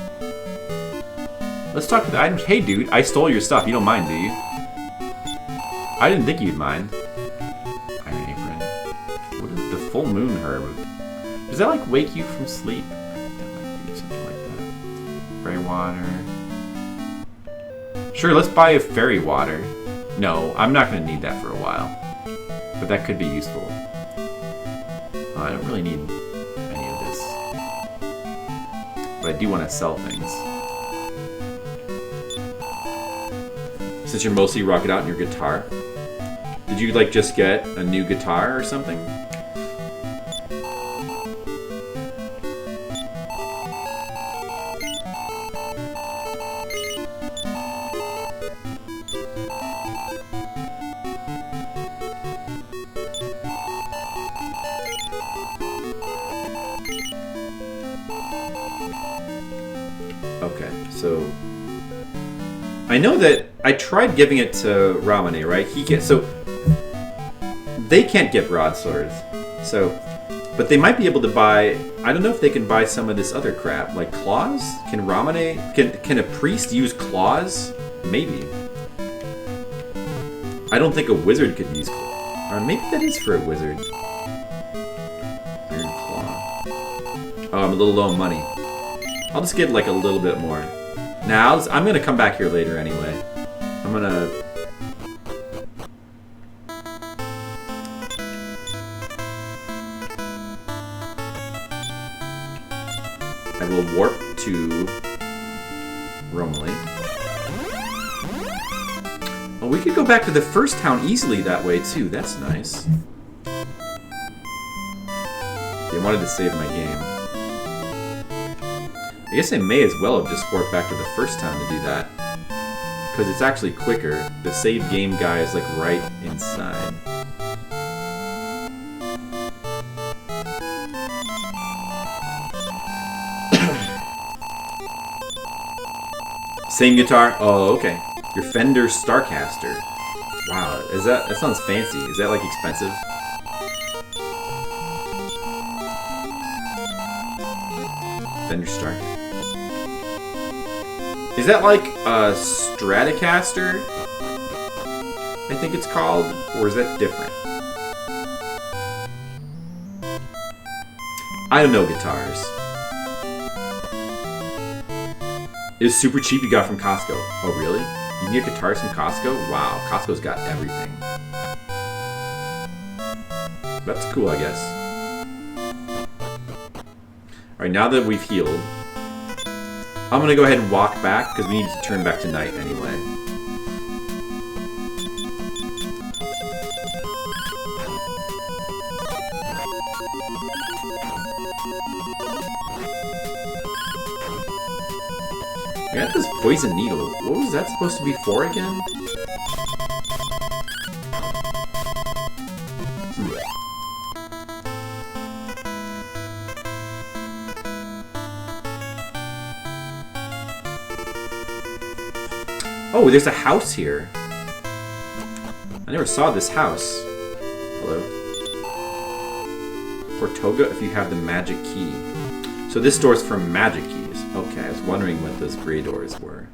Let's talk to the items. Hey, dude, I stole your stuff. You don't mind, do you? I didn't think you'd mind. Iron Apron. What is the full moon herb? Does that, like, wake you from sleep? That might do something like that. Fairy water. Sure, let's buy a fairy water. No, I'm not going to need that for a while. But that could be useful. I don't really need any of this. But I do want to sell things. Since you're mostly rocking out in your guitar. Did you, like, just get a new guitar or something? Okay, so I know that I tried giving it to Ramane, right? They can't get broadswords. But they might be able to buy. I don't know if they can buy some of this other crap, like claws. Can Ramane? Can a priest use claws? Maybe. I don't think a wizard could use claws. Or maybe that is for a wizard. Iron Claw. Oh, I'm a little low on money. I'll just get like a little bit more. Now, I'm gonna come back here later anyway. I'm gonna... I will warp to Romilly. Oh, we could go back to the first town easily that way too. That's nice. They wanted to save my game. I guess I may as well have just warped back to the first town to do that. Because it's actually quicker. The save game guy is like right inside. Same guitar? Oh, okay. Your Fender Starcaster. Wow, that sounds fancy. Is that like expensive? Fender Starcaster. Is that like a Stratocaster? I think it's called, or is that different? I don't know guitars. It's super cheap you got from Costco. Oh really? You can get guitars from Costco? Wow, Costco's got everything. That's cool, I guess. Alright, now that we've healed, I'm gonna go ahead and walk back, because we need to turn back to night anyway. I got this poison needle. What was that supposed to be for again? Oh, there's a house here. I never saw this house. Hello. For Toga, if you have the magic key. So this door's for magic keys. Okay, I was wondering what those gray doors were.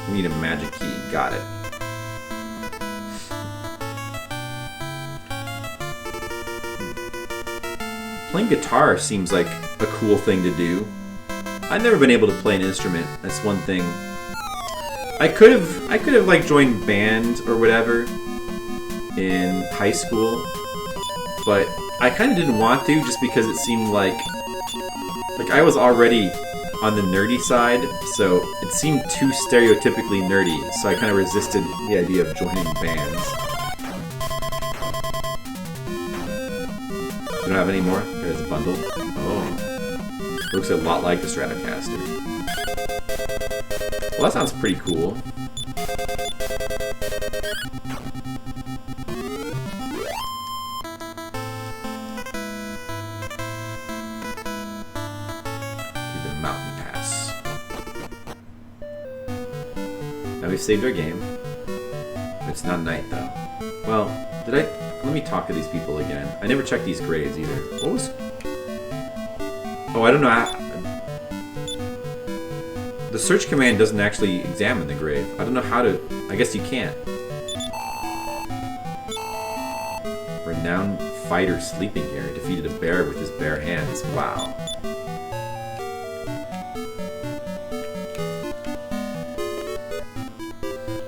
We need a magic key. Got it. Playing guitar seems like a cool thing to do. I've never been able to play an instrument. That's one thing. I could have like joined bands or whatever in high school, but I kind of didn't want to just because it seemed like I was already on the nerdy side, so it seemed too stereotypically nerdy, so I kind of resisted the idea of joining bands. You don't have any more? There's a bundle. Oh. Looks a lot like the Stratocaster. Well, that sounds pretty cool. Now we've saved our game. It's not night though. Well, let me talk to these people again. I never checked these graves either. What was... Oh, I don't know how... The search command doesn't actually examine the grave. I don't know how to... I guess you can't. Renowned fighter sleeping here. Defeated a bear with his bare hands. Wow.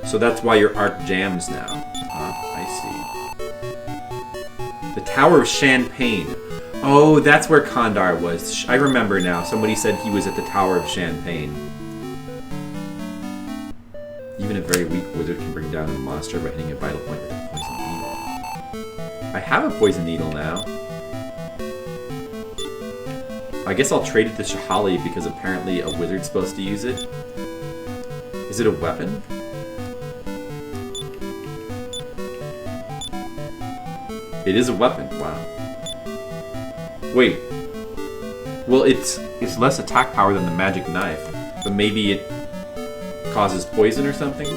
So that's why your arc jams now. I see. The Tower of Shanpane. Oh, that's where Kandar was. I remember now. Somebody said he was at the Tower of Shanpane. Even a very weak wizard can bring down a monster by hitting a vital point with a poison needle. I have a poison needle now. I guess I'll trade it to Shahali because apparently a wizard's supposed to use it. Is it a weapon? It is a weapon, wow. Wait. Well, it's less attack power than the magic knife, but maybe it causes poison or something?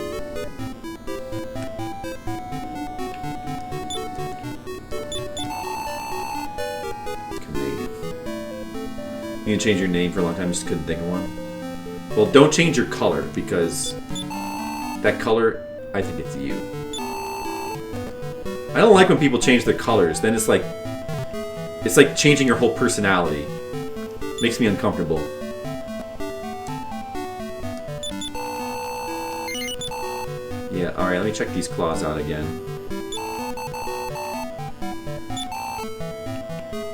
You can change your name for a long time, just couldn't think of one. Well, don't change your color, because that color, I think it's you. I don't like when people change their colors. Then it's like changing your whole personality. Makes me uncomfortable. Yeah, alright, let me check these claws out again.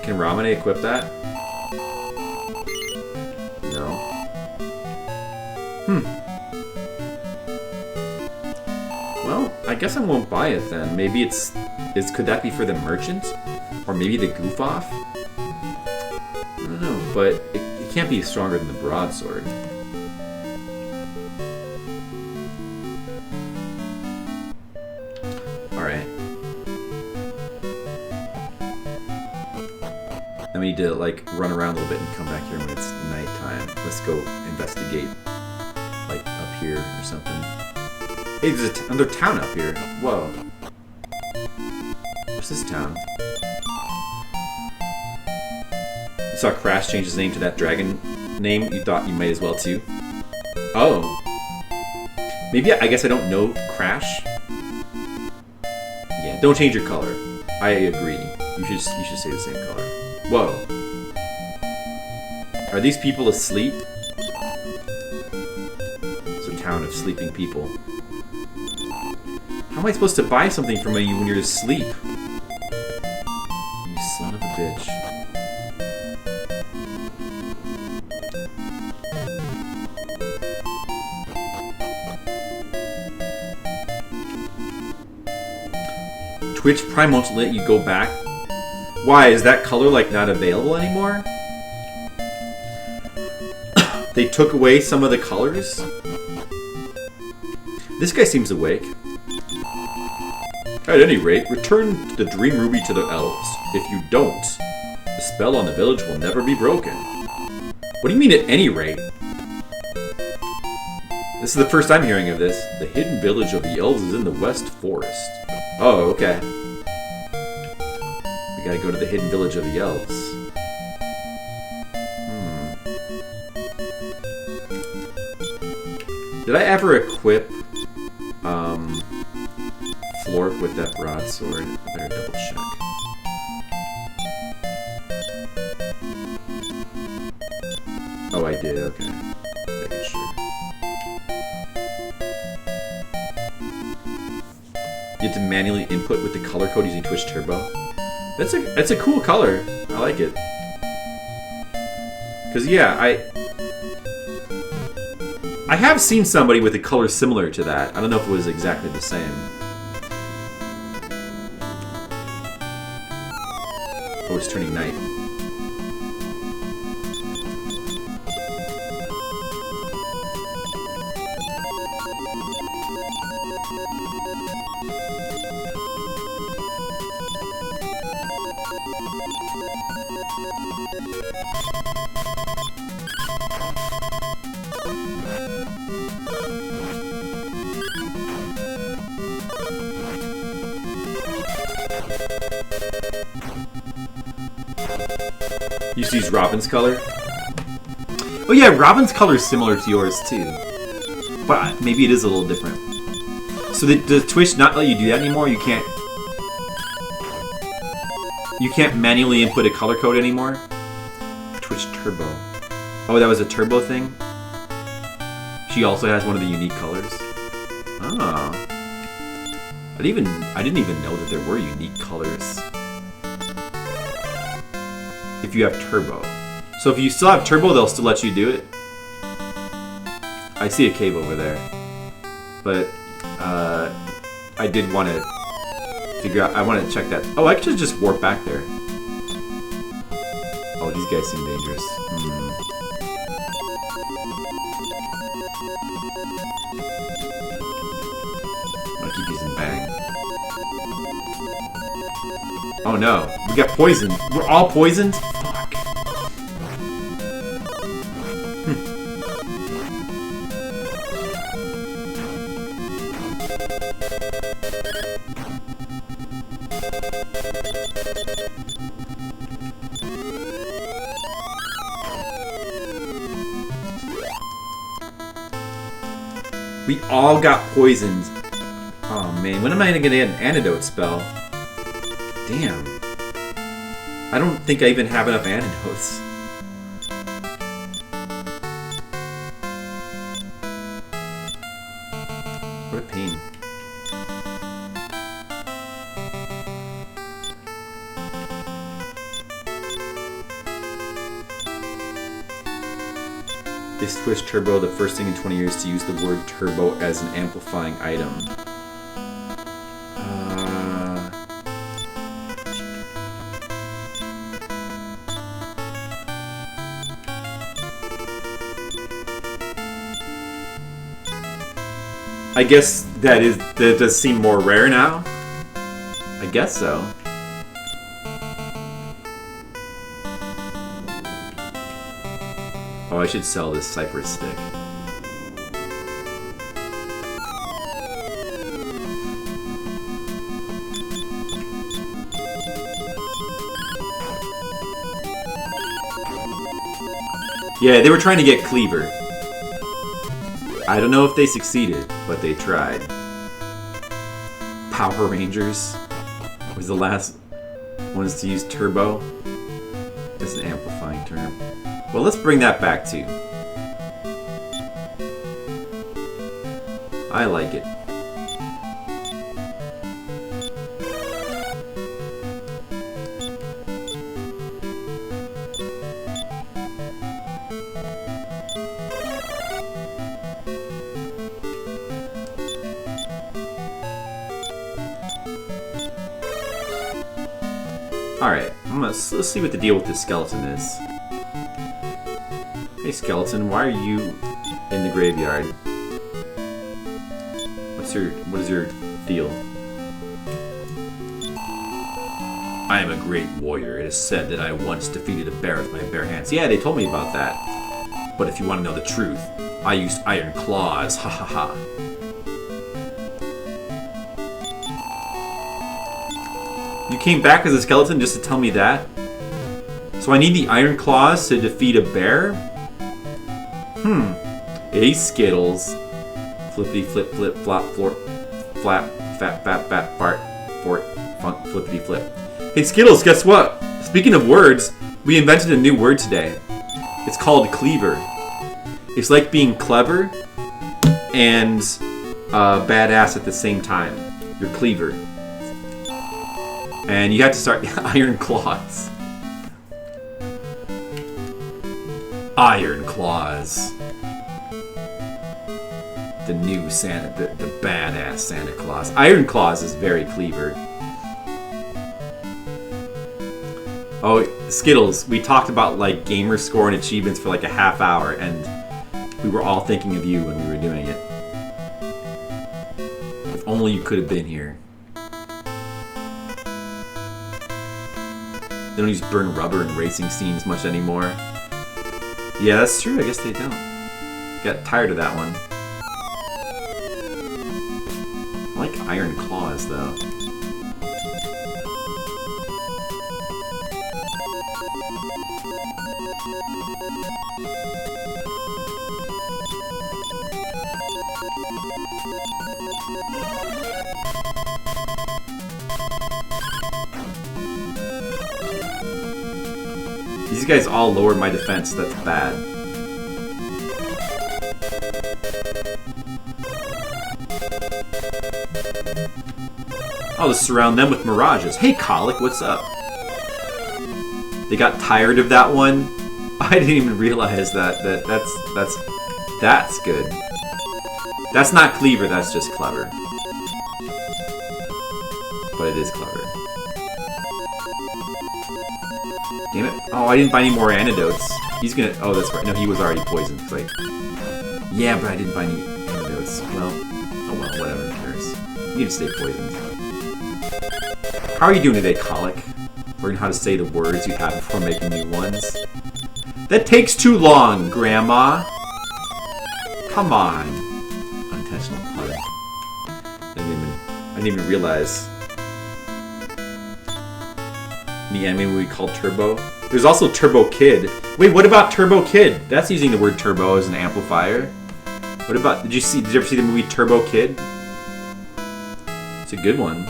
Can Ramane equip that? No. Well, I guess I won't buy it then. Maybe could that be for the merchant? Or maybe the goof off? I don't know, but it can't be stronger than the broadsword. Alright. Then we need to like run around a little bit and come back here when it's nighttime. Let's go investigate like up here or something. Hey, there's another town up here. Whoa. Where's this town? You saw Crash change his name to that dragon name. You thought you might as well too. Oh. Maybe I guess I don't know Crash. Yeah, don't change your color. I agree. You should stay the same color. Whoa. Are these people asleep? It's a town of sleeping people. How am I supposed to buy something from you when you're asleep? You son of a bitch. Twitch Prime won't let you go back. Why? Is that color like not available anymore? They took away some of the colors? This guy seems awake. At any rate, return the Dream Ruby to the elves. If you don't, the spell on the village will never be broken. What do you mean at any rate? This is the first I'm hearing of this. The hidden village of the elves is in the West Forest. Oh, okay. We gotta go to the hidden village of the elves. Did I ever equip Florp with that broadsword? I better double check. Oh, I did, okay. Making sure. You have to manually input with the color code using Twitch Turbo. That's a cool color. I like it. Cause yeah, I have seen somebody with a color similar to that. I don't know if it was exactly the same. Oh, it's turning night. You used to use Robin's color? Oh yeah, Robin's color is similar to yours too. But maybe it is a little different. So does Twitch not let you do that anymore? You can't manually input a color code anymore? Twitch Turbo. Oh, that was a Turbo thing? She also has one of the unique colors? Oh. I didn't even know that there were unique colors. If you have Turbo. So if you still have Turbo, they'll still let you do it? I see a cave over there. But, I did want to figure out, I want to check that. Oh, I could just warp back there. Oh, these guys seem dangerous. I'm gonna keep using Bang. Oh no, we got poisoned. We're all poisoned? Fuck. We all got poisoned. Oh man, when am I gonna get an antidote spell? Damn. I don't think I even have enough antidotes. What a pain. Is Twitch Turbo the first thing in 20 years to use the word turbo as an amplifying item? I guess that does seem more rare now. I guess so. Oh, I should sell this cypress stick. Yeah, they were trying to get Cleaver. I don't know if they succeeded, but they tried. Power Rangers was the last ones to use Turbo as an amplifying term. Well, let's bring that back too. I like it. Alright, let's see what the deal with this skeleton is. Hey skeleton, why are you in the graveyard? What is your deal? I am a great warrior. It is said that I once defeated a bear with my bare hands. Yeah, they told me about that. But if you want to know the truth, I used iron claws. Ha ha ha. You came back as a skeleton just to tell me that? So I need the iron claws to defeat a bear? Hey, Skittles. Flippity flip flip flop flort flap fat fat fat fart fort funk flippity flip. Hey Skittles, guess what? Speaking of words, we invented a new word today. It's called cleaver. It's like being clever and badass at the same time. You're cleaver. And you have to start iron claws. Iron claws. The new Santa, the badass Santa Claus. Iron Claus is very cleaver. Oh, Skittles, we talked about like gamer score and achievements for like a half hour, and we were all thinking of you when we were doing it. If only you could have been here. They don't use burn rubber in racing scenes much anymore. Yeah, that's true. I guess they don't. Got tired of that one. I like iron claws, though. These guys all lowered my defense. That's bad. I'll just surround them with mirages. Hey, Colic, what's up? They got tired of that one. I didn't even realize that. That's good. That's not cleaver. That's just clever. But it is clever. Damn it! Oh, I didn't buy any more antidotes. He's gonna. Oh, that's right. No, he was already poisoned. Like, yeah, but I didn't buy any antidotes. Well, oh well, whatever. Who cares? You need to stay poisoned. How are you doing today, Colic? Learn how to say the words you have before making new ones. That takes too long, Grandma. Come on. Unintentional pun. I didn't even realize. The anime movie called Turbo. There's also Turbo Kid. Wait, what about Turbo Kid? That's using the word turbo as an amplifier. What about? Did you ever see the movie Turbo Kid? It's a good one.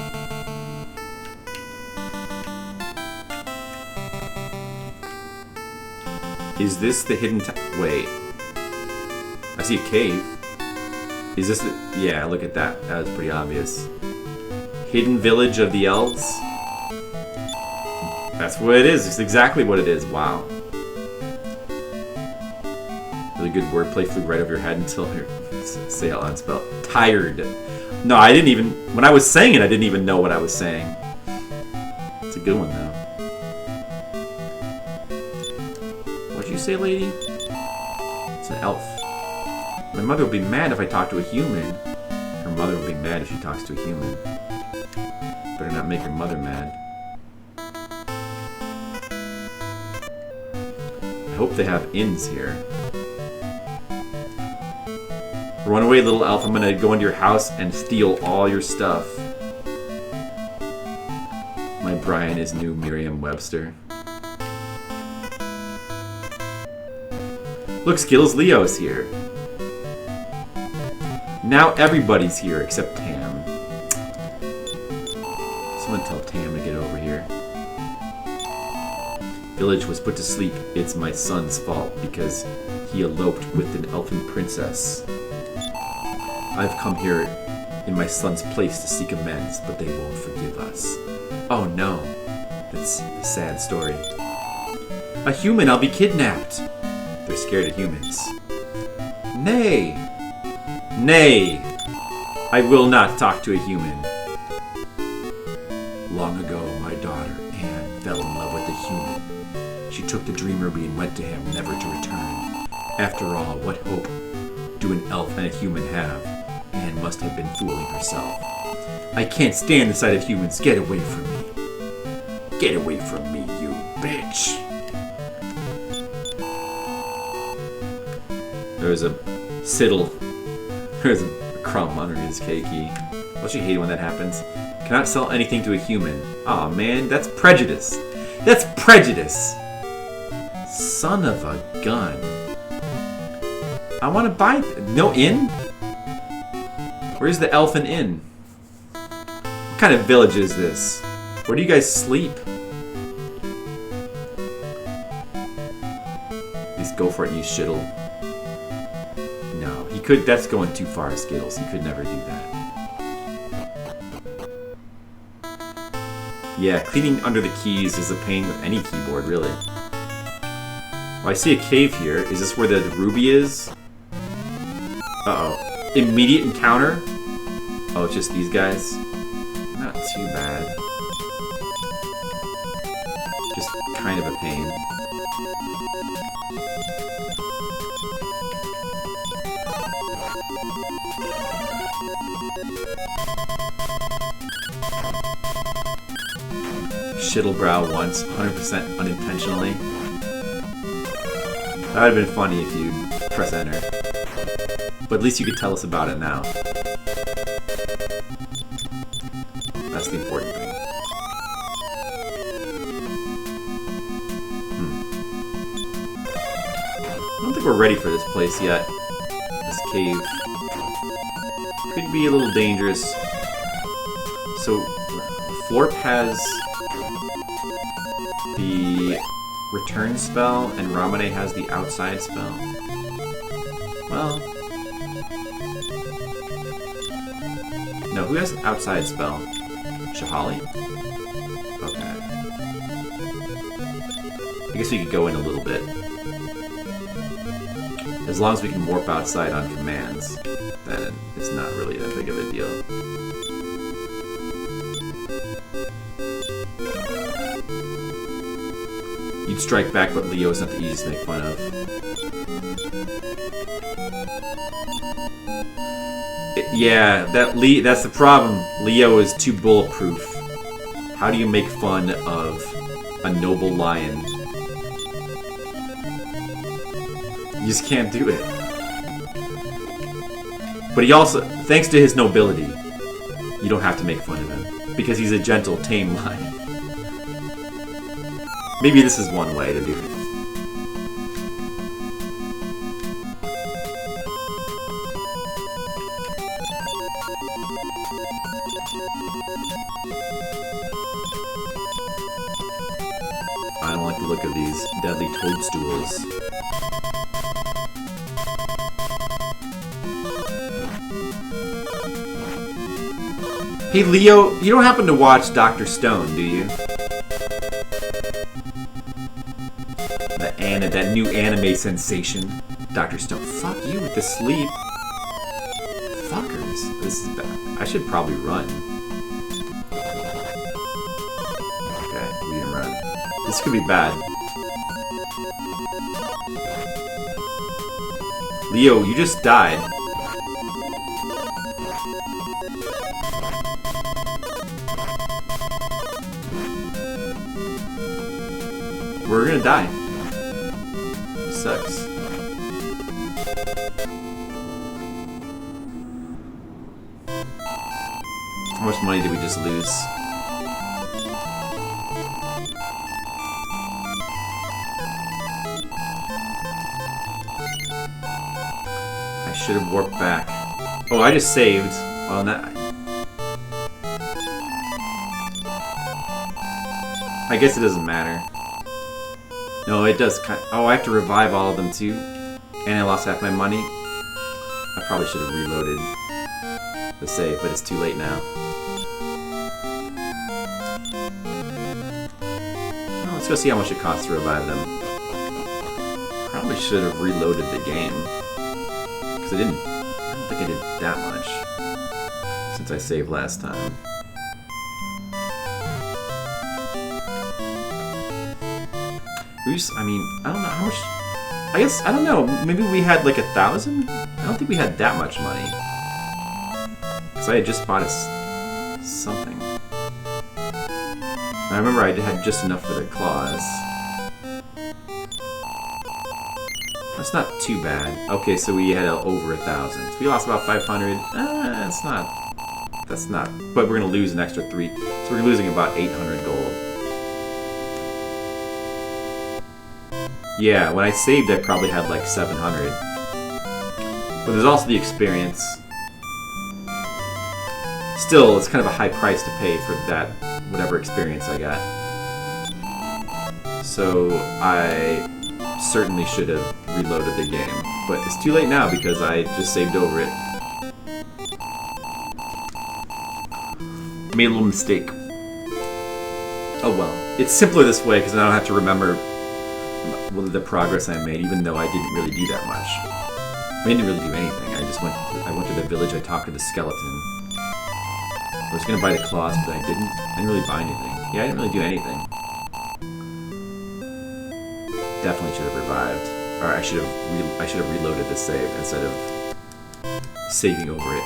Is this the hidden wait. I see a cave. Is this the... Yeah, look at that. That was pretty obvious. Hidden village of the elves? That's what it is. It's exactly what it is. Wow. Really good wordplay flew right over your head until your... Say it out loud, spell. Tired. No, I didn't even... When I was saying it, I didn't even know what I was saying. It's a good one, though. What'd you say, lady? It's an elf. My mother would be mad if I talked to a human. Her mother would be mad if she talks to a human. Better not make her mother mad. I hope they have inns here. Run away, little elf. I'm gonna go into your house and steal all your stuff. My Brian is new Merriam-Webster. Look, Skittles, Leo's here. Now everybody's here except Tam. Someone tell Tam to get over here. Village was put to sleep. It's my son's fault because he eloped with an elfin princess. I've come here in my son's place to seek amends, but they won't forgive us. Oh no. That's a sad story. A human, I'll be kidnapped. They're scared of humans. Nay! Nay! I will not talk to a human. Long ago, my daughter, Anne, fell in love with a human. She took the dream ruby and went to him, never to return. After all, what hope do an elf and a human have? Anne must have been fooling herself. I can't stand the sight of humans. Get away from me. Get away from me, you bitch. There's a Siddle. There's a crumb underneath his K key. Don't you hate it when that happens? Cannot sell anything to a human. Aw, man, that's prejudice. That's prejudice! Son of a gun. I want to buy... No inn? Where's the elfin inn? What kind of village is this? Where do you guys sleep? Please go for it, you shittle. No, he could... That's going too far, Skittles. He could never do that. Yeah, cleaning under the keys is a pain with any keyboard, really. Oh, I see a cave here. Is this where the ruby is? Uh-oh. Immediate encounter? Oh, it's just these guys? Not too bad. Just kind of a pain. Shittlebrow once, 100% unintentionally. That would have been funny if you press enter. But at least you could tell us about it now. That's the important thing. I don't think we're ready for this place yet. This cave. Could be a little dangerous. So, Florp has the return spell, and Ramune has the outside spell. Well... No, who has outside spell? Shahali? Okay. I guess we could go in a little bit. As long as we can warp outside on commands, then it's not really that big of a deal. You'd strike back, but Leo is not the easiest to make fun of. Yeah, that's the problem. Leo is too bulletproof. How do you make fun of a noble lion? You just can't do it. But he also, thanks to his nobility, you don't have to make fun of him. Because he's a gentle, tame lion. Maybe this is one way to do it. I don't like the look of these deadly toadstools. Hey Leo, you don't happen to watch Dr. Stone, do you? That new anime sensation, Dr. Stone. Fuck you with the sleep. Fuckers. This is bad. I should probably run. Okay, we didn't run. This could be bad. Leo, you just died. We're gonna die. Sucks. How much money did we just lose? I should have warped back. Oh, I just saved. Well, that. I guess it doesn't matter. No, it does kind of, oh, I have to revive all of them too. And I lost half my money. I probably should have reloaded the save, but it's too late now. Well, let's go see how much it costs to revive them. Probably should have reloaded the game. Because I don't think I did that much since I saved last time. I mean, I don't know how much. I guess, I don't know. Maybe we had like 1,000? I don't think we had that much money. Because I had just bought us something. I remember I had just enough for the claws. That's not too bad. Okay, so we had over 1,000. So we lost about 500. That's not. But we're gonna lose an extra 3. So we're losing about 800 gold. Yeah, when I saved, I probably had like 700. But there's also the experience. Still, it's kind of a high price to pay for that, whatever experience I got. So I certainly should have reloaded the game. But it's too late now because I just saved over it. Made a little mistake. Oh well. It's simpler this way because I don't have to remember the progress I made, even though I didn't really do that much. I didn't really do anything. I went to the village, I talked to the skeleton. I was gonna buy the claws, but I didn't. I didn't really buy anything. Yeah, I didn't really do anything. Definitely should have revived. Or I should have reloaded the save instead of saving over it.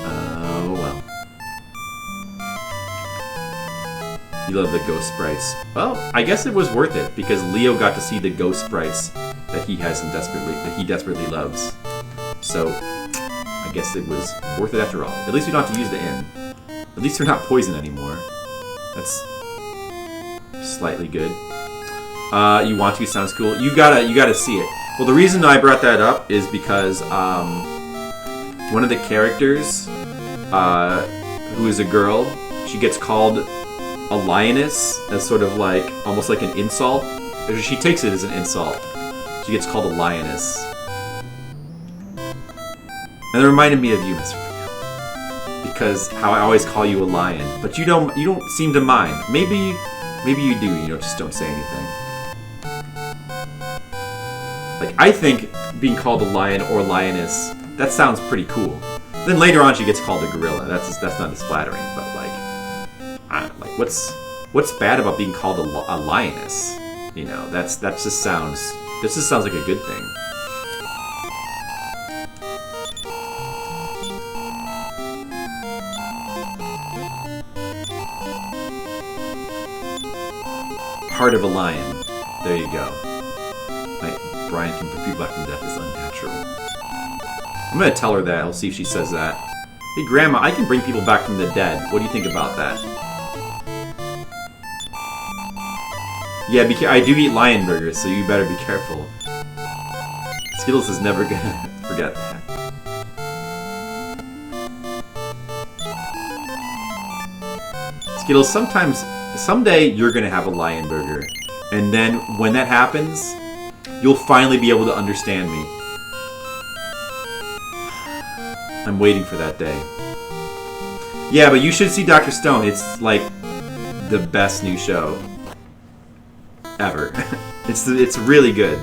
Oh well. You love the ghost sprites. Well, I guess it was worth it because Leo got to see the ghost sprites that he desperately loves. So I guess it was worth it after all. At least we don't have to use the inn. At least we're not poisoned anymore. That's slightly good. You want to? Sounds cool. You gotta see it. Well, the reason I brought that up is because one of the characters, who is a girl, she gets called a lioness as sort of like almost like an insult. She takes it as an insult. She gets called a lioness. And it reminded me of you, Mr. Frio. Because how I always call you a lion. But you don't seem to mind. Maybe you do, just don't say anything. Like, I think being called a lion or lioness, that sounds pretty cool. Then later on she gets called a gorilla. That's not as flattering, but what's bad about being called a lioness? That just sounds like a good thing. Heart of a lion. There you go. Brian can put people back from death is unnatural. I'm gonna tell her that. I'll see if she says that. Hey, Grandma, I can bring people back from the dead. What do you think about that? Yeah, I do eat lion burgers, so you better be careful. Skittles is never gonna forget that. Skittles, someday you're gonna have a lion burger. And then when that happens, you'll finally be able to understand me. I'm waiting for that day. Yeah, but you should see Dr. Stone. It's like the best new show ever. It's really good.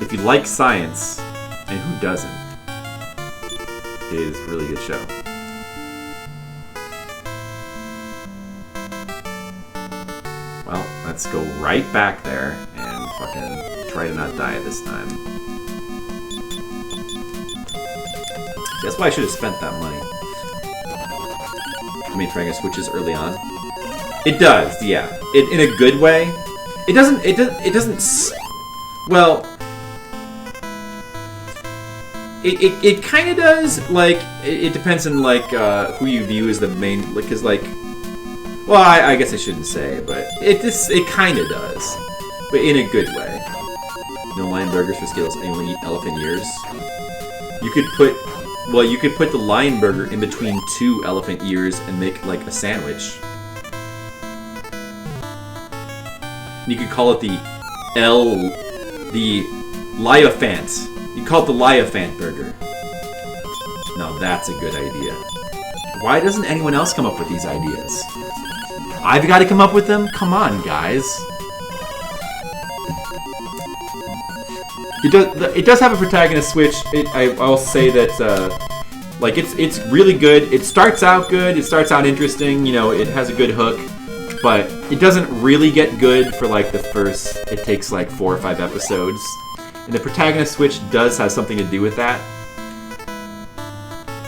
If you like science, and who doesn't, it is a really good show. Well, let's go right back there and fucking try to not die this time. That's why I should have spent that money. I mean, trying to switches early on. It does, yeah. In a good way. It doesn't. Well, it kind of does. Like, it depends on like who you view as the main. Like, cause like, well, I guess I shouldn't say, but it kind of does, but in a good way. No lion burgers for Skittles. And you only eat elephant ears. You could put the lion burger in between 2 elephant ears and make like a sandwich. You could call it the Lyophant. You call it the Lyophant burger. Now that's a good idea. Why doesn't anyone else come up with these ideas? I've got to come up with them? Come on, guys. It does have a protagonist switch. I'll say that like it's really good. It starts out good. It starts out interesting. It has a good hook. But it doesn't really get good for like the first, it takes like 4 or 5 episodes. And the protagonist switch does have something to do with that.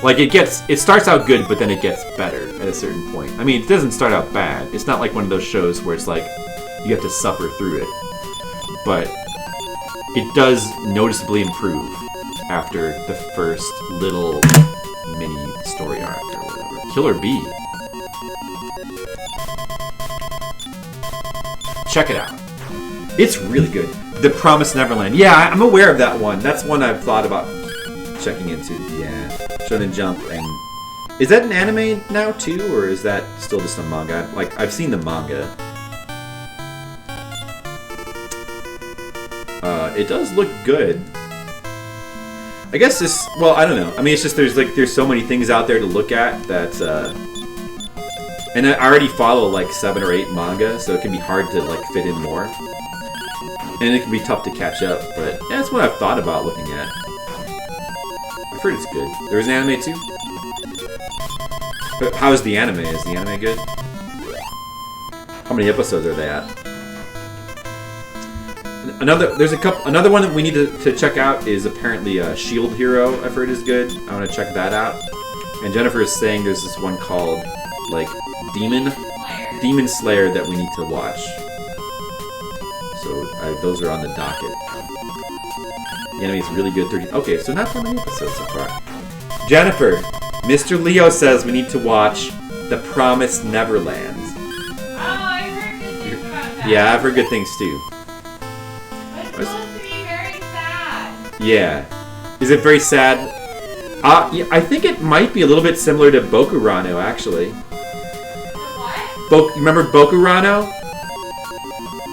Like it starts out good, but then it gets better at a certain point. I mean, it doesn't start out bad. It's not like one of those shows where it's like, you have to suffer through it. but it does noticeably improve after the first little mini story arc or whatever. Killer Bee. Check it out. It's really good. The Promised Neverland. Yeah, I'm aware of that one. That's one I've thought about checking into. Yeah. Shonen Jump. And is that an anime now too, or is that still just a manga? Like, I've seen the manga. It does look good. I guess this. Well, I don't know. I mean, it's just there's so many things out there to look at that. And I already follow like 7 or 8 manga, so it can be hard to like fit in more. And it can be tough to catch up, but yeah, that's what I've thought about looking at. I've heard it's good. There was an anime too? But how is the anime? Is the anime good? How many episodes are they at? Another one that we need to check out is apparently Shield Hero. I've heard is good. I want to check that out. And Jennifer is saying there's this one called like Demon Slayer that we need to watch. So those are on the docket. The anime is really good. 30. Okay, so not that many episodes so far. Jennifer, Mr. Leo says we need to watch The Promised Neverland. Oh, I've heard good things about that. Yeah, I've heard good things too. It's supposed to be very sad. Yeah. Is it very sad? Yeah, I think it might be a little bit similar to Bokurano, actually. What? Remember Bokurano?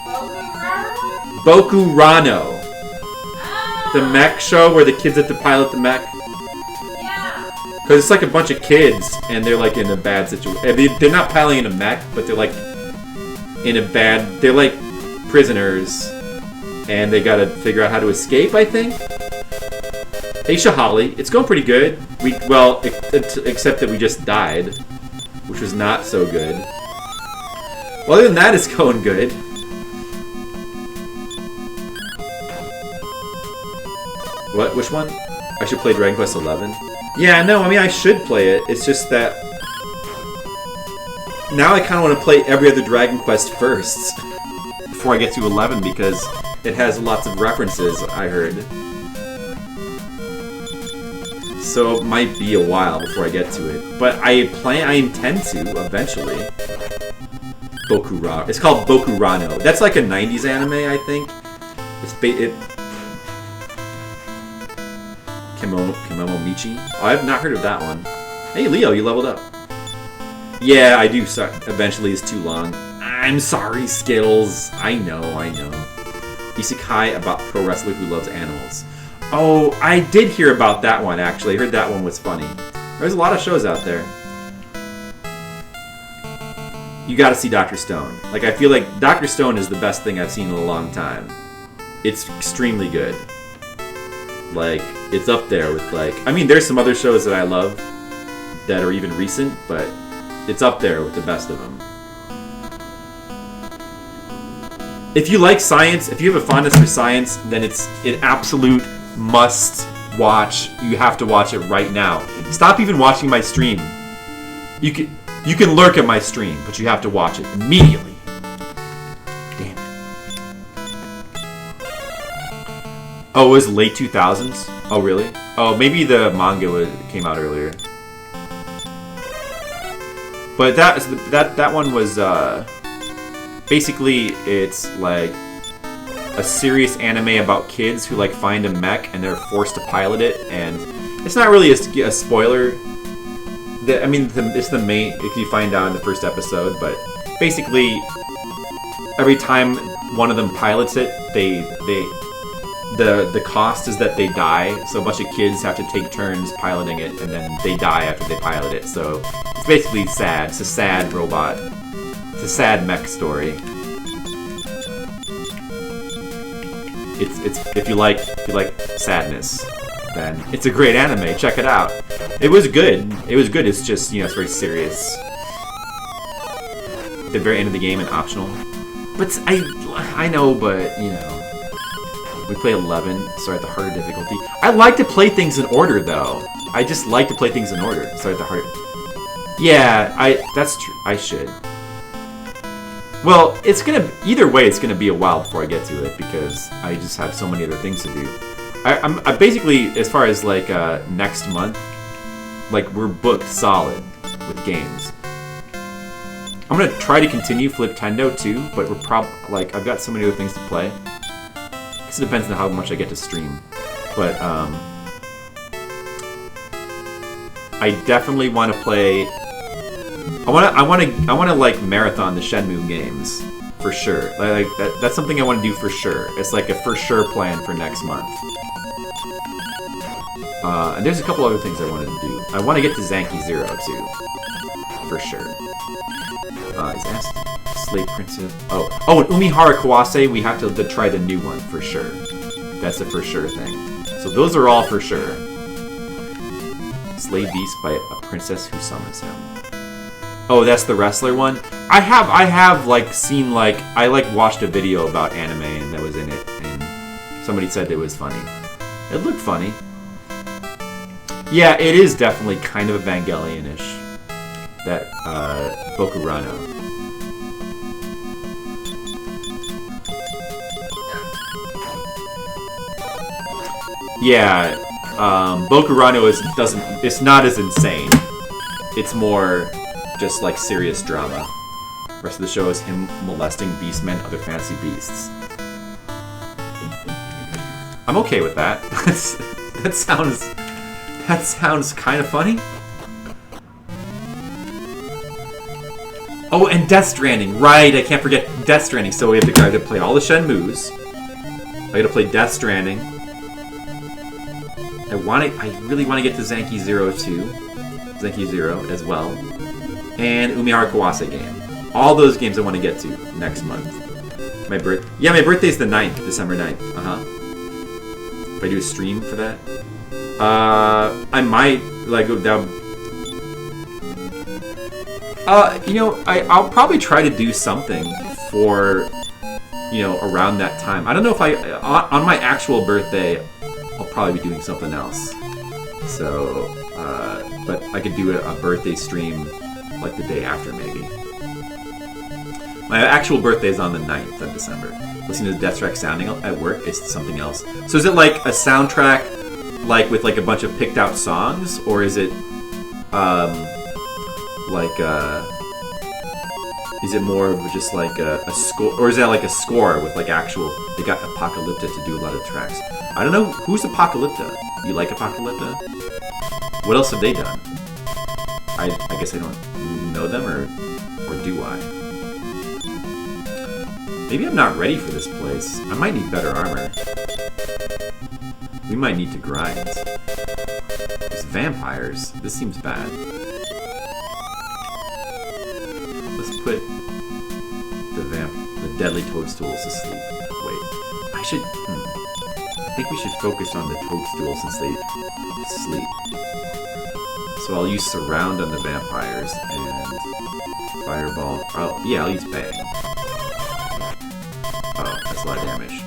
Bokurano? Bokurano. Oh. The mech show where the kids have to pilot the mech. Yeah. Because it's like a bunch of kids and they're like in a bad situation. They're not piloting a mech, but they're like in a bad... They're like prisoners and they gotta figure out how to escape, I think. Hey Shahali, it's going pretty good. Except that we just died, which was not so good. Well, other than that, it's going good. What? Which one? I should play Dragon Quest 11. Yeah, no, I mean I should play it. It's just that now I kind of want to play every other Dragon Quest first before I get to 11 because it has lots of references. I heard. So it might be a while before I get to it, but I intend to eventually. Bokurano. It's called Bokurano. That's like a 90s anime, I think. Kimomo Michi. Oh, I have not heard of that one. Hey Leo, you leveled up. Yeah, I do. Eventually, it's too long. I'm sorry, Skittles. I know. Isekai about pro wrestler who loves animals. Oh, I did hear about that one, actually. I heard that one was funny. There's a lot of shows out there. You gotta see Dr. Stone. Like, I feel like Dr. Stone is the best thing I've seen in a long time. It's extremely good. Like, it's up there with, like... I mean, there's some other shows that I love that are even recent, but it's up there with the best of them. If you like science, if you have a fondness for science, then it's an absolute must watch. You have to watch it right now. Stop even watching my stream. You can lurk at my stream, but you have to watch it immediately. Damn it. Oh, it was late 2000s? Oh, really? Oh, maybe the manga came out earlier. But that one was basically it's like a serious anime about kids who like find a mech and they're forced to pilot it, and it's not really a spoiler. It's the main, if you find out in the first episode, but basically every time one of them pilots it, the cost is that they die. So a bunch of kids have to take turns piloting it, and then they die after they pilot it. So it's basically sad. It's a sad robot. It's a sad mech story. It's if you like sadness, then it's a great anime. Check it out. It was good. It's just, it's very serious. At the very end of the game and optional. But I know, but we play 11, so at the harder difficulty. I like to play things in order, though. I just like to play things in order, so at the harder. Yeah, that's true. I should. Well, it's gonna either way. It's gonna be a while before I get to it because I just have so many other things to do. I basically, as far as like next month, like we're booked solid with games. I'm gonna try to continue Fliptendo too, but we're like I've got so many other things to play. I guess it depends on how much I get to stream, but I definitely want to play. I want to like marathon the Shenmue games for sure. Like that's something I want to do for sure. It's like a for sure plan for next month. And there's a couple other things I wanted to do. I want to get to Zanki Zero too, for sure. Is that Slave Princess? Oh, and Umihara Kawase. We have to try the new one for sure. That's a for sure thing. So those are all for sure. Slay Beast by a princess who summons him. Oh, that's the wrestler one? I have like seen like I like watched a video about anime and that was in it and somebody said it was funny. It looked funny. Yeah, it is definitely kind of Evangelion-ish. That Bokurano. Yeah, Bokurano it's not as insane. It's more just like serious drama. The rest of the show is him molesting beastmen, other fantasy beasts. I'm okay with that. That sounds kind of funny. Oh, and Death Stranding, right? I can't forget Death Stranding. So we have to play all the Shenmues. I gotta play Death Stranding. I really want to get to Zanki Zero too. Zanki Zero as well. And Umihara Kawase game. All those games I want to get to next month. My birthday's the 9th, December 9th. If I do a stream for that. I might like go down. I'll probably try to do something for, around that time. I don't know if on my actual birthday, I'll probably be doing something else. So, but I could do a birthday stream like the day after maybe. My actual birthday is on the 9th of December. Listening to the Death Track sounding at work is something else. So is it like a soundtrack, like with like a bunch of picked out songs, or is it is it more of just like a score, or is that like a score with like actual? They got Apocalypta to do a lot of tracks. I don't know who's Apocalypta. You like Apocalypta? What else have they done? I guess I don't know them, or do I? Maybe I'm not ready for this place. I might need better armor. We might need to grind. There's vampires. This seems bad. Let's put the deadly toadstools to sleep. Wait, I think we should focus on the toadstools since they sleep. So I'll use surround on the vampires and fireball. Oh yeah, I'll use bang. Oh, that's a lot of damage.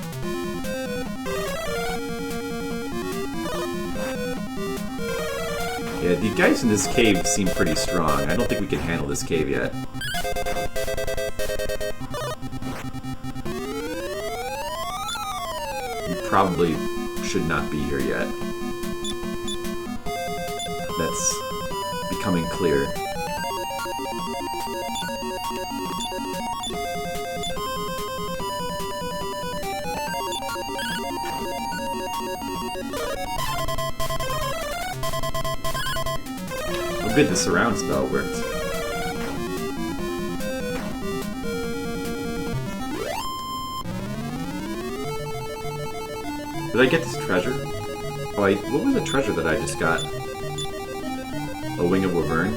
Yeah, the guys in this cave seem pretty strong. I don't think we can handle this cave yet. You probably should not be here yet. That's becoming clear. Oh good, the surround spell worked. Did I get this treasure? Oh, what was the treasure that I just got? A Wing of Wyvern?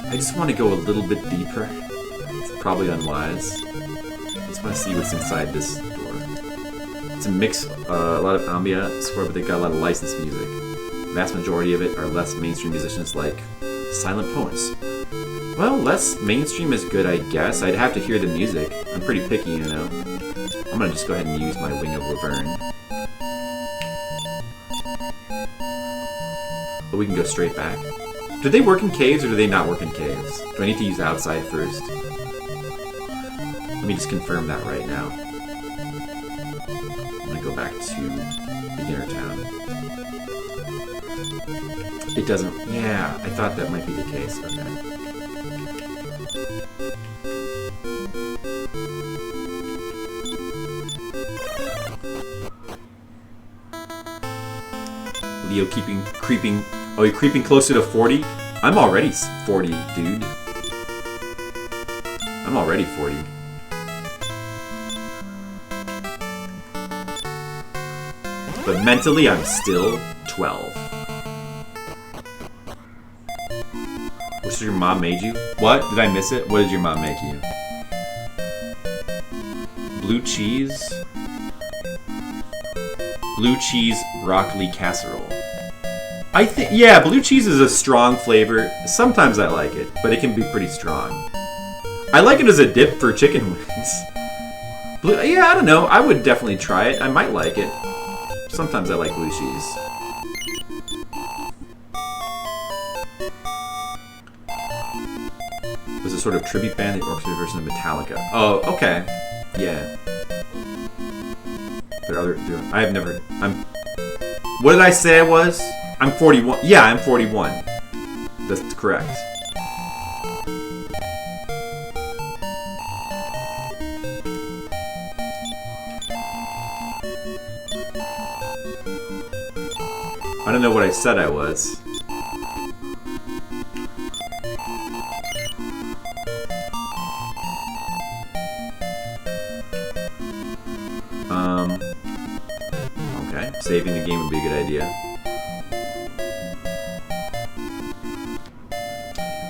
I just want to go a little bit deeper. It's probably unwise. I just want to see what's inside this door. It's a mix, a lot of ambient score, but they got a lot of licensed music. The vast majority of it are less mainstream musicians like silent poets. Well, less mainstream is good, I guess. I'd have to hear the music. I'm pretty picky, you know. I'm gonna just go ahead and use my Wing of Wyvern. But we can go straight back. Do they work in caves or do they not work in caves? Do I need to use outside first? Let me just confirm that right now. I'm gonna go back to beginner town. It doesn't... Yeah, I thought that might be the case. Okay. Leo creeping... Oh, you're creeping closer to 40? I'm already 40, dude. I'm already 40. But mentally, I'm still 12. What's your mom made you? What? Did I miss it? What did your mom make you? Blue cheese? Blue cheese broccoli casserole. I think, yeah, blue cheese is a strong flavor. Sometimes I like it, but it can be pretty strong. I like it as a dip for chicken wings. Yeah, I don't know. I would definitely try it. I might like it. Sometimes I like blue cheese. There's a sort of tribute band, the orchestra version of Metallica. Oh, okay. Yeah. I have never... What did I say I was? I'm 41. Yeah, I'm 41. That's correct. I don't know what I said I was. Okay. Saving the game would be a good idea.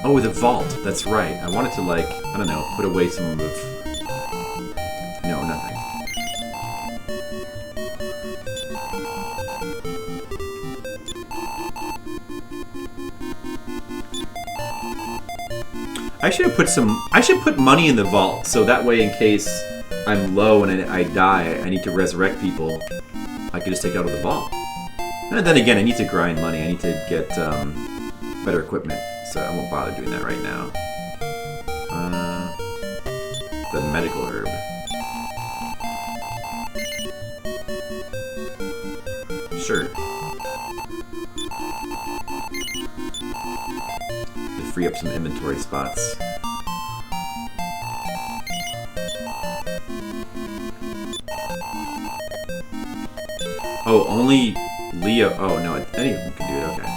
Oh, the vault. That's right. I wanted to, like, I don't know, put away some of... No, nothing. I should put money in the vault, so that way in case I'm low and I die, I need to resurrect people, I can just take it out of the vault. And then again, I need to grind money. I need to get better equipment, so I won't bother doing that right now. The medical herb. Sure. To free up some inventory spots. Oh, only Leo. Oh, no, any of them can do it. Okay.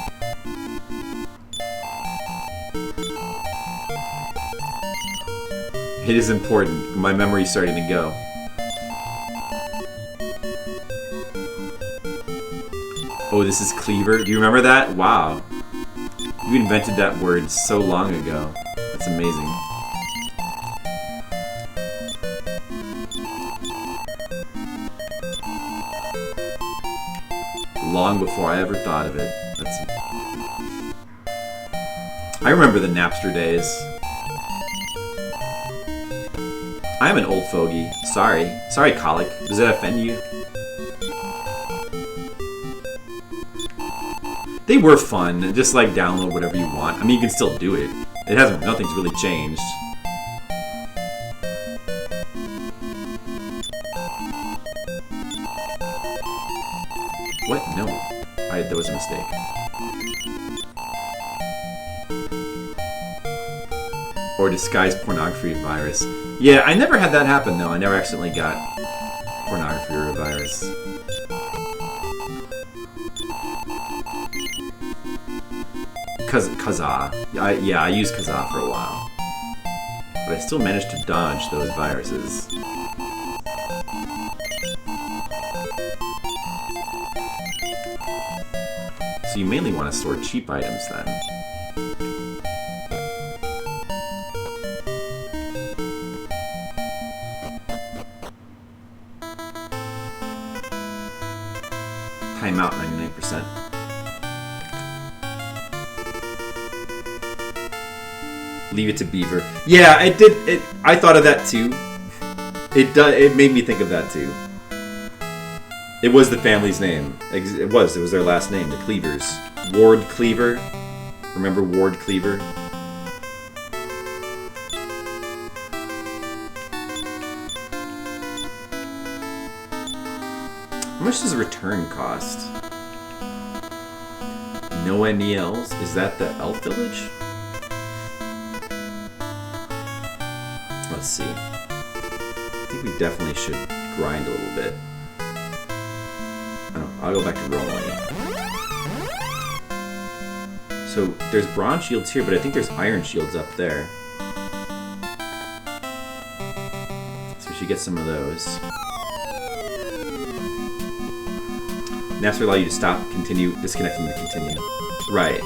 It is important. My memory's starting to go. Oh, this is cleaver. Do you remember that? Wow. You invented that word so long ago. That's amazing. Long before I ever thought of it. I remember the Napster days. I'm an old fogey. Sorry. Sorry, Colic. Does that offend you? They were fun. Just like download whatever you want. I mean, you can still do it. Nothing's really changed. What? No. That was a mistake. Or disguised pornography virus. Yeah, I never had that happen though. I never accidentally got pornography or a virus. Kazaa. Yeah, I used Kazaa for a while. But I still managed to dodge those viruses. So you mainly want to store cheap items then. Timeout 99%. Leave it to Beaver. Yeah, it did. I thought of that too. It made me think of that too. It was the family's name. It was their last name, the Cleavers. Ward Cleaver. Remember Ward Cleaver? How much does a return cost? No NELs? Is that the Elf Village? Let's see. I think we definitely should grind a little bit. I'll go back to rolling. So there's bronze shields here, but I think there's iron shields up there. So we should get some of those. Naps will allow you to stop, continue, disconnect from the continue. Right.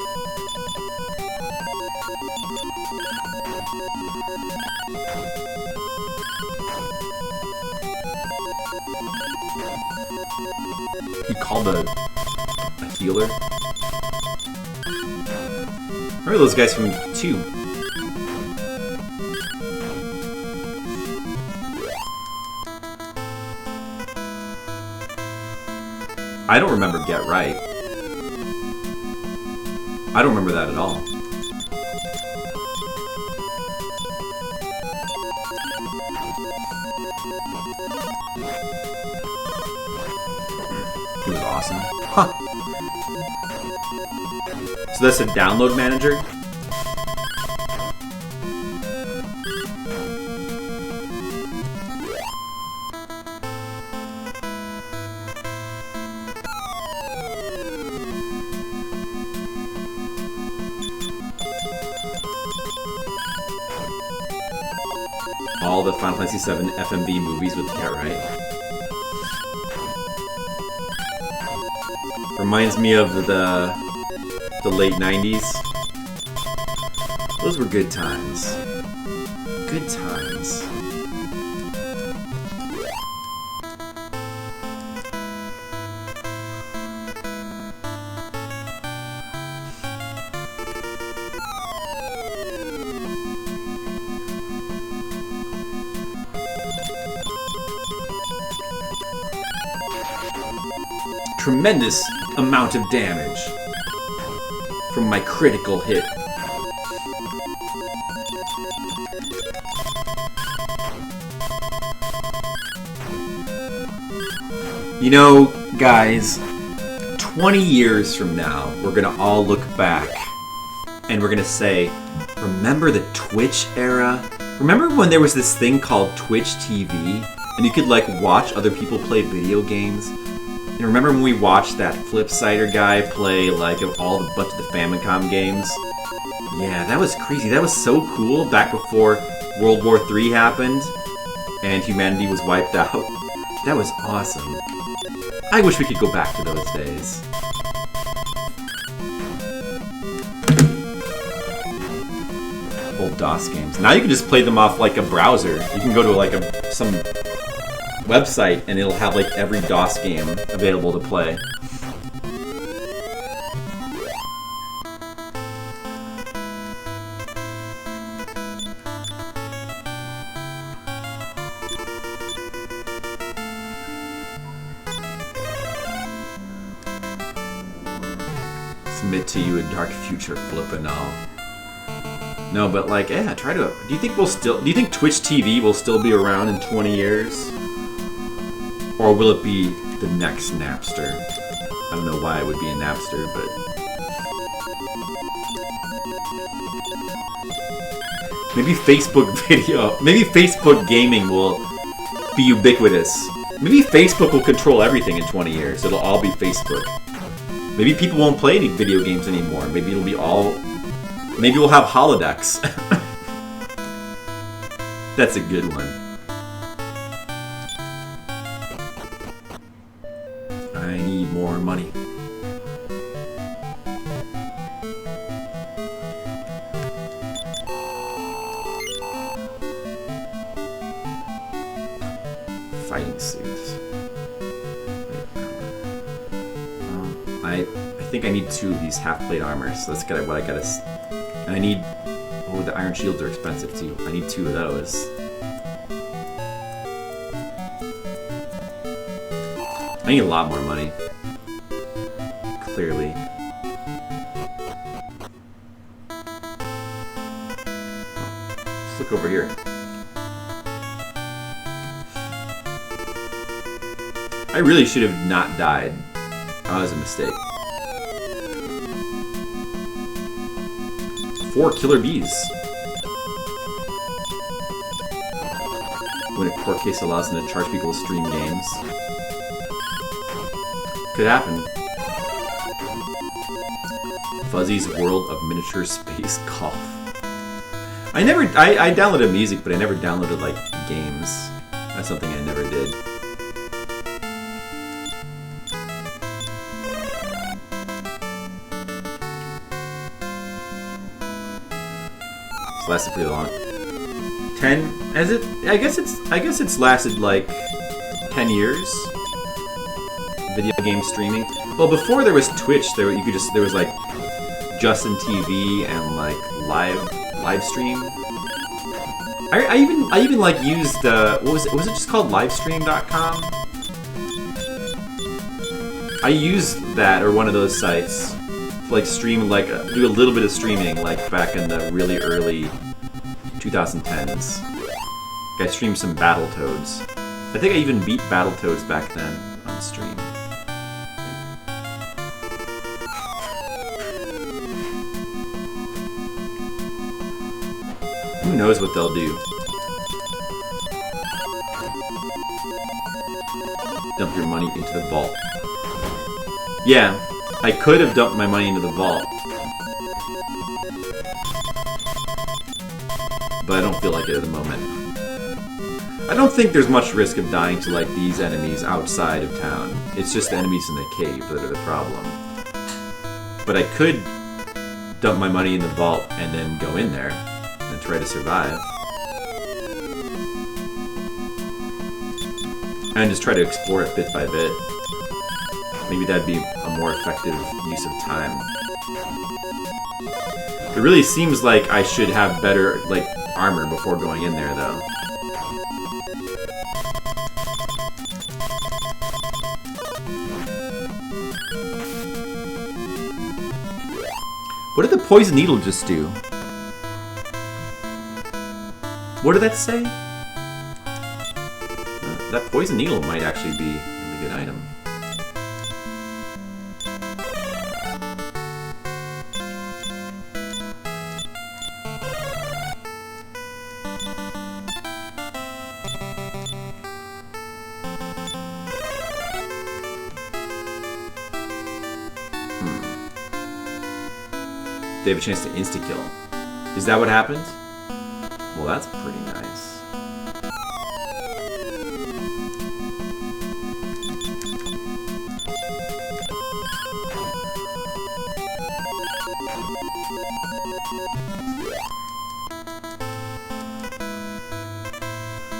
He called a healer. Remember those guys from 2? I don't remember Get Right. I don't remember that at all. It was awesome. Huh. So that's a download manager? All the Final Fantasy VII FMV movies with Get Right. Reminds me of the late 90s. Those were good times. Good times. Tremendous amount of damage from my critical hit. You know, guys, 20 years from now, we're gonna all look back and we're gonna say, remember the Twitch era? Remember when there was this thing called Twitch TV and you could like watch other people play video games? And remember when we watched that Fliptendo guy play like all the bunch of the Famicom games? Yeah, that was crazy. That was so cool back before World War III happened and humanity was wiped out. That was awesome. I wish we could go back to those days. Old DOS games. Now you can just play them off like a browser. You can go to like some website and it'll have like every DOS game available to play. Submit to you a dark future, Fliptendo. No, but like, yeah, try to. Do you think Twitch TV will still be around in 20 years? Or will it be the next Napster? I don't know why it would be a Napster, but... Maybe Facebook gaming will be ubiquitous. Maybe Facebook will control everything in 20 years. It'll all be Facebook. Maybe people won't play any video games anymore. Maybe it'll be all... Maybe we'll have holodecks. That's a good one. I need more money. Fighting suits. I think I need 2 of these half-plate armors. So that's what I gotta. And I need. Oh, the iron shields are expensive too. I need 2 of those. I need a lot more money. Clearly. click over here. I really should have not died. That was a mistake. 4 killer bees. When a court case allows them to charge people to stream games. Could happen. Fuzzy's World of Miniature Space Golf. I downloaded music, but I never downloaded, like, games. That's something I never did. It's lasted pretty long. 10? Has it? I guess it's lasted, like, 10 years. Video game streaming. Well, before there was Twitch, there was like Justin TV and like live stream. I even like used what was it just called livestream.com? I used that or one of those sites to like stream like do a little bit of streaming like back in the really early 2010s. I streamed some Battletoads. I think I even beat Battletoads back then on stream. Who knows what they'll do? Dump your money into the vault. Yeah, I could have dumped my money into the vault. But I don't feel like it at the moment. I don't think there's much risk of dying to like these enemies outside of town. It's just the enemies in the cave that are the problem. But I could dump my money in the vault and then go in there and try to survive. And just try to explore it bit by bit. Maybe that'd be a more effective use of time. It really seems like I should have better, like, armor before going in there, though. What did the poison needle just do? What did that say? That poison needle might actually be a really good item. They have a chance to insta-kill. Is that what happens? Well, that's pretty nice.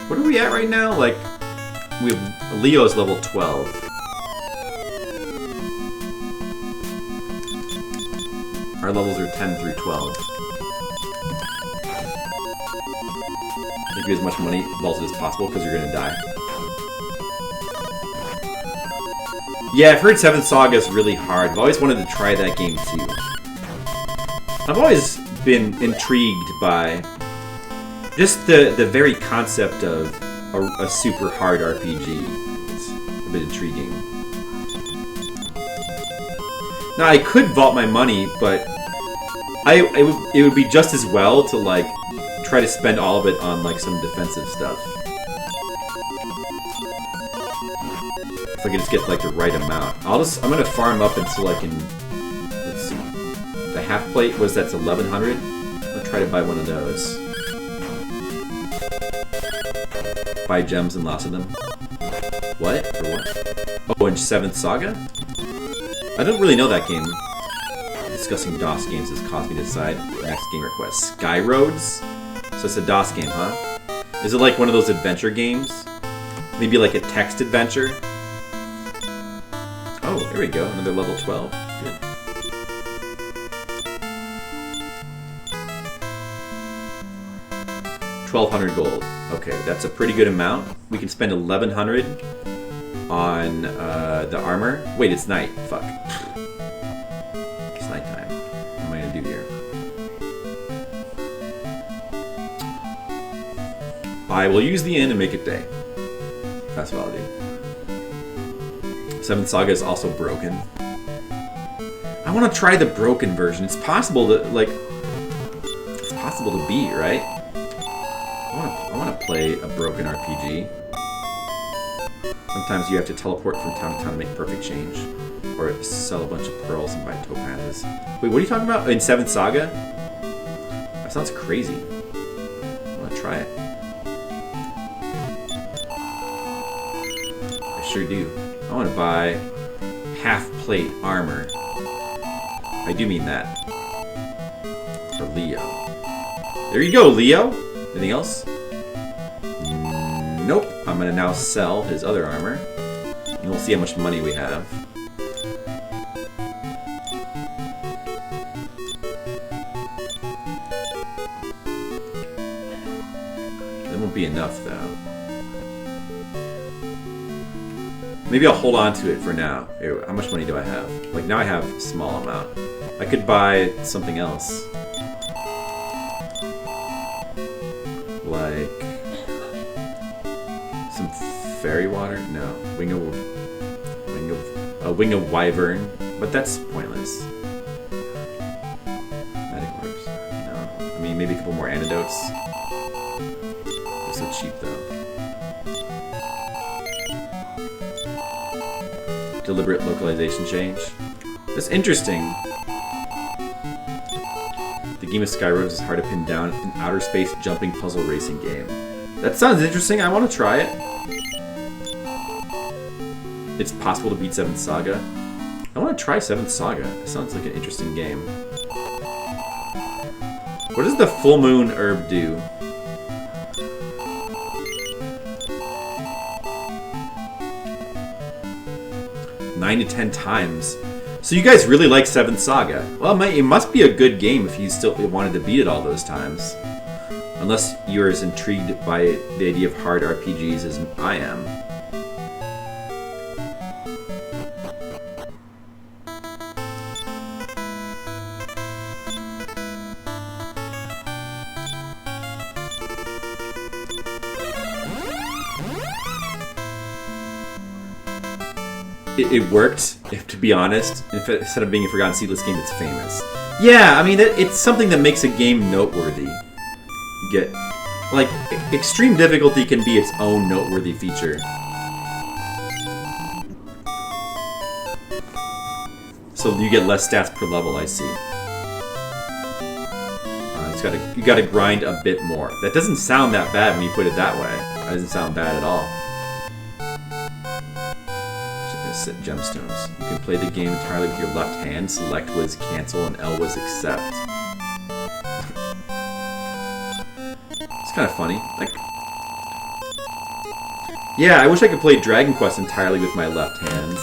What are we at right now? Like, we have Leo's level 12. Our levels are 10 through 12. Make as much money vaulted as possible because you're gonna die. Yeah, I've heard 7th Saga is really hard. I've always wanted to try that game too. I've always been intrigued by just the very concept of a super hard RPG. It's a bit intriguing. Now I could vault my money, but it would be just as well to like try to spend all of it on like some defensive stuff. If I could just get like the right amount. I'm gonna farm up until I can. Let's see. The half plate was that's 1100. I'll try to buy one of those. Buy gems and lots of them. What? For what? Oh, and 7th Saga? I don't really know that game. Discussing DOS games has caused me to decide next game request. Sky Roads? So it's a DOS game, huh? Is it like one of those adventure games? Maybe like a text adventure? Oh, there we go. Another level 12. Good. $1,200 gold. Okay, that's a pretty good amount. We can spend 1,100 on the armor. Wait, it's night. Fuck. It's nighttime. What am I gonna do here? I will use the inn and make it day. That's what I'll do. 7th Saga is also broken. I want to try the broken version. It's possible to, like... It's possible to beat, right? I want to play a broken RPG. Sometimes you have to teleport from town to town to make perfect change. Or sell a bunch of pearls and buy topazes. Wait, what are you talking about? In 7th Saga? That sounds crazy. I want to try it. I sure do. I want to buy half-plate armor. I do mean that. For Leo. There you go, Leo! Anything else? Nope. I'm going to now sell his other armor. And we'll see how much money we have. That won't be enough, though. Maybe I'll hold on to it for now. Here, how much money do I have? Like, now I have a small amount. I could buy something else. Like... some fairy water? No. Wing of wyvern. But that's pointless. Magic orbs. No. I mean, maybe a couple more antidotes. They're so cheap, though. Deliberate localization change. That's interesting. The game of Skyroads is hard to pin down, an outer space jumping puzzle racing game. That sounds interesting. I want to try it. It's possible to beat 7th Saga. I want to try 7th Saga. It sounds like an interesting game. What does the full moon herb do? Nine to 10 times. So you guys really like 7th Saga. Well, it must be a good game if you still wanted to beat it all those times. Unless you're as intrigued by the idea of hard RPGs as I am. It worked, to be honest. Instead of being a forgotten seedless game, it's famous. Yeah, I mean, it's something that makes a game noteworthy. You get, like, extreme difficulty can be its own noteworthy feature. So you get less stats per level, I see. You gotta grind a bit more. That doesn't sound that bad when you put it that way. That doesn't sound bad at all. Gemstones. You can play the game entirely with your left hand. Select was cancel and L was accept. It's kind of funny. Like, yeah, I wish I could play Dragon Quest entirely with my left hands.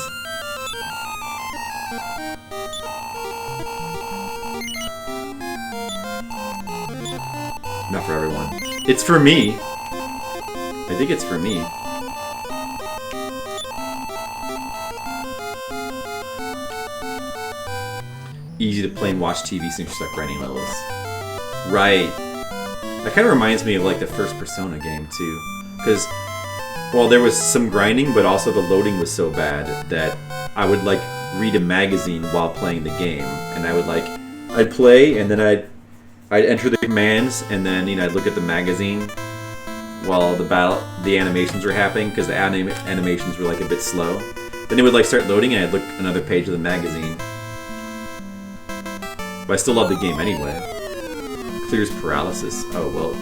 Not for everyone. It's for me. I think it's for me. Easy to play and watch TV since you're stuck grinding levels. Right. That kind of reminds me of like the first Persona game too. Because, well, there was some grinding, but also the loading was so bad that I would like read a magazine while playing the game. And I would like, I'd play and then I'd enter the commands and then, you know, I'd look at the magazine while the animations were happening because the animations were like a bit slow. Then it would like start loading and I'd look another page of the magazine. But I still love the game anyway. Clears paralysis. Oh, well.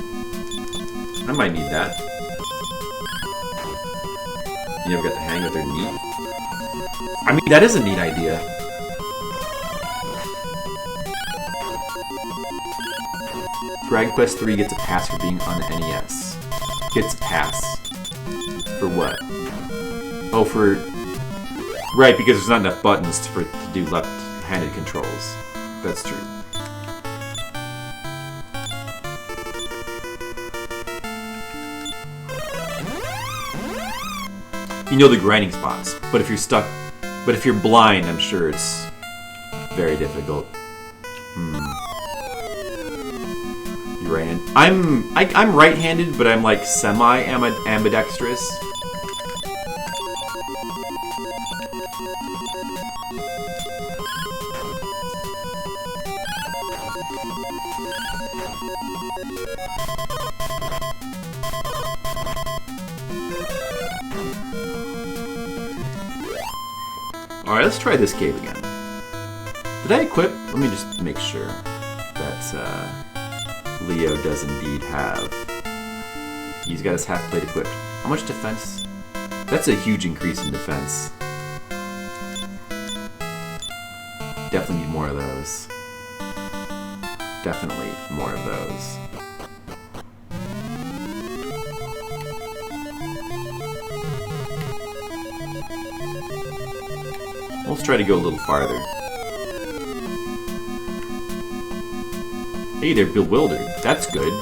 I might need that. You never got the hang of their neat? I mean, that is a neat idea. Dragon Quest 3 gets a pass for being on the NES. Gets a pass. For what? Oh, for... Right, because there's not enough buttons to do left-handed controls. That's true. You know the grinding spots, but if you're stuck, but if you're blind, I'm sure it's very difficult. You're right-handed. I'm right-handed, but I'm like semi-ambidextrous. Alright, let's try this cave again. Did I equip? Let me just make sure that Leo does indeed have. He's got his half plate equipped. How much defense? That's a huge increase in defense. Definitely need more of those. Definitely more of those. Let's try to go a little farther. Hey, they're bewildered. That's good.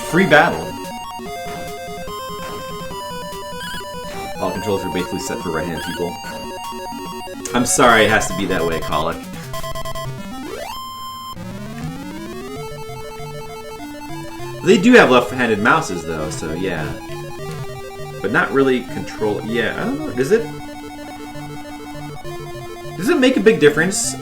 Free battle. All controls are basically set for right-handed people. I'm sorry, it has to be that way, Colic. They do have left-handed mouses, though, so yeah. But not really control. Yeah, I don't know. Does it make a big difference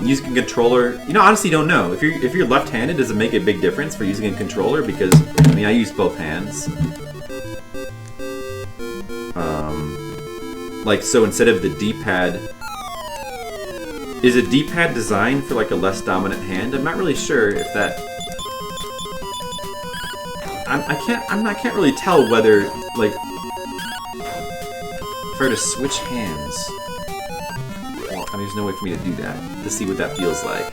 using a controller? You know, honestly, don't know. If you're left-handed, does it make a big difference for using a controller? Because I mean, I use both hands. Like, so instead of the D-pad, is a D-pad designed for like a less dominant hand? I'm not really sure if that. I can't really tell whether like. If I were to switch hands, well, I mean, there's no way for me to do that, to see what that feels like.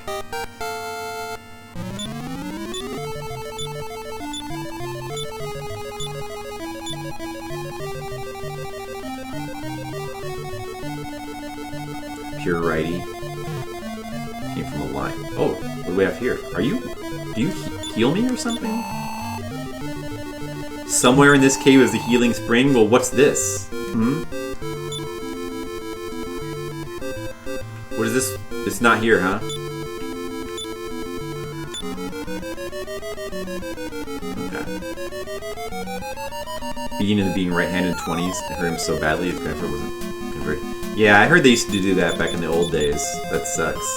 Pure righty. Came from a line. Oh, what do we have here? Do you heal me or something? Somewhere in this cave is the healing spring? Well, what's this? What is this? It's not here, huh? Okay. Beginning of being right-handed 20s, it hurt him so badly his grandfather wasn't converted. Yeah, I heard they used to do that back in the old days. That sucks.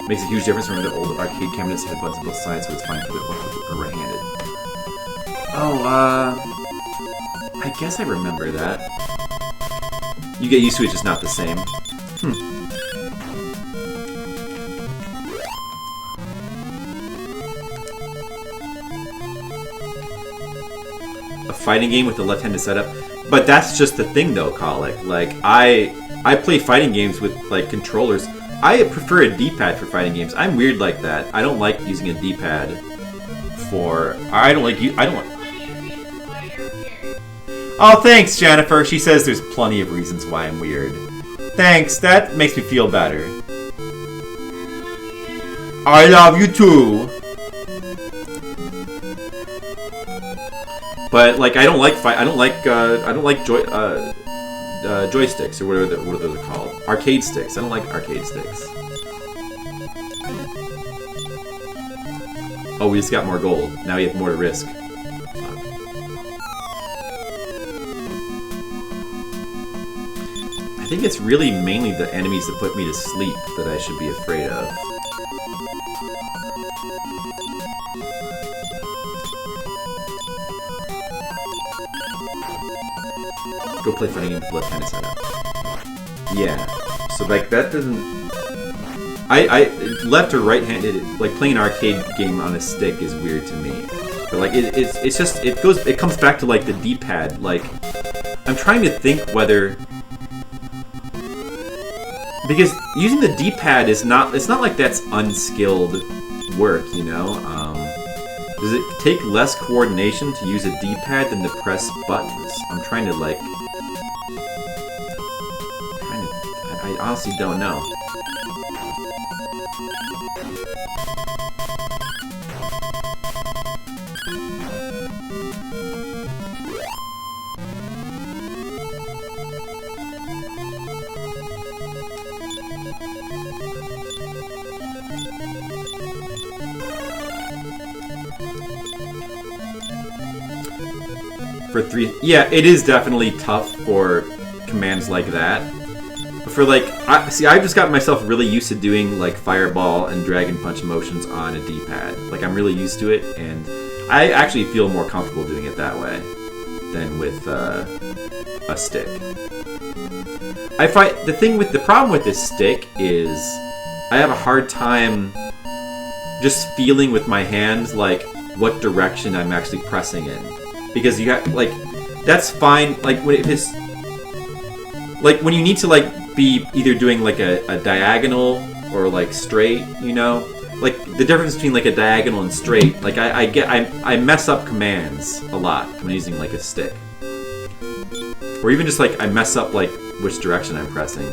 Makes a huge difference from the old arcade cabinets had buttons on both sides, so it's fine for the right-handed. Oh, I guess I remember that. You get used to it, just not the same. A fighting game with a left-handed setup? But that's just the thing, though, Colic. Like, I play fighting games with, like, controllers. I prefer a D-pad for fighting games. I'm weird like that. I don't like using a D-pad for... I don't like... Oh, thanks, Jennifer. She says there's plenty of reasons why I'm weird. Thanks, that makes me feel better. I love you too. But like, I don't like joysticks or what are those called? Arcade sticks. I don't like arcade sticks. Oh, we just got more gold. Now we have more to risk. I think it's really mainly the enemies that put me to sleep that I should be afraid of. Go play fighting game with left-handed setup. Yeah. So like that doesn't. I left or right-handed, like playing an arcade game on a stick is weird to me. But like it's just it comes back to like the D-pad. Like I'm trying to think whether. Because using the D-pad is not, it's not like that's unskilled work, you know? Does it take less coordination to use a D-pad than to press buttons? I'm trying to like, I honestly don't know. For 3, yeah, it is definitely tough for commands like that. But for like, I've just gotten myself really used to doing like fireball and dragon punch motions on a D-pad. Like I'm really used to it, and I actually feel more comfortable doing it that way than with a stick. I find the problem with this stick is I have a hard time just feeling with my hands like what direction I'm actually pressing in. Because you have, like, that's fine, like, when it's, like, when you need to, like, be either doing, like, a diagonal or, like, straight, you know? Like, the difference between, like, a diagonal and straight, like, I mess up commands a lot when using, like, a stick. Or even just, like, I mess up, like, which direction I'm pressing.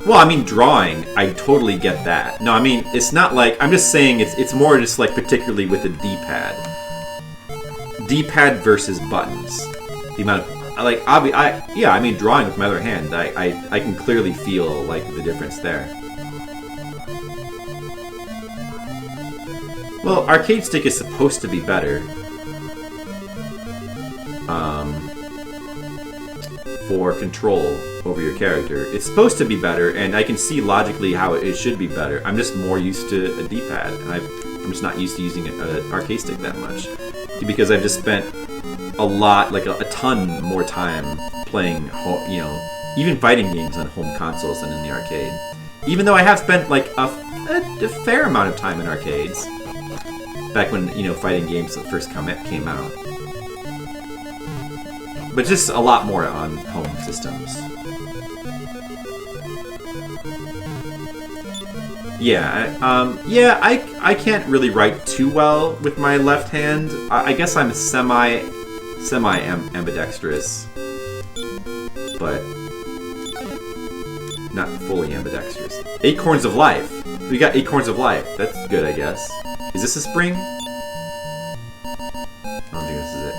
Well, I mean, drawing, I totally get that. No, I mean, it's not like, I'm just saying it's more just like particularly with the D-pad. D-pad versus buttons. The amount of, like, yeah, I mean, drawing with my other hand, I can clearly feel, like, the difference there. Well, arcade stick is supposed to be better. For control over your character. It's supposed to be better, and I can see logically how it should be better. I'm just more used to a D-pad, and I'm just not used to using an arcade stick that much. Because I've just spent a lot, like a ton more time playing, you know, even fighting games on home consoles than in the arcade. Even though I have spent like a fair amount of time in arcades, back when, you know, fighting games first came out. But just a lot more on home systems. Yeah, I can't really write too well with my left hand. I guess I'm semi ambidextrous, but not fully ambidextrous. Acorns of Life. We got Acorns of Life. That's good, I guess. Is this a spring? I don't think this is it.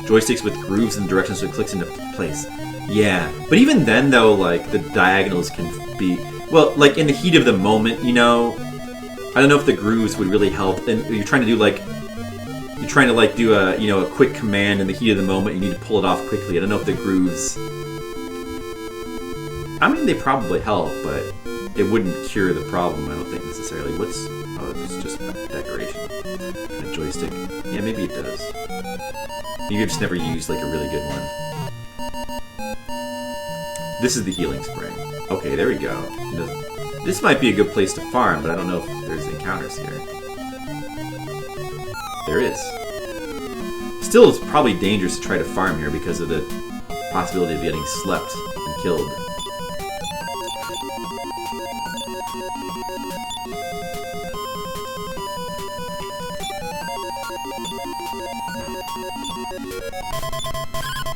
Joysticks with grooves and directions so it clicks into place. Yeah, but even then though, like, the diagonals can be, well, like, in the heat of the moment, you know, I don't know if the grooves would really help. And you're trying to do, like, do a, you know, a quick command in the heat of the moment, you need to pull it off quickly. I don't know if the grooves, I mean, they probably help, but it wouldn't cure the problem, I don't think, necessarily. Oh, it's just decoration. A joystick. Yeah, maybe it does. You've just never used, like, a really good one. This is the healing spring. Okay, there we go. This might be a good place to farm, but I don't know if there's encounters here. There is. Still, it's probably dangerous to try to farm here because of the possibility of getting slept and killed.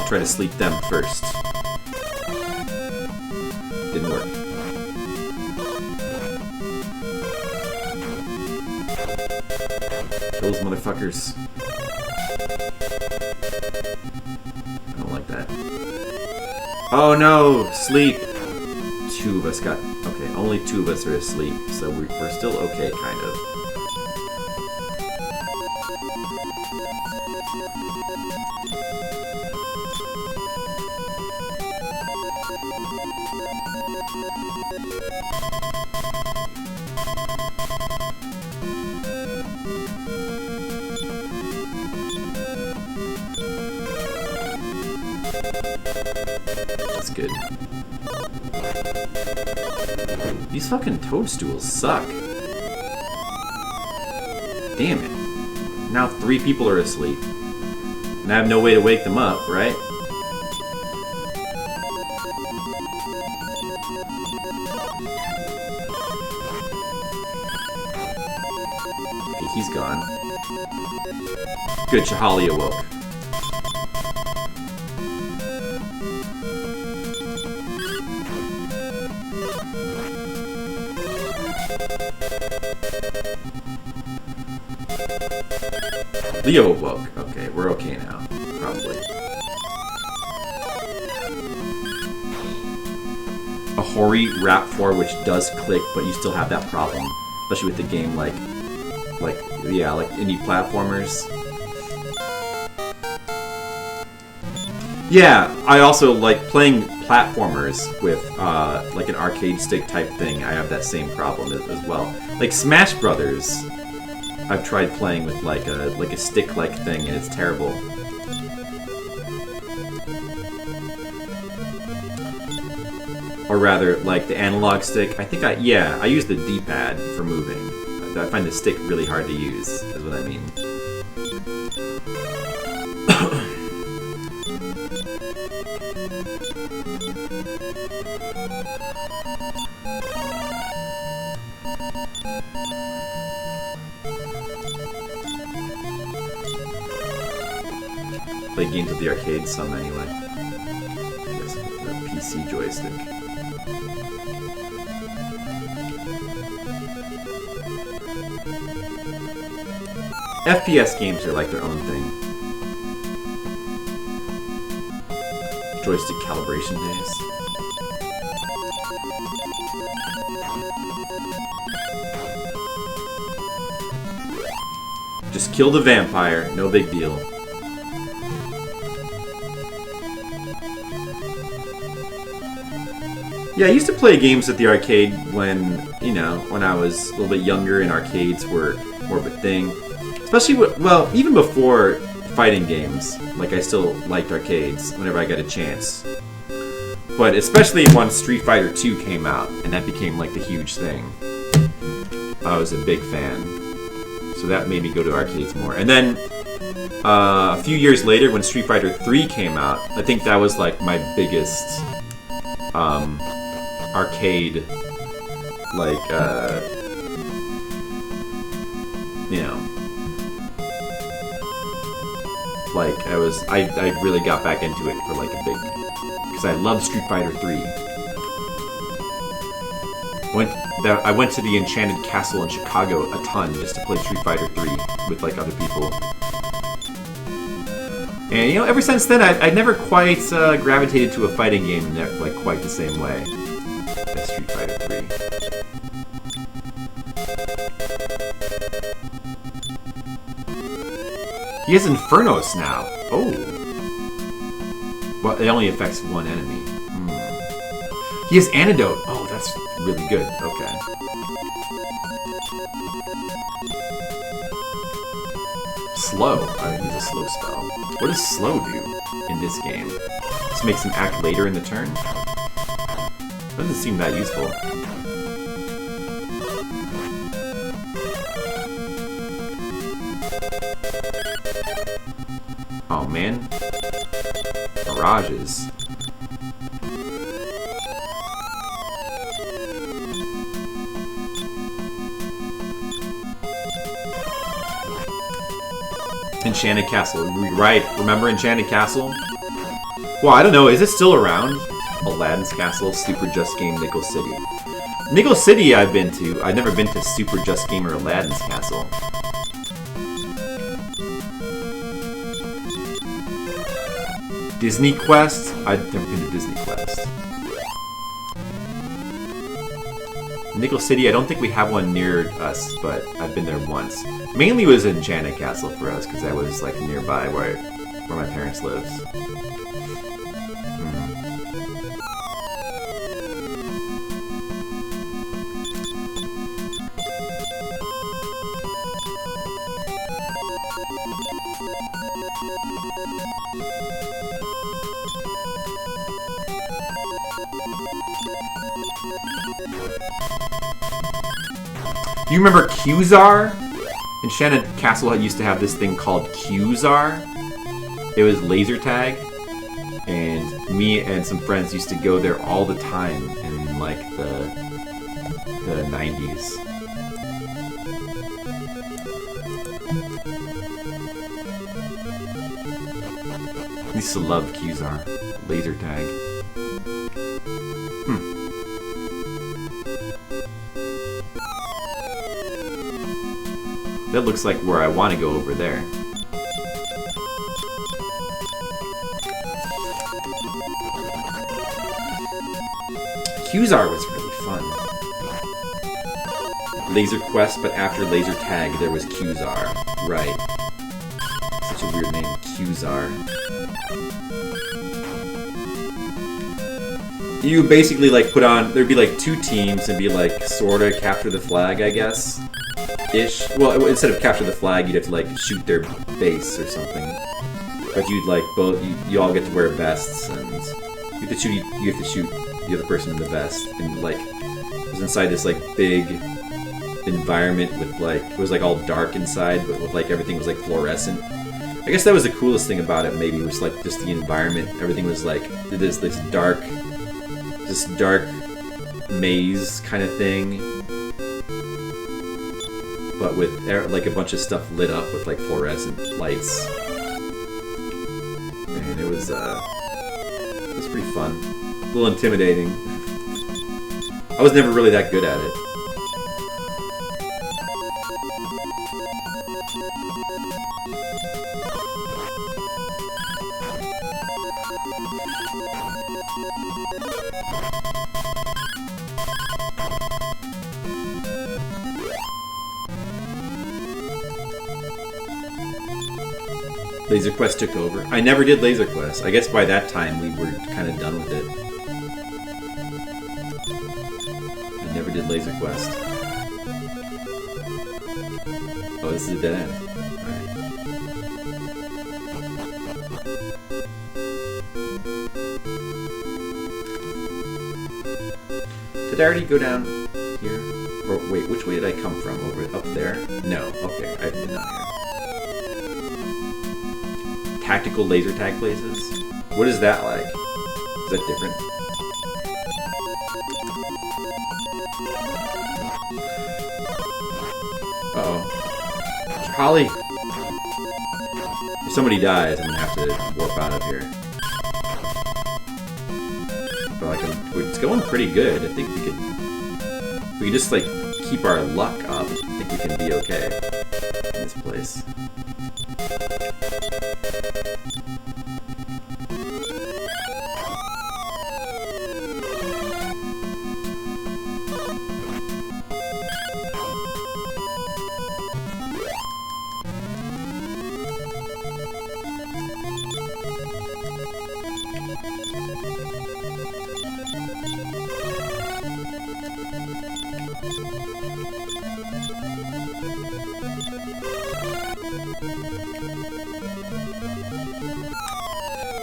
I'll try to sleep them first. Didn't work. Those motherfuckers. I don't like that. Oh no! Sleep! Two of us got... Okay, only two of us are asleep, so we're still okay, kind of. That's good. These fucking toadstools suck. Damn it. Now 3 people are asleep. And I have no way to wake them up, right? Okay, he's gone. Good, Shahali awoke. Leo awoke. Okay, we're okay now. Probably. A Hori Rap 4 which does click, but you still have that problem. Especially with the game like indie platformers. Yeah, I also like playing platformers with like an arcade stick type thing. I have that same problem as well. Like Smash Brothers, I've tried playing with like a stick like thing, and it's terrible. Or rather, like the analog stick. I think I use the D-pad for moving. I find the stick really hard to use, is what I mean. Play games at the arcade some anyway. I guess with the PC joystick. FPS games are like their own thing. Joystick calibration days. Just kill the vampire, no big deal. Yeah, I used to play games at the arcade when, you know, when I was a little bit younger and arcades were more of a thing. Especially, well, even before fighting games, like I still liked arcades whenever I got a chance. But especially once Street Fighter 2 came out, and that became like the huge thing. I was a big fan. So that made me go to arcades more. And then, a few years later, when Street Fighter 3 came out, I think that was like my biggest, arcade, like, you know, like I really got back into it for like a big, because I love Street Fighter 3. I went to the Enchanted Castle in Chicago a ton just to play Street Fighter 3 with like other people. And you know, ever since then, I never quite gravitated to a fighting game like quite the same way as Street Fighter 3. He has Infernos now. Oh. Well, it only affects one enemy. He has Antidote. Oh, that's really good. Okay. Slow. I use a slow spell. What does slow do in this game? Just makes him act later in the turn? Doesn't seem that useful. Oh man. Mirages. Enchanted Castle. Right. Remember Enchanted Castle? Well, I don't know. Is it still around? Aladdin's Castle, Super Just Game, Nickel City. Nickel City I've been to. I've never been to Super Just Game or Aladdin's Castle. Disney Quest? I've never been to Disney Quest. Nickel City, I don't think we have one near us, but I've been there once. Mainly it was Enchanted Castle for us, because that was like nearby where my parents lived. You remember Qzar? Enchanted Castle used to have this thing called Qzar. It was laser tag, and me and some friends used to go there all the time in like the 90s. I used to love Qzar, laser tag. That looks like where I want to go over there. Qzar was really fun. Laser Quest, but after Laser Tag, there was Qzar. Right. Such a weird name, Qzar. You basically like put on, there'd be like 2 teams and be like sorta capture the flag, I guess. Ish. Well, instead of capture the flag, you'd have to like shoot their base or something. But you'd like both, you all get to wear vests and you have to shoot the other person in the vest. And like, it was inside this like big environment with like, it was like all dark inside, but with like everything was like fluorescent. I guess that was the coolest thing about it, maybe, was like just the environment. Everything was like this dark maze kind of thing, but with like a bunch of stuff lit up with like fluorescent lights, and it was pretty fun. A little intimidating. I was never really that good at it. Laser Quest took over. I never did Laser Quest. I guess by that time we were kind of done with it. I never did Laser Quest. Oh, this is a dead end. Alright. Did I already go down here? Or wait, which way did I come from? Over up there? No. Okay, I haven't been down here. Tactical laser tag places? What is that like? Is that different? Uh-oh. Holly! If somebody dies, I'm gonna have to warp out of here. But like, it's going pretty good. I think we could... If we just like keep our luck up, I think we can be okay in this place.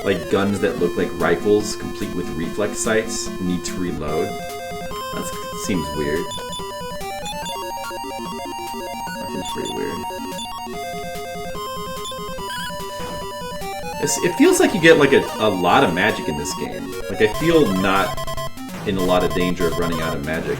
Like guns that look like rifles, complete with reflex sights, need to reload. That seems weird. That seems pretty weird. It feels like you get like a lot of magic in this game. Like I feel not in a lot of danger of running out of magic.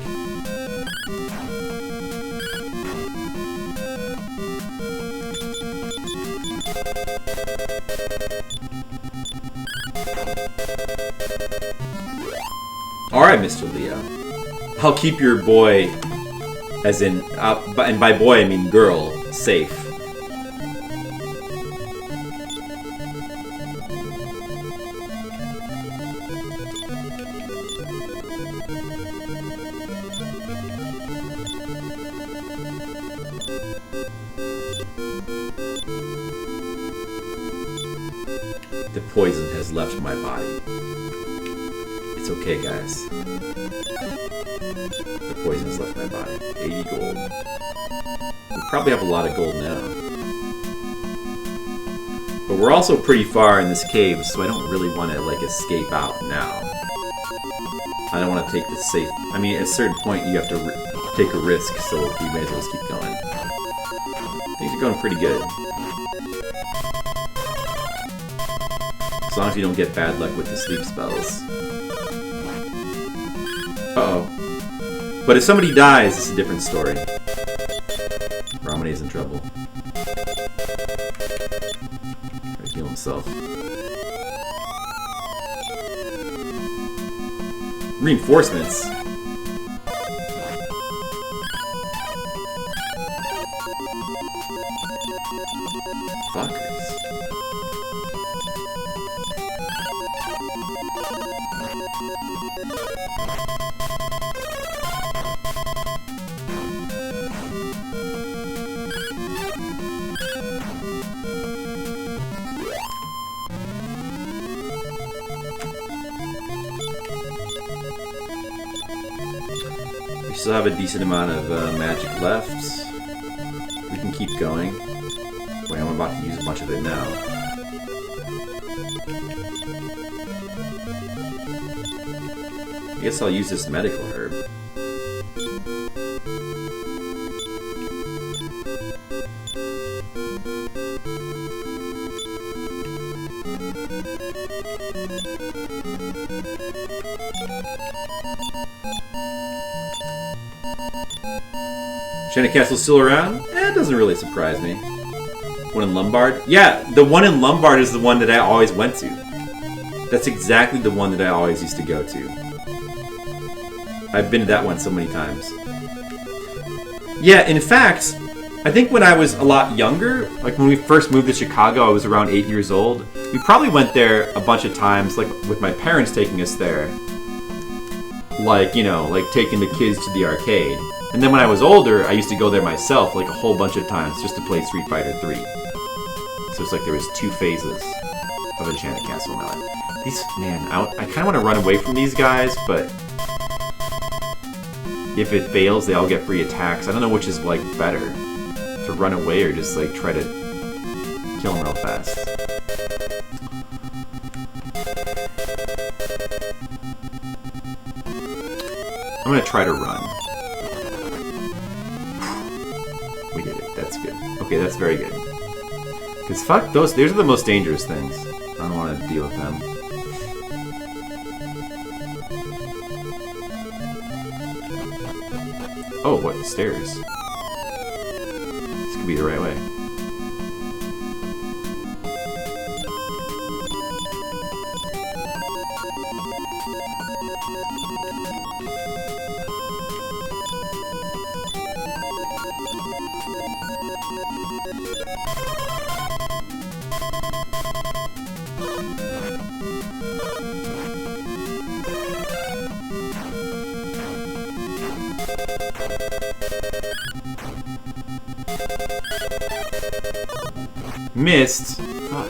Alright, Mr. Leo. I'll keep your boy, as in, and by boy I mean girl, safe. The poison has left my body. It's okay, guys. The poison has left my body. 80 gold. We probably have a lot of gold now. But we're also pretty far in this cave, so I don't really want to, like, escape out now. I don't want to take the safe... I mean, at a certain point, you have to take a risk, so we may as well just keep going. Things are going pretty good. As long as you don't get bad luck with the sleep spells. Uh-oh. But if somebody dies, it's a different story. Ramane's in trouble. Trying to heal himself. Reinforcements? Fuckers. We still have a decent amount of magic left. We can keep going. Wait, I'm about to use a bunch of it now. I guess I'll use this medical herb. Shannon Castle's still around? Eh, it doesn't really surprise me. One in Lombard? Yeah, the one in Lombard is the one that I always went to. That's exactly the one that I always used to go to. I've been to that one so many times. Yeah, in fact, I think when I was a lot younger, like when we first moved to Chicago, I was around 8 years old. We probably went there a bunch of times, like with my parents taking us there. Like, you know, like taking the kids to the arcade. And then when I was older, I used to go there myself like a whole bunch of times just to play Street Fighter 3. So it's like there was 2 phases of Enchanted Castle in my life. These, man, I kind of want to run away from these guys, but if it fails, they all get free attacks. I don't know which is like better, to run away or just like try to kill them real fast. I'm gonna try to run. We did it. That's good. Okay, that's very good. Because fuck those. Those are the most dangerous things. I don't want to deal with them. Oh, what? Stairs. This could be the right way. Missed. Fuck.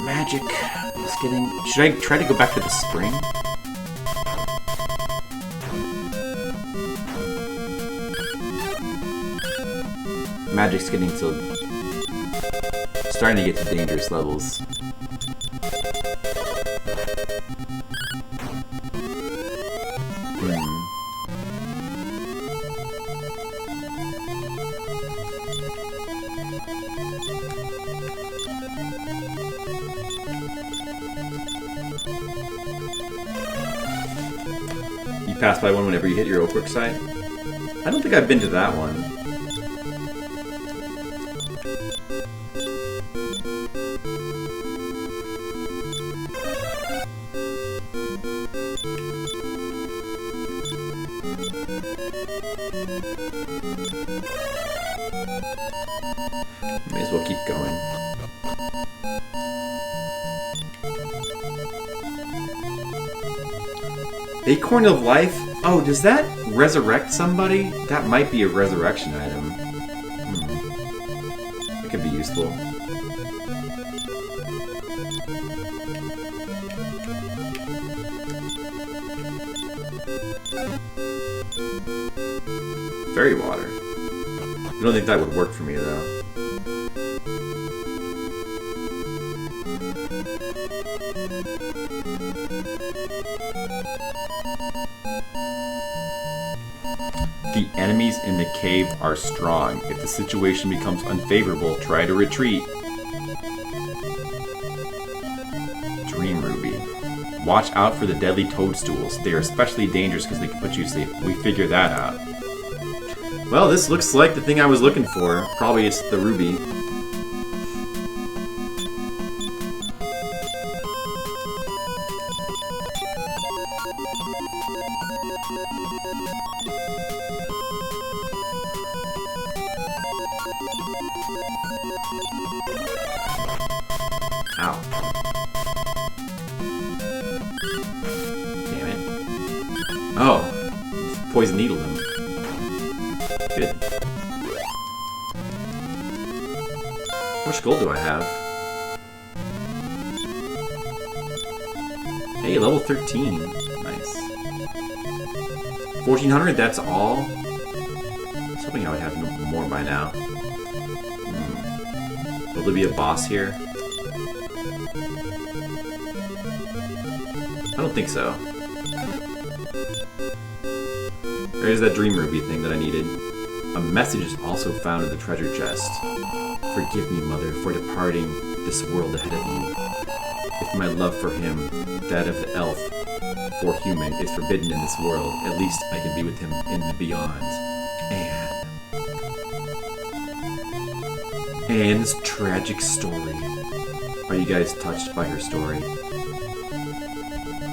Magic is getting... Should I try to go back to the spring? Magic's getting to... starting to get to dangerous levels. You pass by one whenever you hit your Oakbrook site? I don't think I've been to that one. May as well keep going. Acorn of Life? Oh, does that resurrect somebody? That might be a resurrection item. That could be useful. Fairy water. I don't think that would work for me though. The enemies in the cave are strong. If the situation becomes unfavorable, try to retreat. Dream Ruby. Watch out for the deadly toadstools. They are especially dangerous because they can put you to sleep. We figured that out. Well, this looks like the thing I was looking for. Probably it's the ruby. Ow. Damn it. Oh. Poison needled him. Good. How much gold do I have? Hey, level 13. Nice. 1400, that's all? I was hoping I would have more by now. Will there be a boss here? I don't think so. There's that dream ruby thing that I needed. A message is also found in the treasure chest. Forgive me, Mother, for departing this world ahead of you. If my love for him, that of the elf, for human, is forbidden in this world, at least I can be with him in the beyond. Anne's tragic story. Are you guys touched by her story?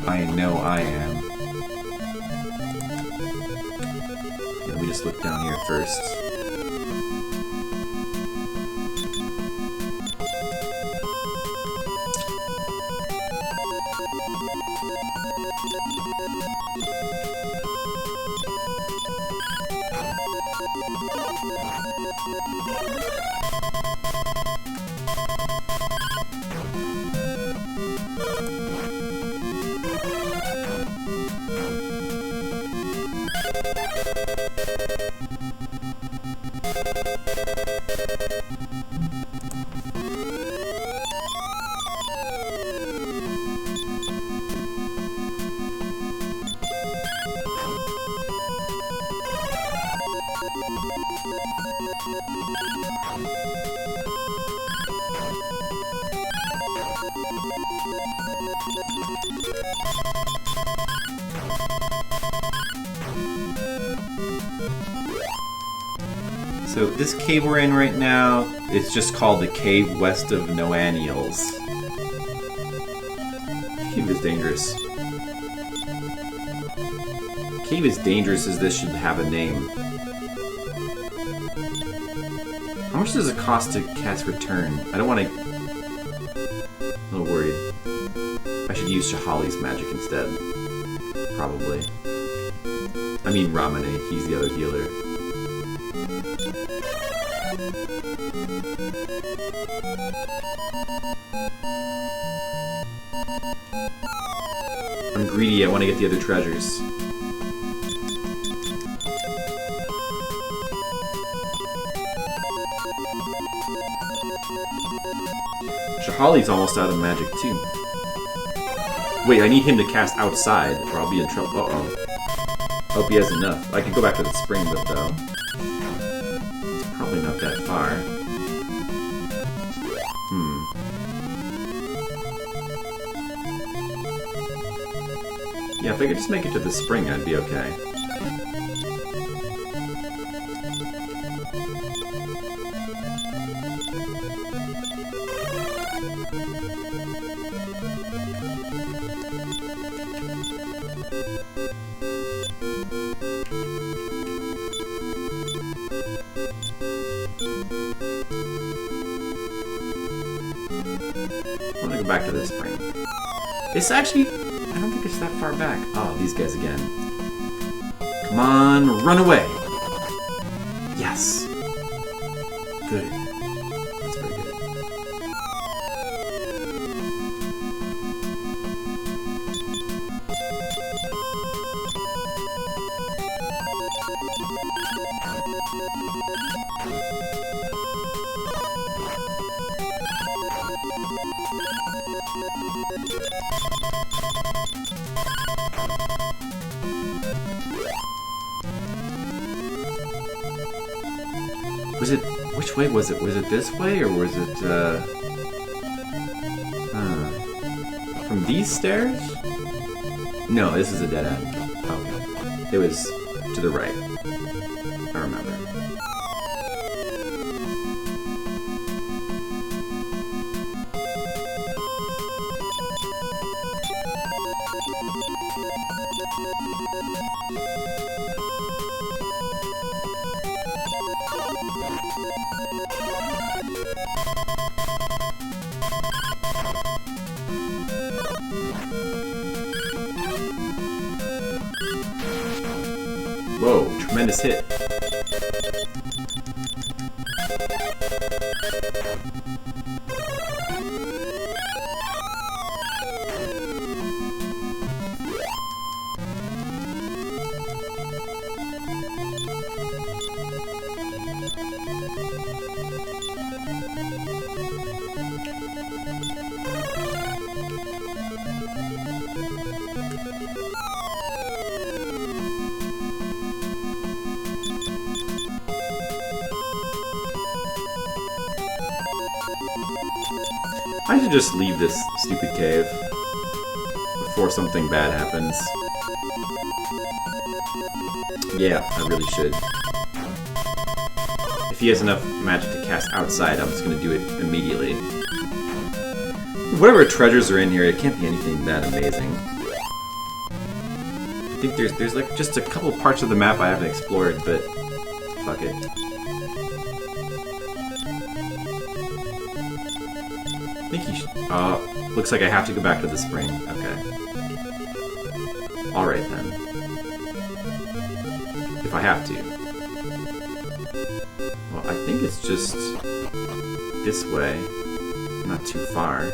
I know I am. Let me just look down here first. So this cave we're in right now, it's just called the Cave West of Noannials. Cave is dangerous. Cave is dangerous as this should have a name. How much does it cost to cast Return? I don't want to... I'm a little worried. I should use Shahali's magic instead. Probably. I mean Ramane, he's the other healer. I'm greedy, I want to get the other treasures. Shahali's almost out of magic too. Wait, I need him to cast outside or I'll be in trouble. Uh-oh. Hope he has enough. I could go back to the spring though. It's probably not that far. Yeah, if I could just make it to the spring, I'd be okay. I want to go back to the spring. It's actually... I don't think it's that far back. Oh, these guys again. Come on, run away! Yes! Good. That's very good. Was it... which way was it? Was it this way, or was it, from these stairs? No, this is a dead end. Okay. It was to the right. I remember. Whoa, tremendous hit. I should just leave this stupid cave before something bad happens. Yeah, I really should. If he has enough magic to cast outside, I'm just gonna do it immediately. Whatever treasures are in here, it can't be anything that amazing. I think there's like just a couple parts of the map I haven't explored, but fuck it. I think he should. Looks like I have to go back to the spring. Okay. Alright then. If I have to. Well, I think it's just this way. Not too far.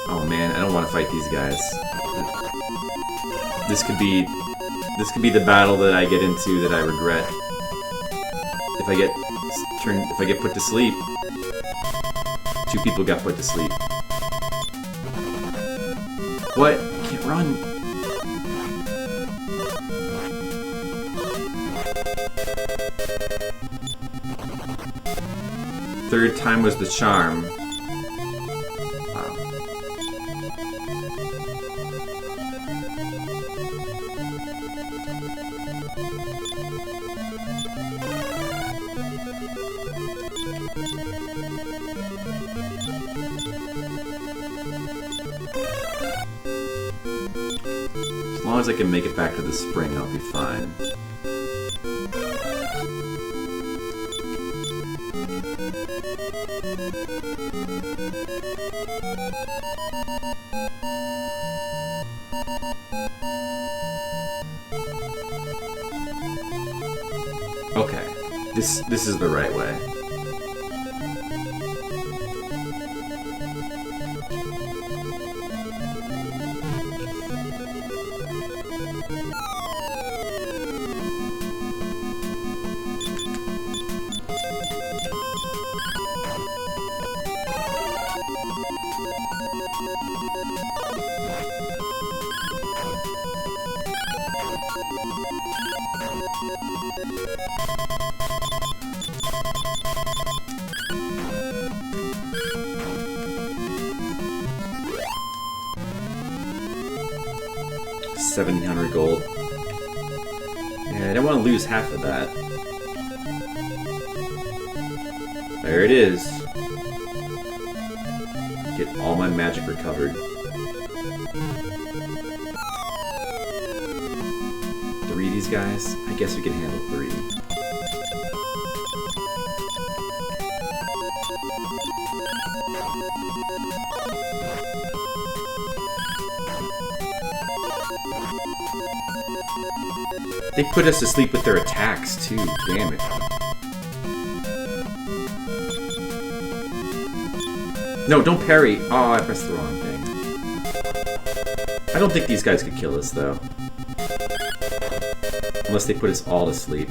Oh man, I don't want to fight these guys. This could be the battle that I get into that I regret. If I get put to sleep. 2 people got put to sleep. What? I can't run. Third time was the charm. Wow. As long as I can make it back to the spring, I'll be fine. Okay, this is the right way. $1,700 gold. Yeah, I don't want to lose half of that. There it is. Get all my magic recovered. 3 of these guys? I guess we can handle 3. They put us to sleep with their attacks, too. Damn it. No, don't parry! Oh, I pressed the wrong thing. I don't think these guys could kill us, though. Unless they put us all to sleep.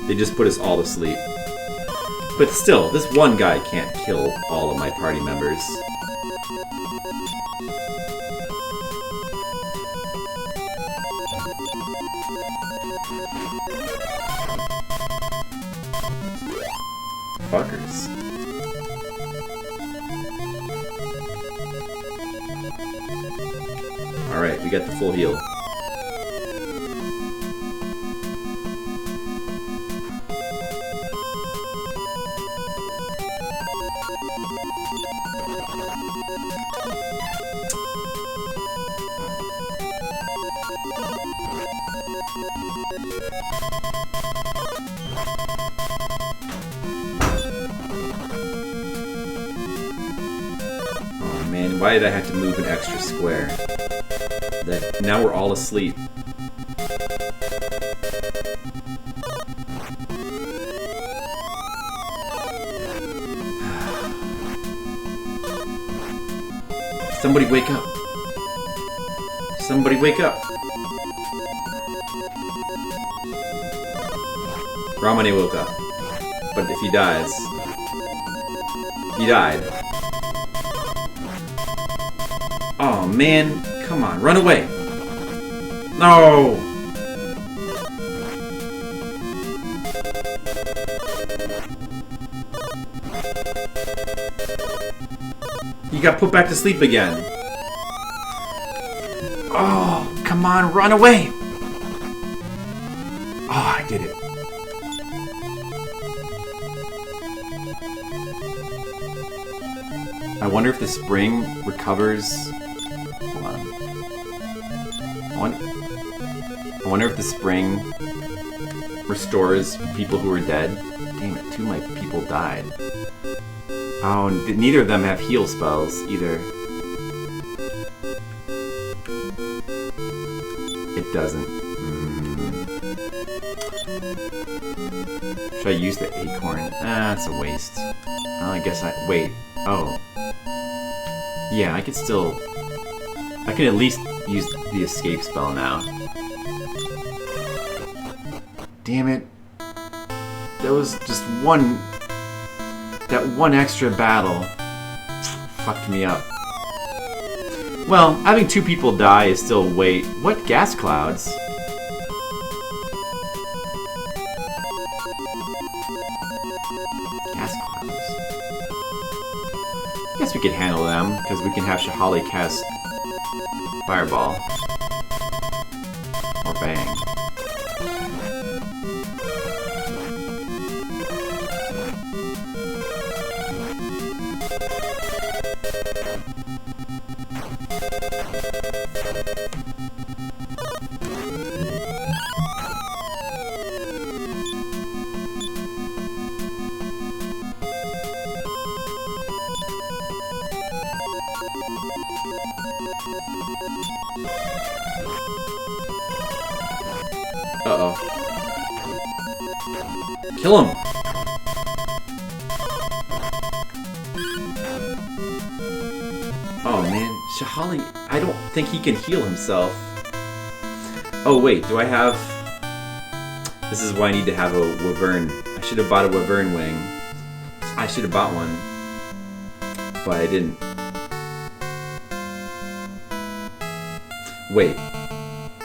They just put us all to sleep. But still, this one guy can't kill all of my party members. Fuckers. Alright, we got the full heal. And why did I have to move an extra square? That now we're all asleep. Somebody wake up. Somebody wake up. Ramane woke up. But if he dies... He died. Oh man, come on, run away. No! You got put back to sleep again. Oh, come on, run away! Oh, I did it. I wonder if the spring recovers... Hold on. I wonder if the spring restores people who are dead. Damn it, 2 of my people died. Oh, neither of them have heal spells, either. It doesn't. Should I use the acorn? Ah, it's a waste. Oh, I guess I... Wait. Oh. Yeah, I could still... I can at least use the escape spell now. Damn it. There was just one... That one extra battle fucked me up. Well, having 2 people die is still way... What gas clouds? Gas clouds. I guess we could handle them, because we can have Shahali cast Fireball. Or Bang. Uh-oh. Kill him! Oh man, Shahali, I don't think he can heal himself. Oh wait, do I have... This is why I need to have a Wyvern. I should have bought a Wyvern wing. I should have bought one. But I didn't. Wait.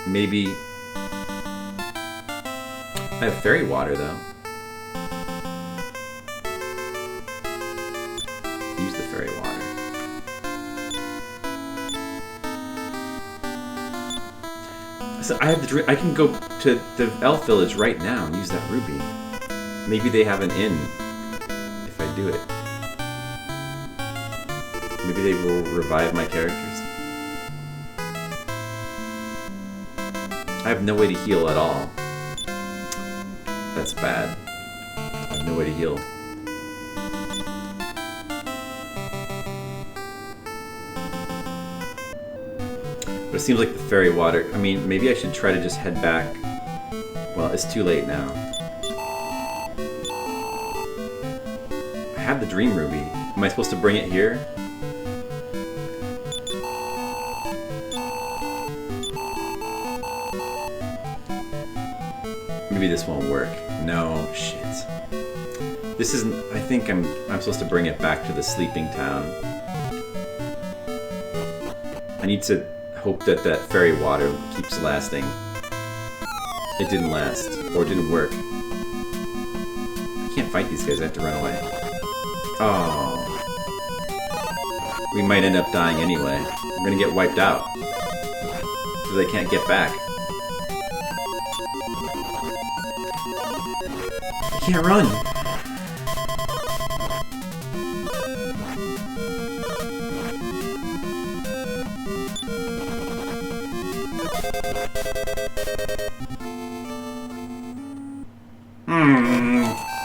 Maybe... I have fairy water, though. Use the fairy water. So I have the dream. I can go to the elf village right now and use that ruby. Maybe they have an inn if I do it. Maybe they will revive my characters. I have no way to heal at all. That's bad. I have no way to heal. But it seems like the fairy water... I mean, maybe I should try to just head back. Well, it's too late now. I have the dream ruby. Am I supposed to bring it here? Maybe this won't work. No, shit. This isn't... I think I'm supposed to bring it back to the sleeping town. I need to hope that that fairy water keeps lasting. It didn't last. Or it didn't work. I can't fight these guys. I have to run away. Oh. We might end up dying anyway. We're gonna get wiped out. Because I can't get back. I can't run.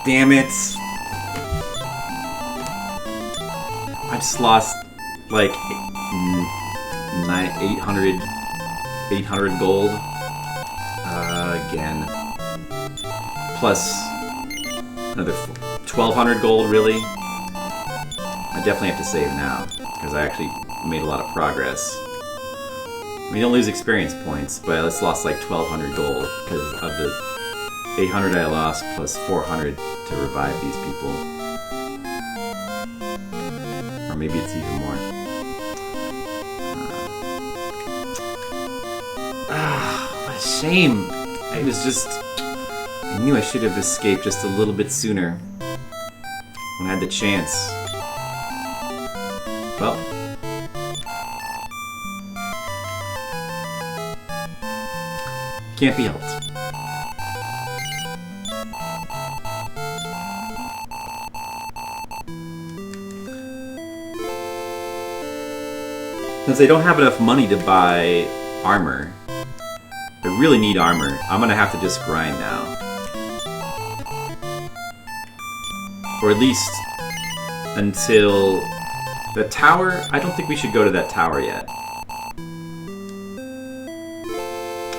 Damn it. I just lost, like, 800 gold. Again. Plus another 1200 gold, really? I definitely have to save now, because I actually made a lot of progress. I mean, you don't lose experience points, but I just lost like 1200 gold because of the 800 I lost plus 400 to revive these people. Or maybe it's even more. What a shame! It was just... I knew I should have escaped just a little bit sooner when I had the chance. Well... can't be helped. Since I don't have enough money to buy armor, I really need armor. I'm gonna have to just grind now. Or at least until the tower. I don't think we should go to that tower yet.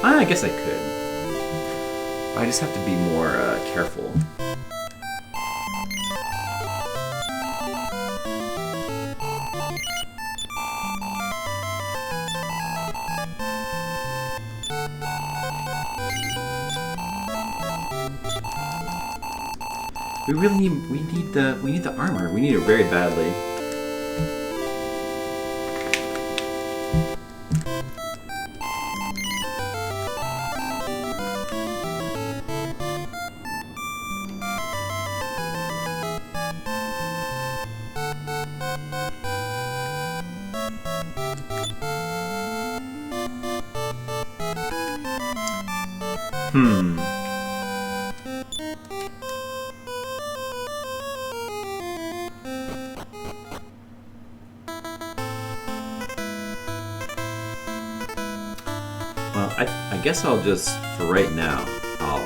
I guess I could. I just have to be more careful. We really need the armor. We need it very badly. Well, I guess I'll just, for right now, I'll,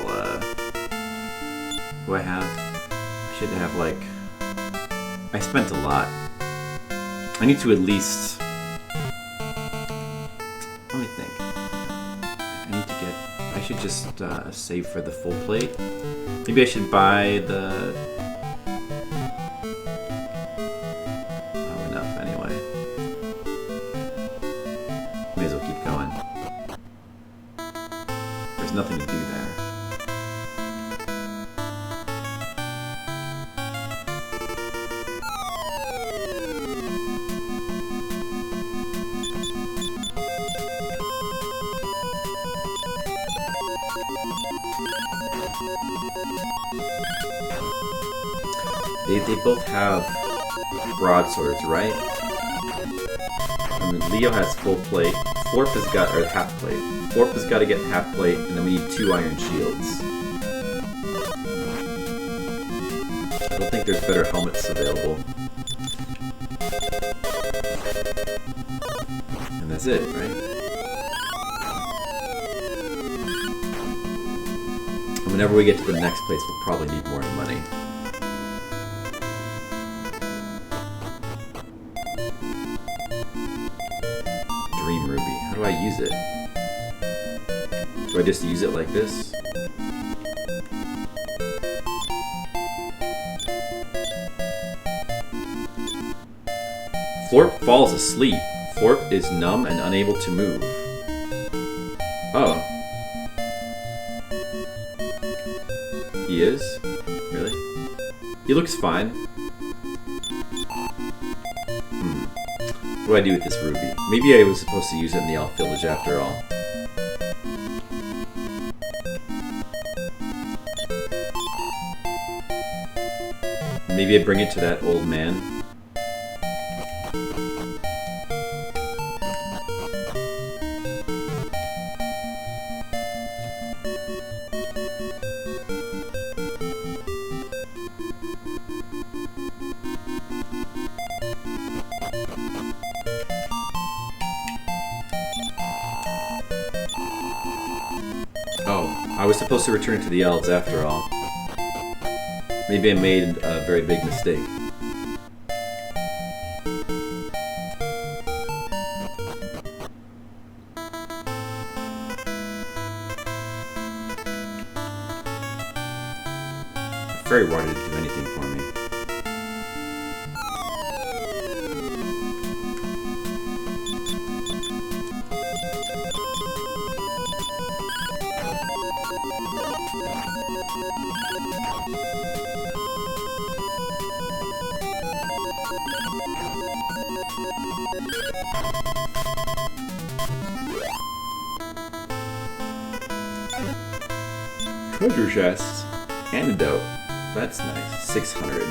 what do I have? I should have, like, I spent a lot. I need to at least, let me think. I should just save for the full plate. Maybe I should buy the... oh, enough anyway. May as well keep going. There's nothing to do there. They both have broadswords, right? I mean, Leo has full plate. Florp has got, or half plate. Florp has got to get half plate, and then we need 2 iron shields. I don't think there's better helmets available. And that's it, right? And whenever we get to the next place, we'll probably need more money. Dream Ruby. How do I use it? Do I just use it like this? Florp falls asleep. Florp is numb and unable to move. Oh. He is? Really? He looks fine. What do I do with this ruby? Maybe I was supposed to use it in the elf village after all. Maybe I bring it to that old man. Oh, I was supposed to return to the elves after all. Maybe I made a very big mistake. Fairy water didn't do anything for me. Treasure chests. Antidote. That's nice. 600.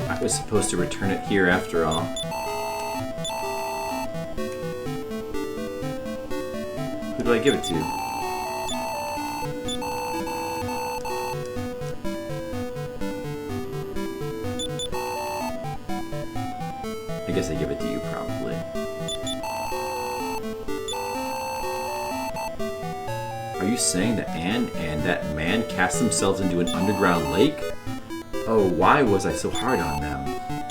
I was supposed to return it here after all. Who do I give it to? I guess I give it to you, probably. Are you saying that Anne and that man cast themselves into an underground lake? Oh, why was I so hard on them?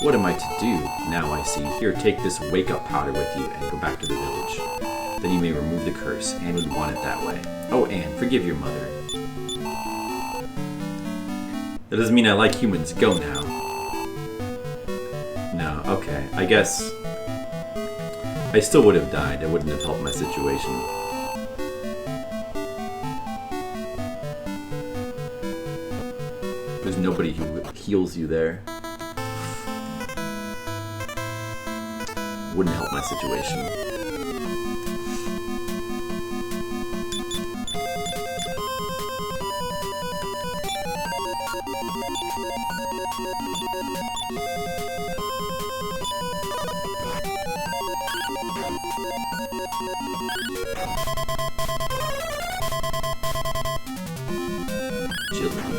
What am I to do? Now I see. Here, take this wake-up powder with you and go back to the village. Then you may remove the curse. Anne would want it that way. Oh, Anne, forgive your mother. That doesn't mean I like humans. Go now. No, okay. I guess I still would have died. It wouldn't have helped my situation. There's nobody who heals you there. Wouldn't help my situation. Children.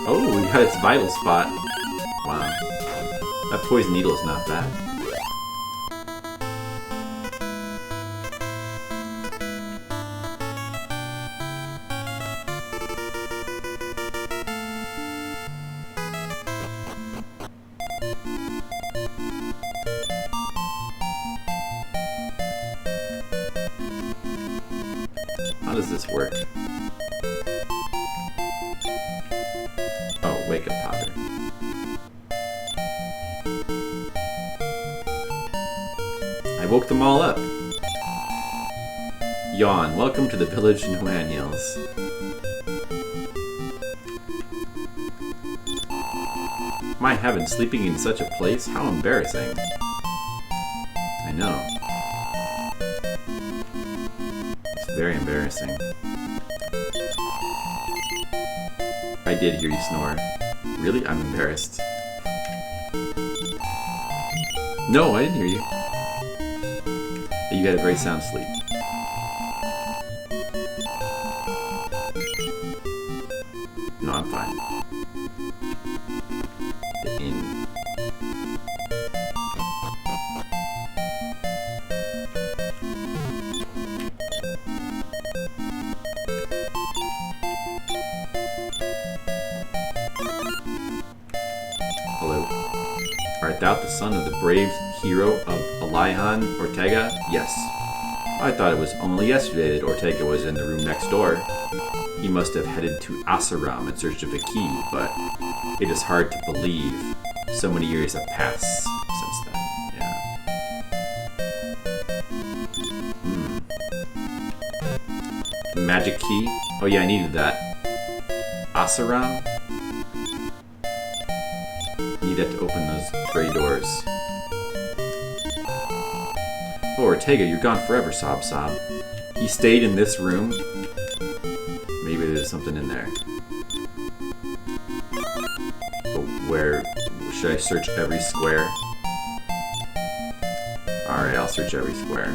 Oh, we got its vital spot. Wow. That poison needle is not bad. How does this work? Oh, wake up powder. I woke them all up. Yawn. Welcome to the village Nuaniels. My heavens, sleeping in such a place? How embarrassing. I know. It's very embarrassing. I did hear you snore. Really? I'm embarrassed. No, I didn't hear you. You had a very sound sleep. No, I'm fine. The inn. the son of the brave hero of Elihan Ortega? Yes. I thought it was only yesterday that Ortega was in the room next door. He must have headed to Asaram in search of a key, but it is hard to believe. So many years have passed since then. Yeah. Magic key? Oh yeah, I needed that. Asaram? Need that to open those gray doors. Oh, Ortega, you're gone forever, Sob Sob. He stayed in this room. Maybe there's something in there. But where? Should I search every square? Alright, I'll search every square.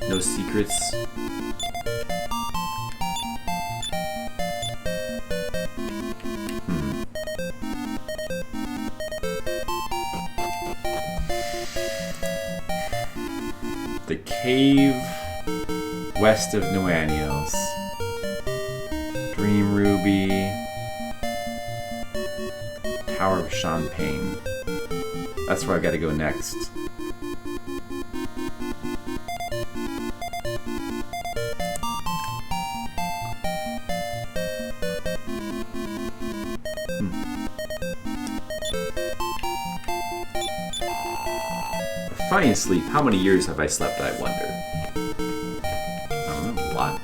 No secrets. The cave west of Noanios. Dream Ruby. Tower of Shanpane. That's where I gotta go next. Fine sleep. How many years have I slept, I wonder? I don't know, a lot.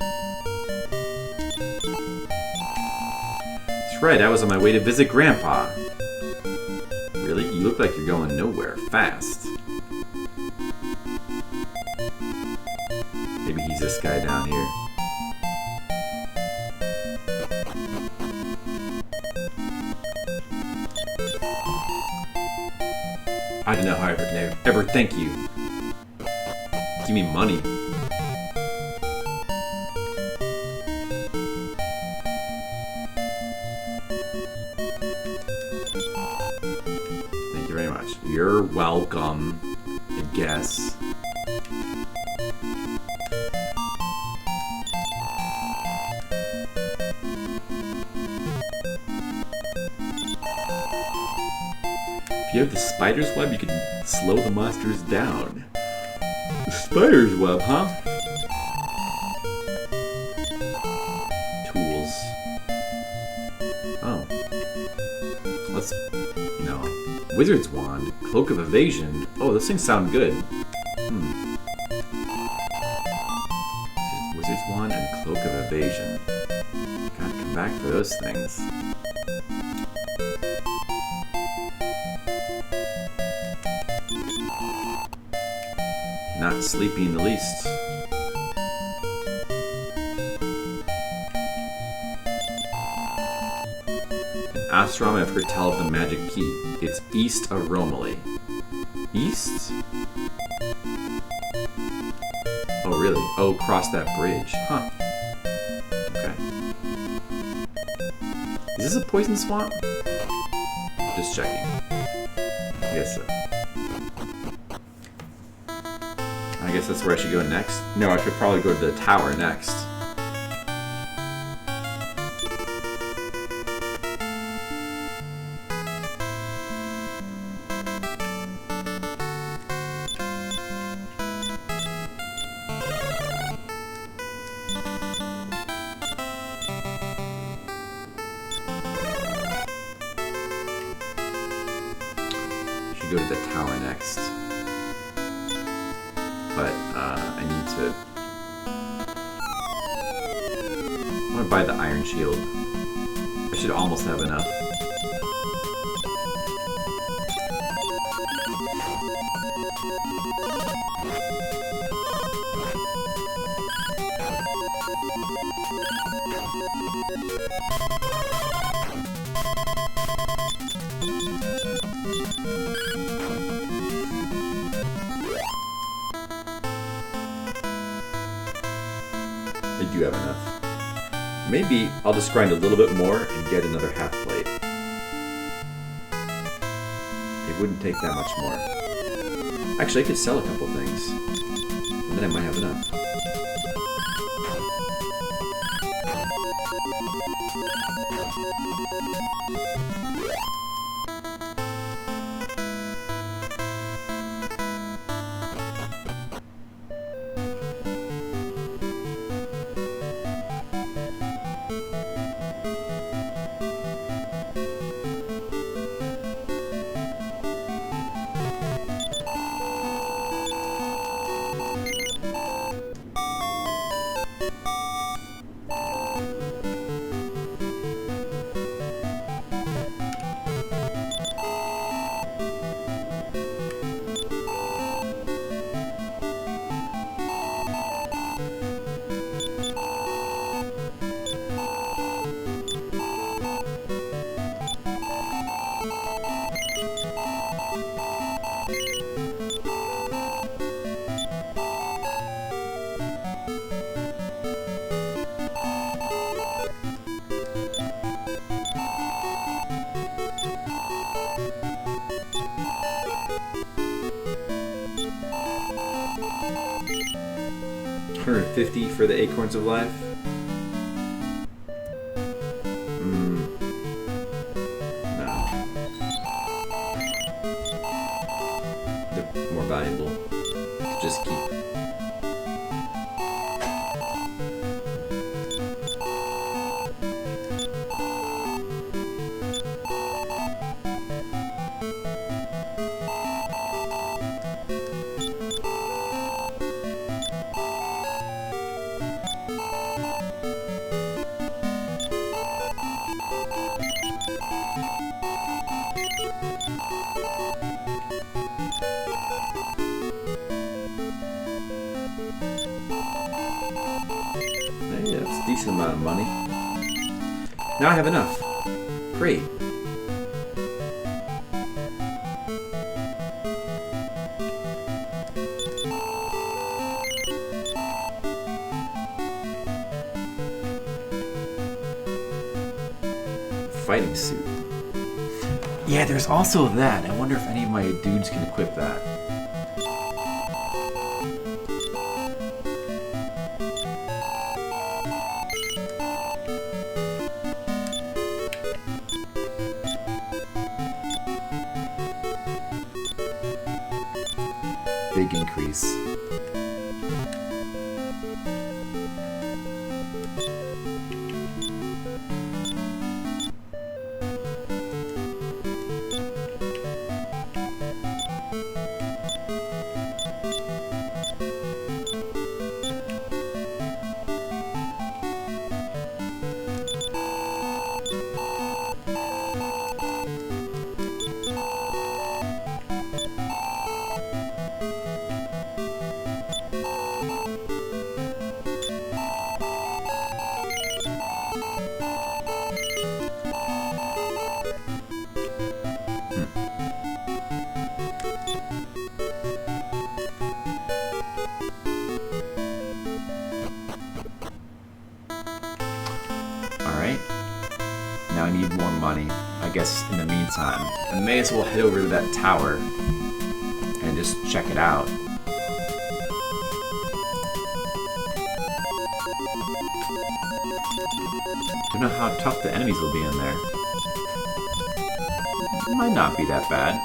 That's right, I was on my way to visit Grandpa. Really? You look like you're going nowhere fast. Maybe he's this guy down here. I don't know how I can ever thank you. Give me money. Thank you very much. You're welcome, I guess. If you have the spider's web, you can slow the monsters down. The spider's web, huh? Tools. Oh. Let's... No. Wizard's wand. Cloak of evasion. Oh, those things sound good. Wizard's wand and cloak of evasion. Gotta come back for those things. Not sleepy in the least. In Astrom, I've heard tell of the magic key. It's east of Romilly. East? Oh, really? Oh, cross that bridge. Huh. Okay. Is this a poison swamp? Just checking. I guess so. I guess that's where I should go next. No, I should probably go to the tower next. Should go to the tower next. But I need to... I want to buy the iron shield. I should almost have enough. I do have enough. Maybe I'll just grind a little bit more and get another half plate. It wouldn't take that much more. Actually, I could sell a couple things, and then I might have enough. 150 for the Acorns of Life. No. They're more valuable to just keep. Yeah, that's a decent amount of money. Now I have enough. Great. Fighting suit. Yeah, there's also that. I wonder if any of my dudes can equip that. Big increase. Alright, now I need more money. I guess in the meantime, I may as well head over to that tower and just check it out. Don't know how tough the enemies will be in there. It might not be that bad.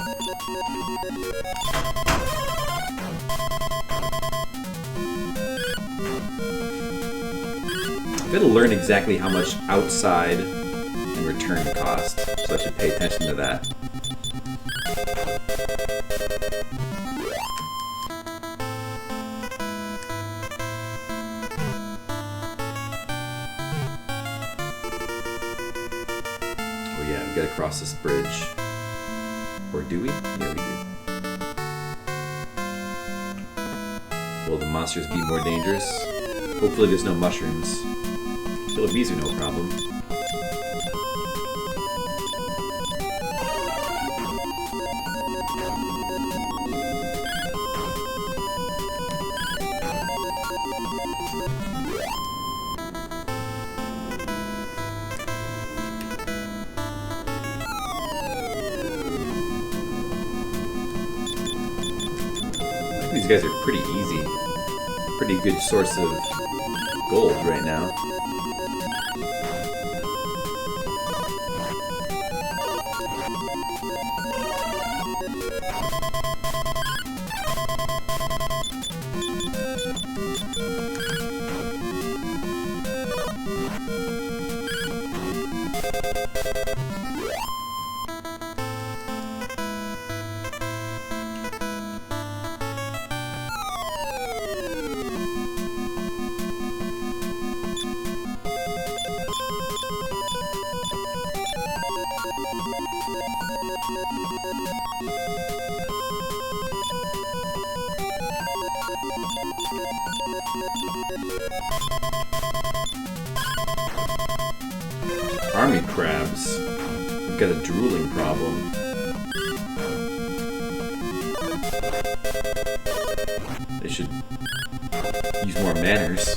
I've got to learn exactly how much outside and return cost, so I should pay attention to that. Oh yeah, we gotta cross this bridge. Or do we? Yeah, we do. Will the monsters be more dangerous? Hopefully there's no mushrooms. Killer bees are no problem. These guys are pretty easy. Pretty good source of gold right now. Army crabs. We've got a drooling problem. They should use more manners.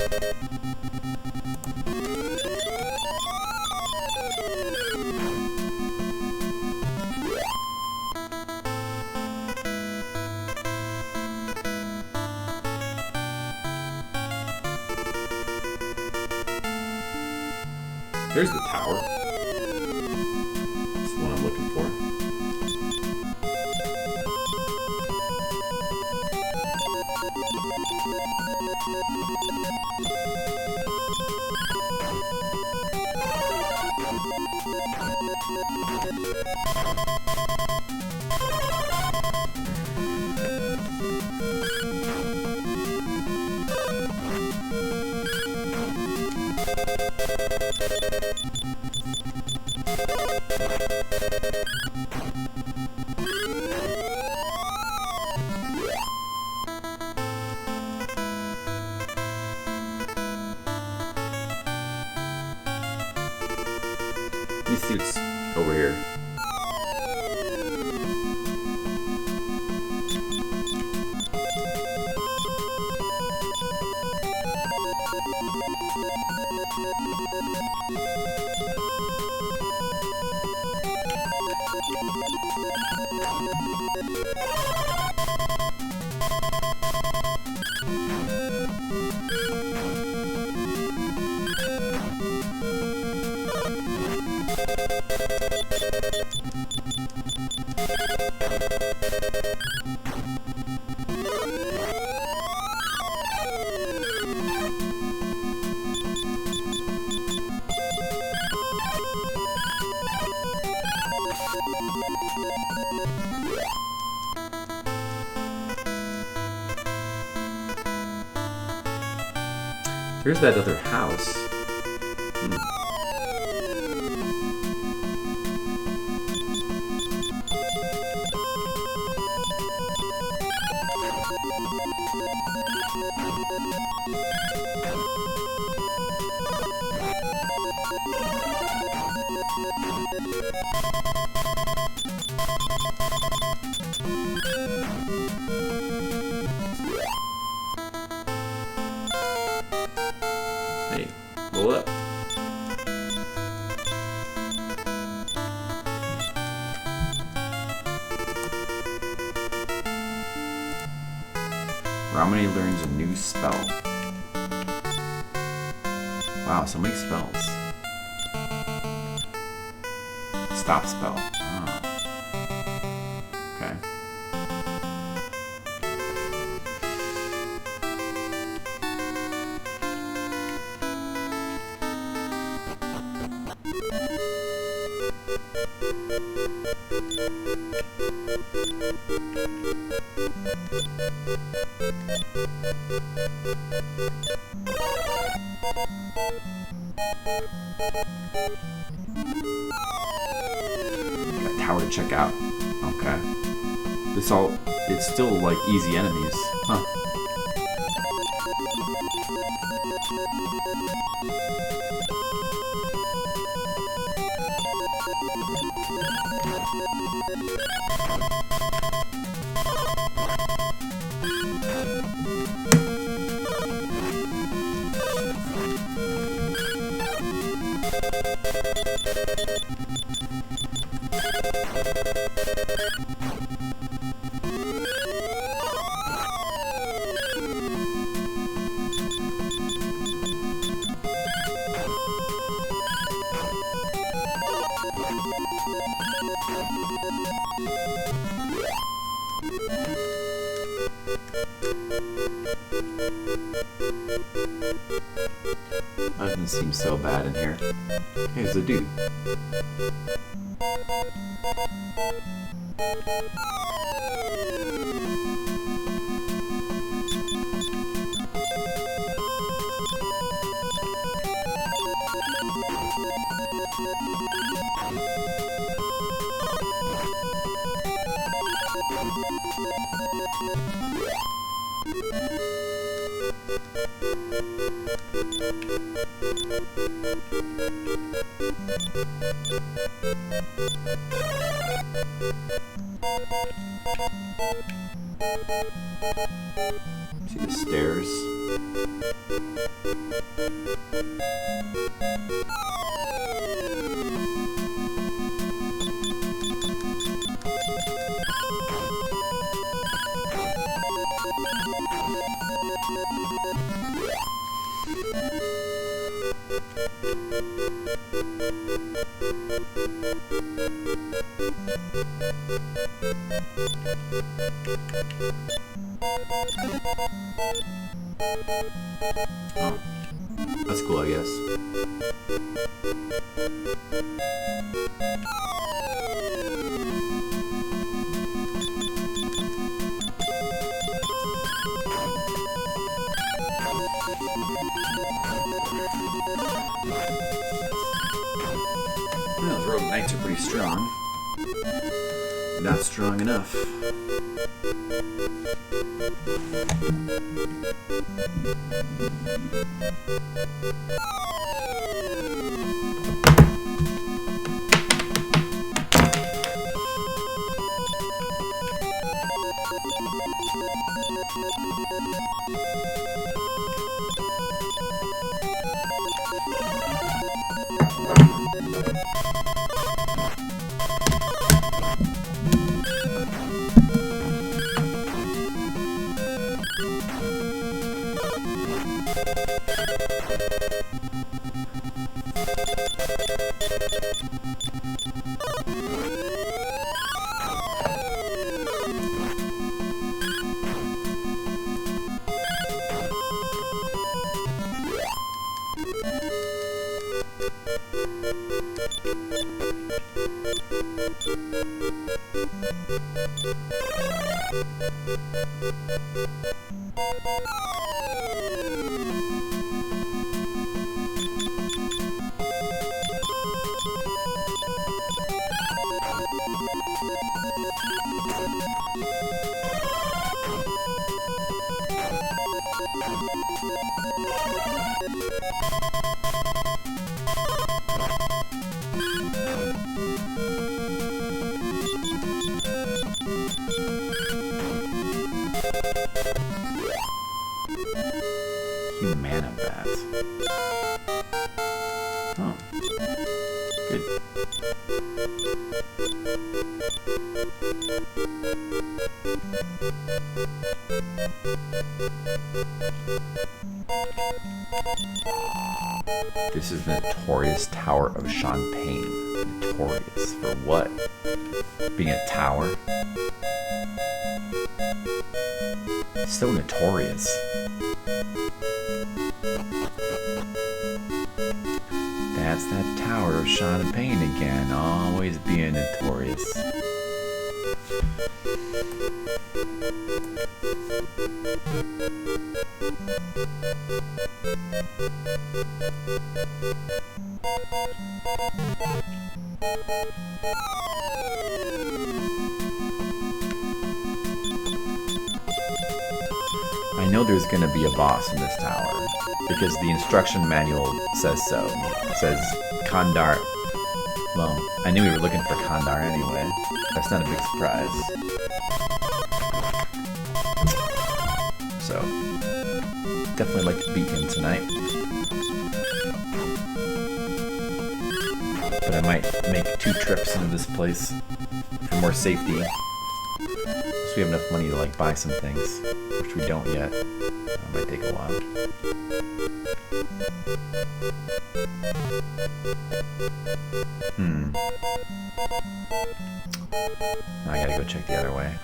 There's the tower. That's the one I'm looking for. Let me see what's over here. Here's that other house. Hey, blow up. Ramani learns a new spell. Wow, so many spells. Stop spell. Oh. Okay. Got a tower to check out. Okay. It's still like easy enemies. Huh. That doesn't seem so bad in here. Here's a dude. See the stairs. Oh, that's cool, I guess. Well, those rogue knights are pretty strong. Not strong enough. Humana bat. Oh. Good. This is the notorious Tower of Shanpane. Notorious for what? Being a tower? So notorious. That's that Tower of Shanpane again, always being notorious. I know there's going to be a boss in this tower, because the instruction manual says so. It says Kandar. Well, I knew we were looking for Kandar anyway. That's not a big surprise. So, definitely like to beat him tonight. But I might make 2 trips into this place for more safety. So we have enough money to like buy some things, which we don't yet. That might take a while. I gotta go check the other way.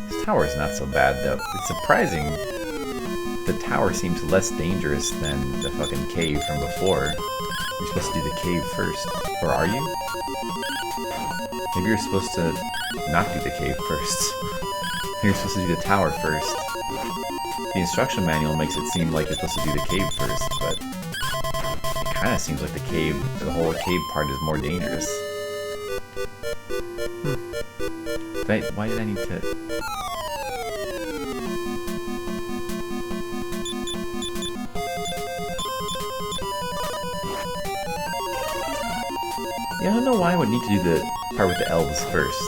This tower is not so bad though. It's surprising. The tower seems less dangerous than the fucking cave from before. You're supposed to do the cave first. Or are you? Maybe you're supposed to not do the cave first. Maybe you're supposed to do the tower first. The instruction manual makes it seem like you're supposed to do the cave first, but it kind of seems like the whole cave part is more dangerous. Why did I need to... Yeah, I don't know why I would need to do the part with the elves first.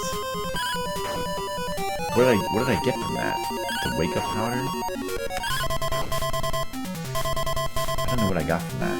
What did I get from that? The wake up powder? I don't know what I got from that.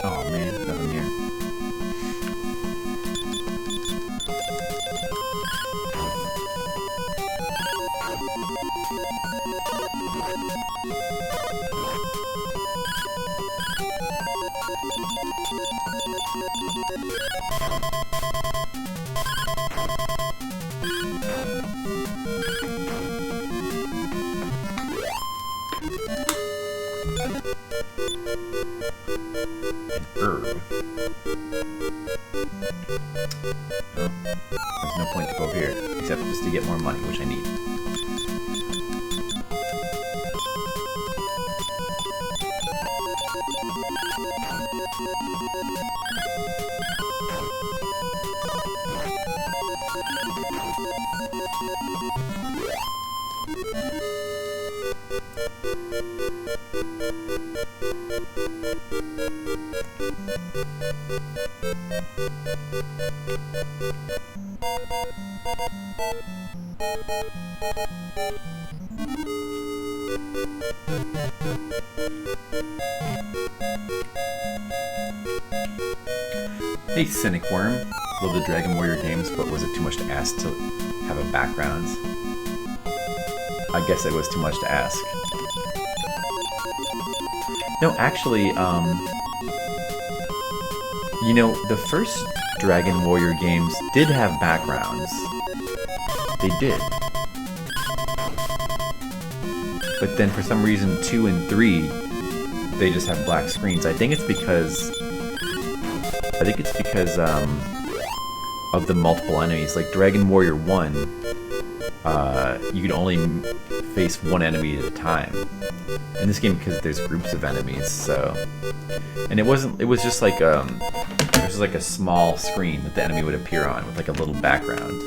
Oh man, nothing here. Herb. Oh, there's no point to go over here, except just to get more money, which I need. Hey, Cynic Worm. Love the Dragon Warrior games, but was it too much to ask to have a background? I guess it was too much to ask. No, actually, you know, the first Dragon Warrior games did have backgrounds. They did. But then for some reason 2 and 3, they just have black screens. I think it's because of the multiple enemies. Like Dragon Warrior 1, you could only face one enemy at a time. In this game, because there's groups of enemies, so... And it was just like, it was like a small screen that the enemy would appear on with like a little background.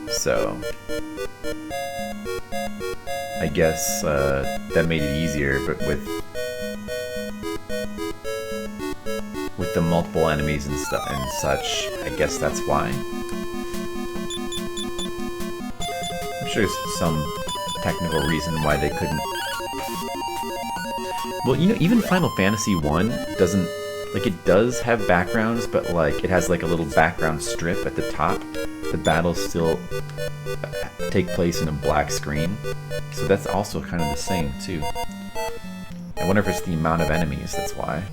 So... I guess, that made it easier, but with the multiple enemies and stuff and such, I guess that's why. I'm sure there's some technical reason why they couldn't. Well, you know, even Final Fantasy 1 doesn't, like, it does have backgrounds, but like it has like a little background strip at the top. The battles still take place in a black screen, so that's also kind of the same too. I wonder if it's the amount of enemies, that's why.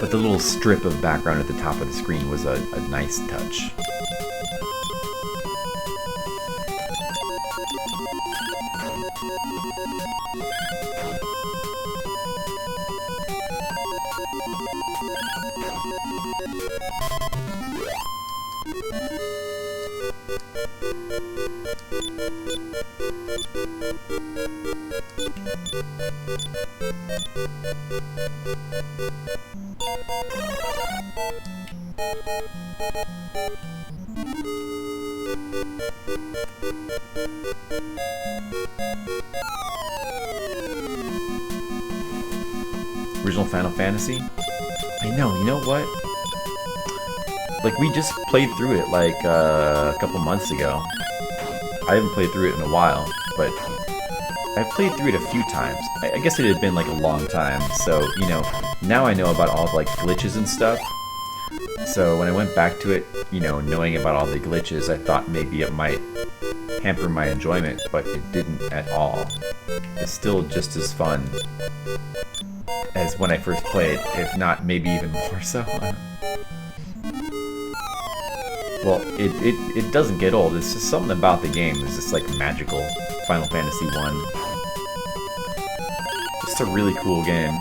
But the little strip of background at the top of the screen was a nice touch. Original Final Fantasy? I know, you know what? Like, we just played through it like a couple months ago. I haven't played through it in a while, but I've played through it a few times. I guess it had been like a long time, so, you know, now I know about all the like glitches and stuff. So when I went back to it, you know, knowing about all the glitches, I thought maybe it might hamper my enjoyment, but it didn't at all. It's still just as fun as when I first played, if not maybe even more so. Well, it doesn't get old. It's just something about the game is just like magical. Final Fantasy 1. It's a really cool game.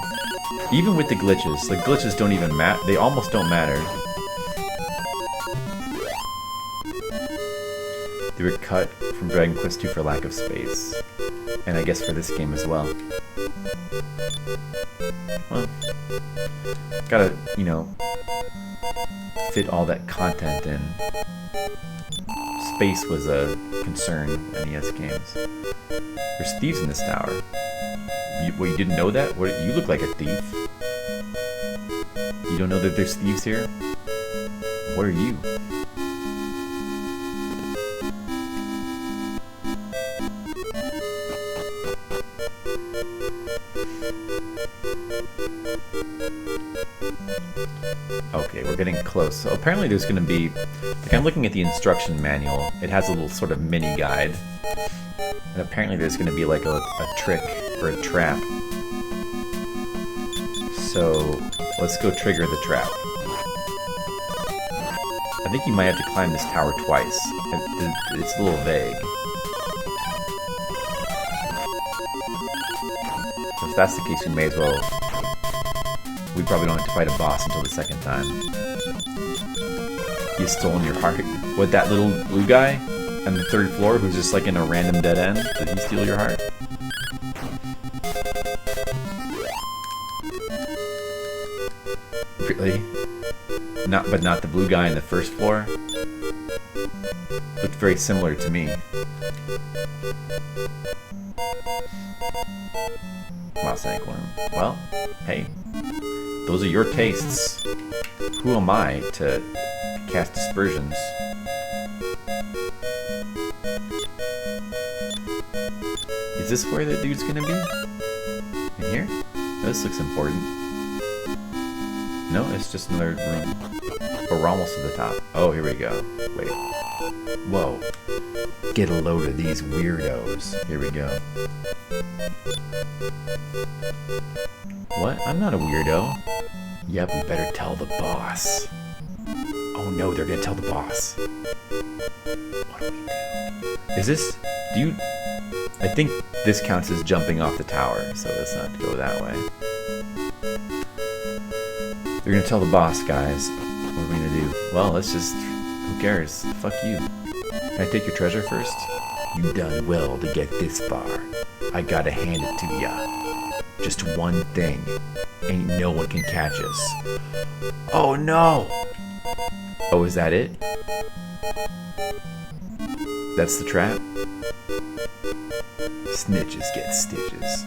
Even with the glitches don't even matter. They almost don't matter. They were cut from Dragon Quest II for lack of space. And I guess for this game as well. Well, gotta, you know, fit all that content in. Space was a concern in NES games. There's thieves in this tower. You didn't know that? You look like a thief. You don't know that there's thieves here? What are you? Okay, we're getting close. So apparently there's going to be... Like, I'm looking at the instruction manual. It has a little sort of mini guide. And apparently there's going to be like a trick or a trap. So let's go trigger the trap. I think you might have to climb this tower twice. It's a little vague. So if that's the case, we may as well... We probably don't have to fight a boss until the second time. He's stolen your heart. What, that little blue guy on the third floor who's just like in a random dead end? Did he steal your heart? Really? But not the blue guy on the first floor? Looked very similar to me. Wow, Sandworm. Well, hey. Those are your tastes. Who am I to cast aspersions? this where the dude's gonna be? In here? This looks important. No, it's just another room. But we're almost to the top. Oh, here we go. Wait. Whoa. Get a load of these weirdos. Here we go. What? I'm not a weirdo. Yep, we better tell the boss. Oh no, they're gonna tell the boss. What do we do? Is this... Do you... I think this counts as jumping off the tower, so let's not go that way. They're gonna tell the boss, guys. What are we gonna do? Well, let's just... Who cares? Fuck you. Can I take your treasure first? You done well to get this far. I gotta hand it to ya. Just one thing. Ain't no one can catch us. Oh no! Oh, is that it? That's the trap? Snitches get stitches.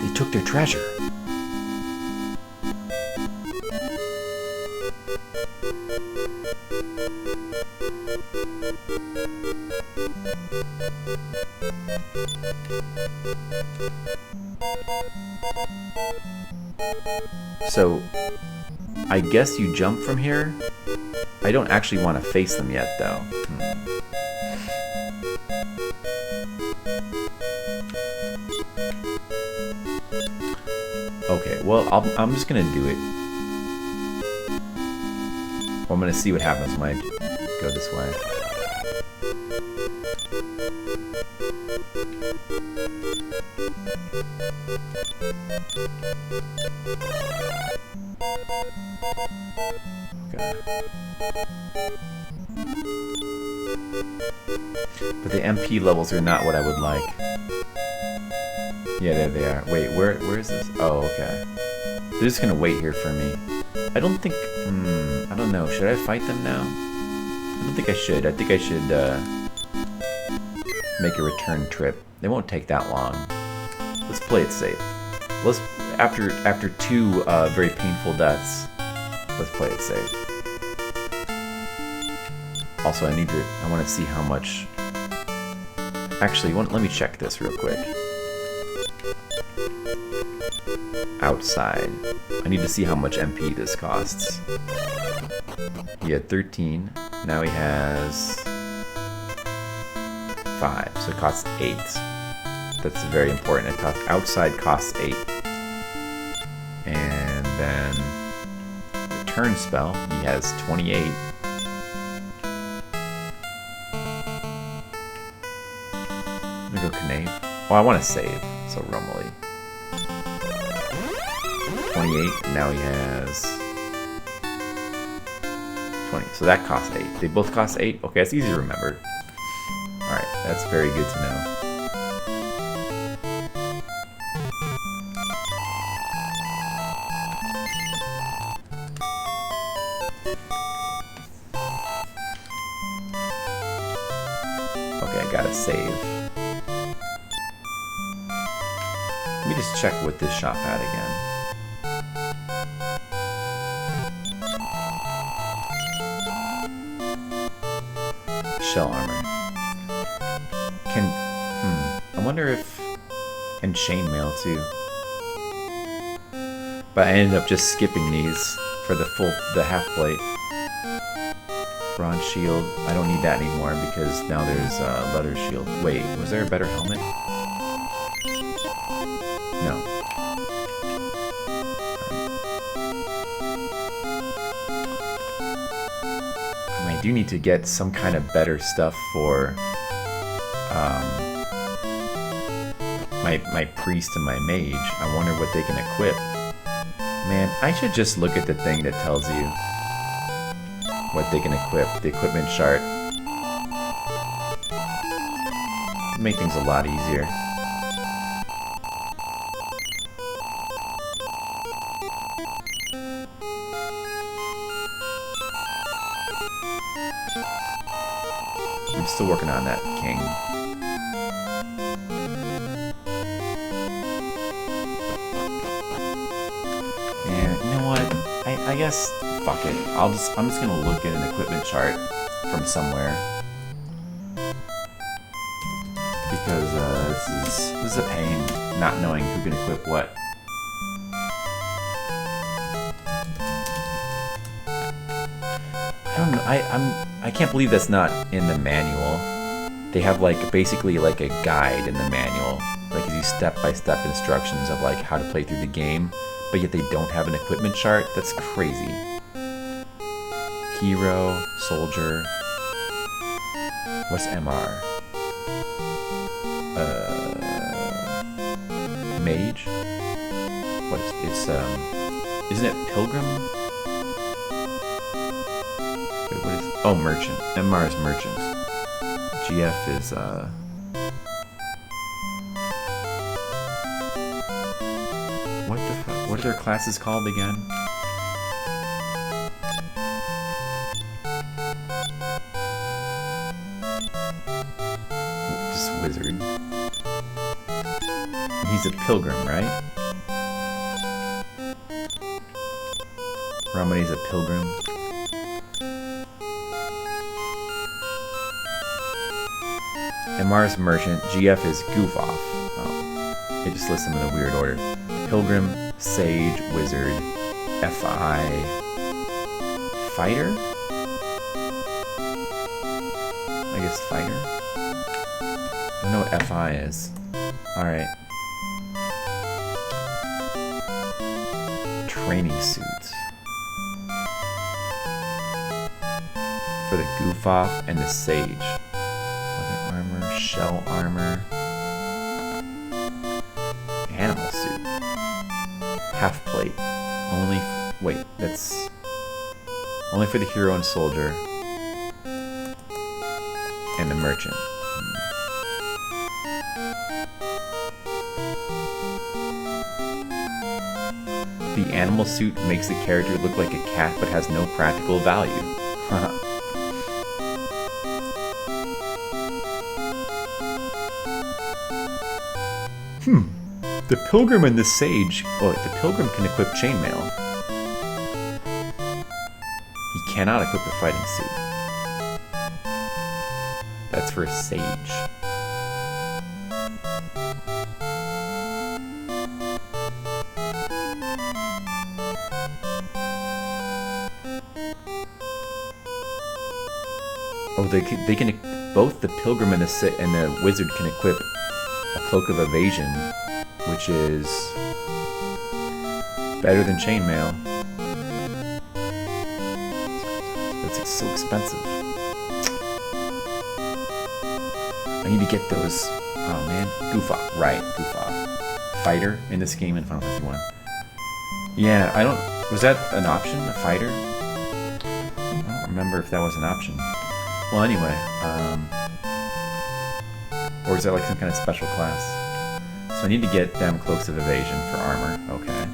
They took their treasure. So, I guess you jump from here? I don't actually want to face them yet, though. Okay, well, I'm just gonna do it. Well, I'm gonna see what happens when I go this way. But the MP levels are not what I would like. Yeah, there they are. Wait, where is this? Oh, okay. They're just gonna wait here for me. I don't think... I don't know. Should I fight them now? I don't think I should. I think I should make a return trip. They won't take that long. Let's play it safe. Let's after two very painful deaths, let's play it safe. Also, I want to see how much... Actually, let me check this real quick. Outside. I need to see how much MP this costs. He had 13. Now he has 5. So it costs 8. That's very important. Outside costs 8. And then return spell, he has 28. I'm gonna go Knave. Oh, I want to save, so Rumley. 28, and now he has 20. So that costs 8. They both cost 8? Okay, that's easy to remember. Alright, that's very good to know. Okay, I gotta save. Let me just check what this shop had again. Shell armor. I wonder if... And chainmail too. But I ended up just skipping these for the half plate. Bronze shield. I don't need that anymore because now there's a leather shield. Wait, was there a better helmet? No. I do need to get some kind of better stuff for my priest and my mage. I wonder what they can equip. Man, I should just look at the thing that tells you what they can equip. The equipment chart. Make things a lot easier. I'm still working on that king. And you know what? I guess fuck it. I'm just gonna look at an equipment chart from somewhere because this is a pain not knowing who can equip what. I don't know. I can't believe that's not in the manual. They have like basically like a guide in the manual, like gives you step-by-step instructions of like how to play through the game, but yet they don't have an equipment chart. That's crazy. Hero, soldier. What's MR? Mage? What is it's isn't it pilgrim? Wait, what is oh, merchant. MR is merchant. GF is what the fuck? What are their classes called again? Just wizard. He's a pilgrim, right? Ramade's a pilgrim. MR's merchant. GF is goof off. Oh, it just lists them in a weird order. Pilgrim, sage, wizard, FI, fighter? I guess fighter? I don't know what FI is. Alright. Training suits. For the goof off and the sage. Leather armor, shell armor. Animal suit. Half plate. Only. Wait, that's. Only for the hero and soldier. And the merchant. The animal suit makes the character look like a cat but has no practical value. The pilgrim and the sage. Oh, the pilgrim can equip chainmail. He cannot equip the fighting suit. That's for a sage. Oh, they can both the pilgrim and the wizard can equip a cloak of evasion, which is better than chainmail. It's so expensive. I need to get those. Oh man, goof off. Right, goof off. Fighter in this game in Final Fantasy 1. Yeah, I don't. Was that an option? A fighter? I don't remember if that was an option. Well, anyway, or is that like some kind of special class? So I need to get them cloaks of evasion for armor. Okay.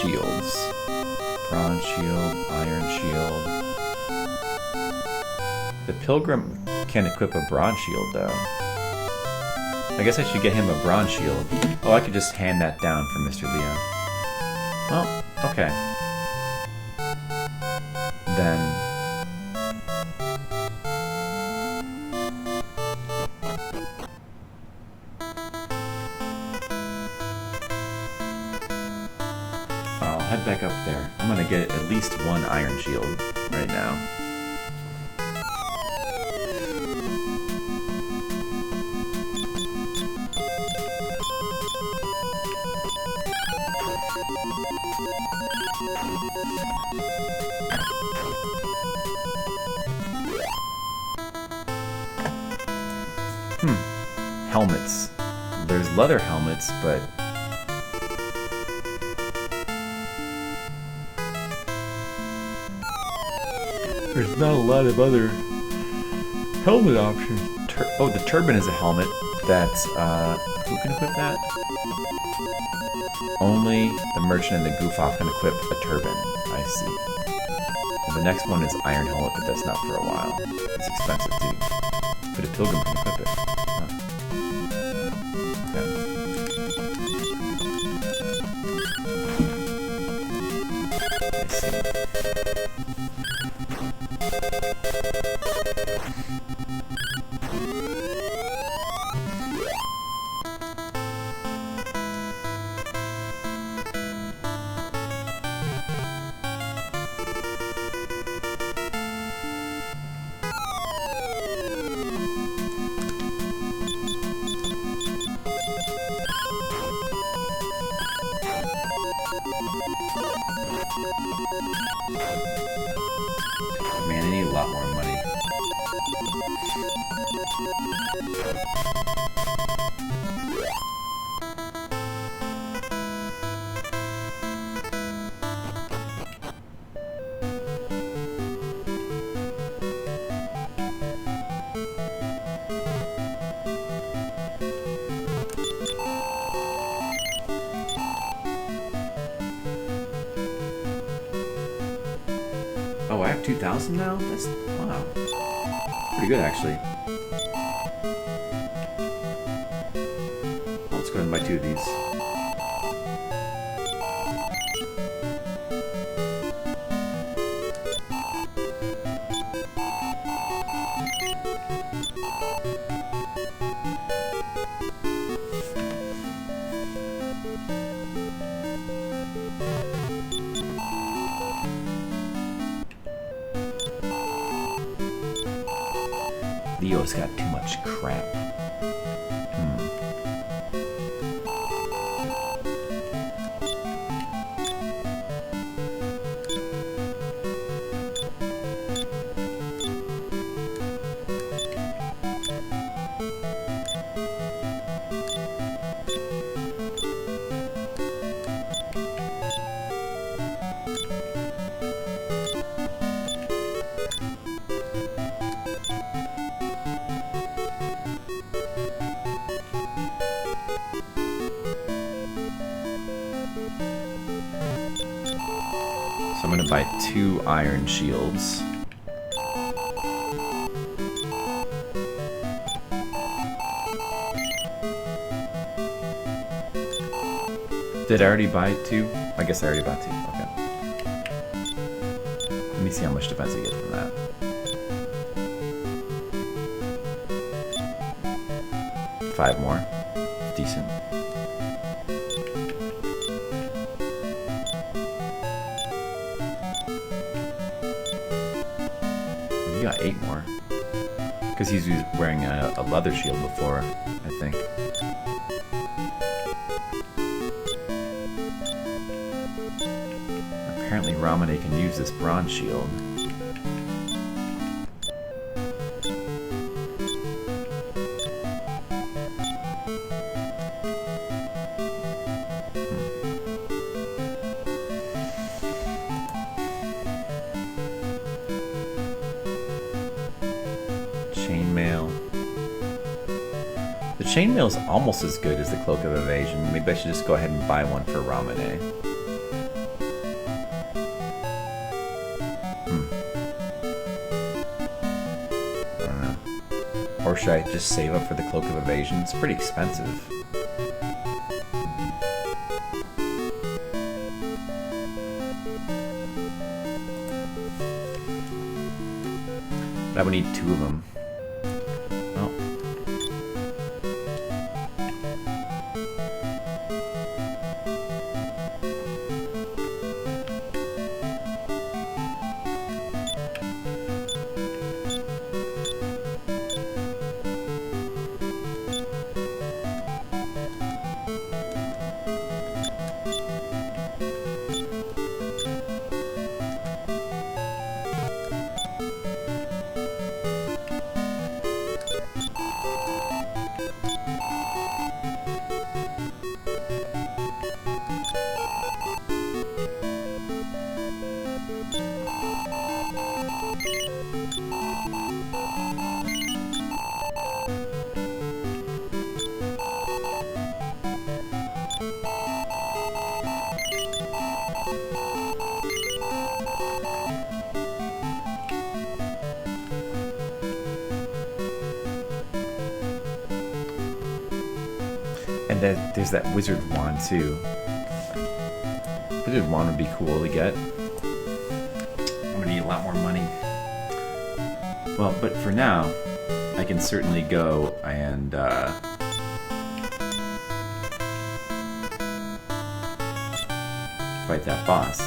Shields. Bronze shield, iron shield. The pilgrim can equip a bronze shield though. I guess I should get him a bronze shield. Oh, I could just hand that down for Mr. Leo. Well, okay. Then I'll head back up there. I'm gonna get at least one iron shield right now. Helmets. There's leather helmets, but there's not a lot of other helmet options. Oh, the turban is a helmet. That's who can equip that? Only the merchant and the goof off can equip a turban. I see. And the next one is iron helmet, but that's not for a while. It's expensive too. But a pilgrim can equip it. Huh. Okay. I see. Man, I need a lot more money. Oh, I have 2,000 now? That's, wow. Pretty good, actually. Well, let's go ahead and buy 2 of these. Leo's got too much crap. So I'm gonna buy 2 iron shields. Did I already buy 2? I guess I already bought 2. Okay. Let me see how much defense I get from that. Five more. Decent. You got 8 more. Because he's wearing a leather shield before, I think. Apparently Ramune can use this bronze shield. Chainmail. The chainmail is almost as good as the Cloak of Evasion. Maybe I should just go ahead and buy one for Ramune. I don't know. Or should I just save up for the Cloak of Evasion? It's pretty expensive. But I would need 2 of them. Oh. there's that wizard wand too. Wizard wand would be cool to get. I'm gonna need a lot more money. Well, but for now, I can certainly go and fight that boss.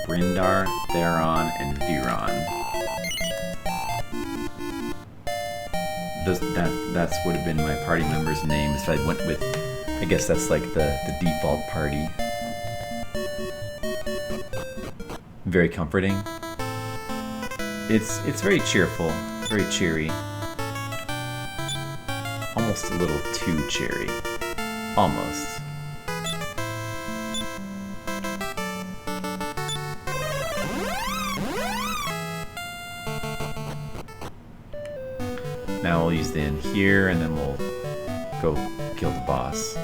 Brindar, Theron, and Viron. That's would have been my party members' names if I went with. I guess that's like the default party. Very comforting. It's very cheerful, very cheery. Almost a little too cheery. Almost. Now we'll use the in here, and then we'll go kill the boss.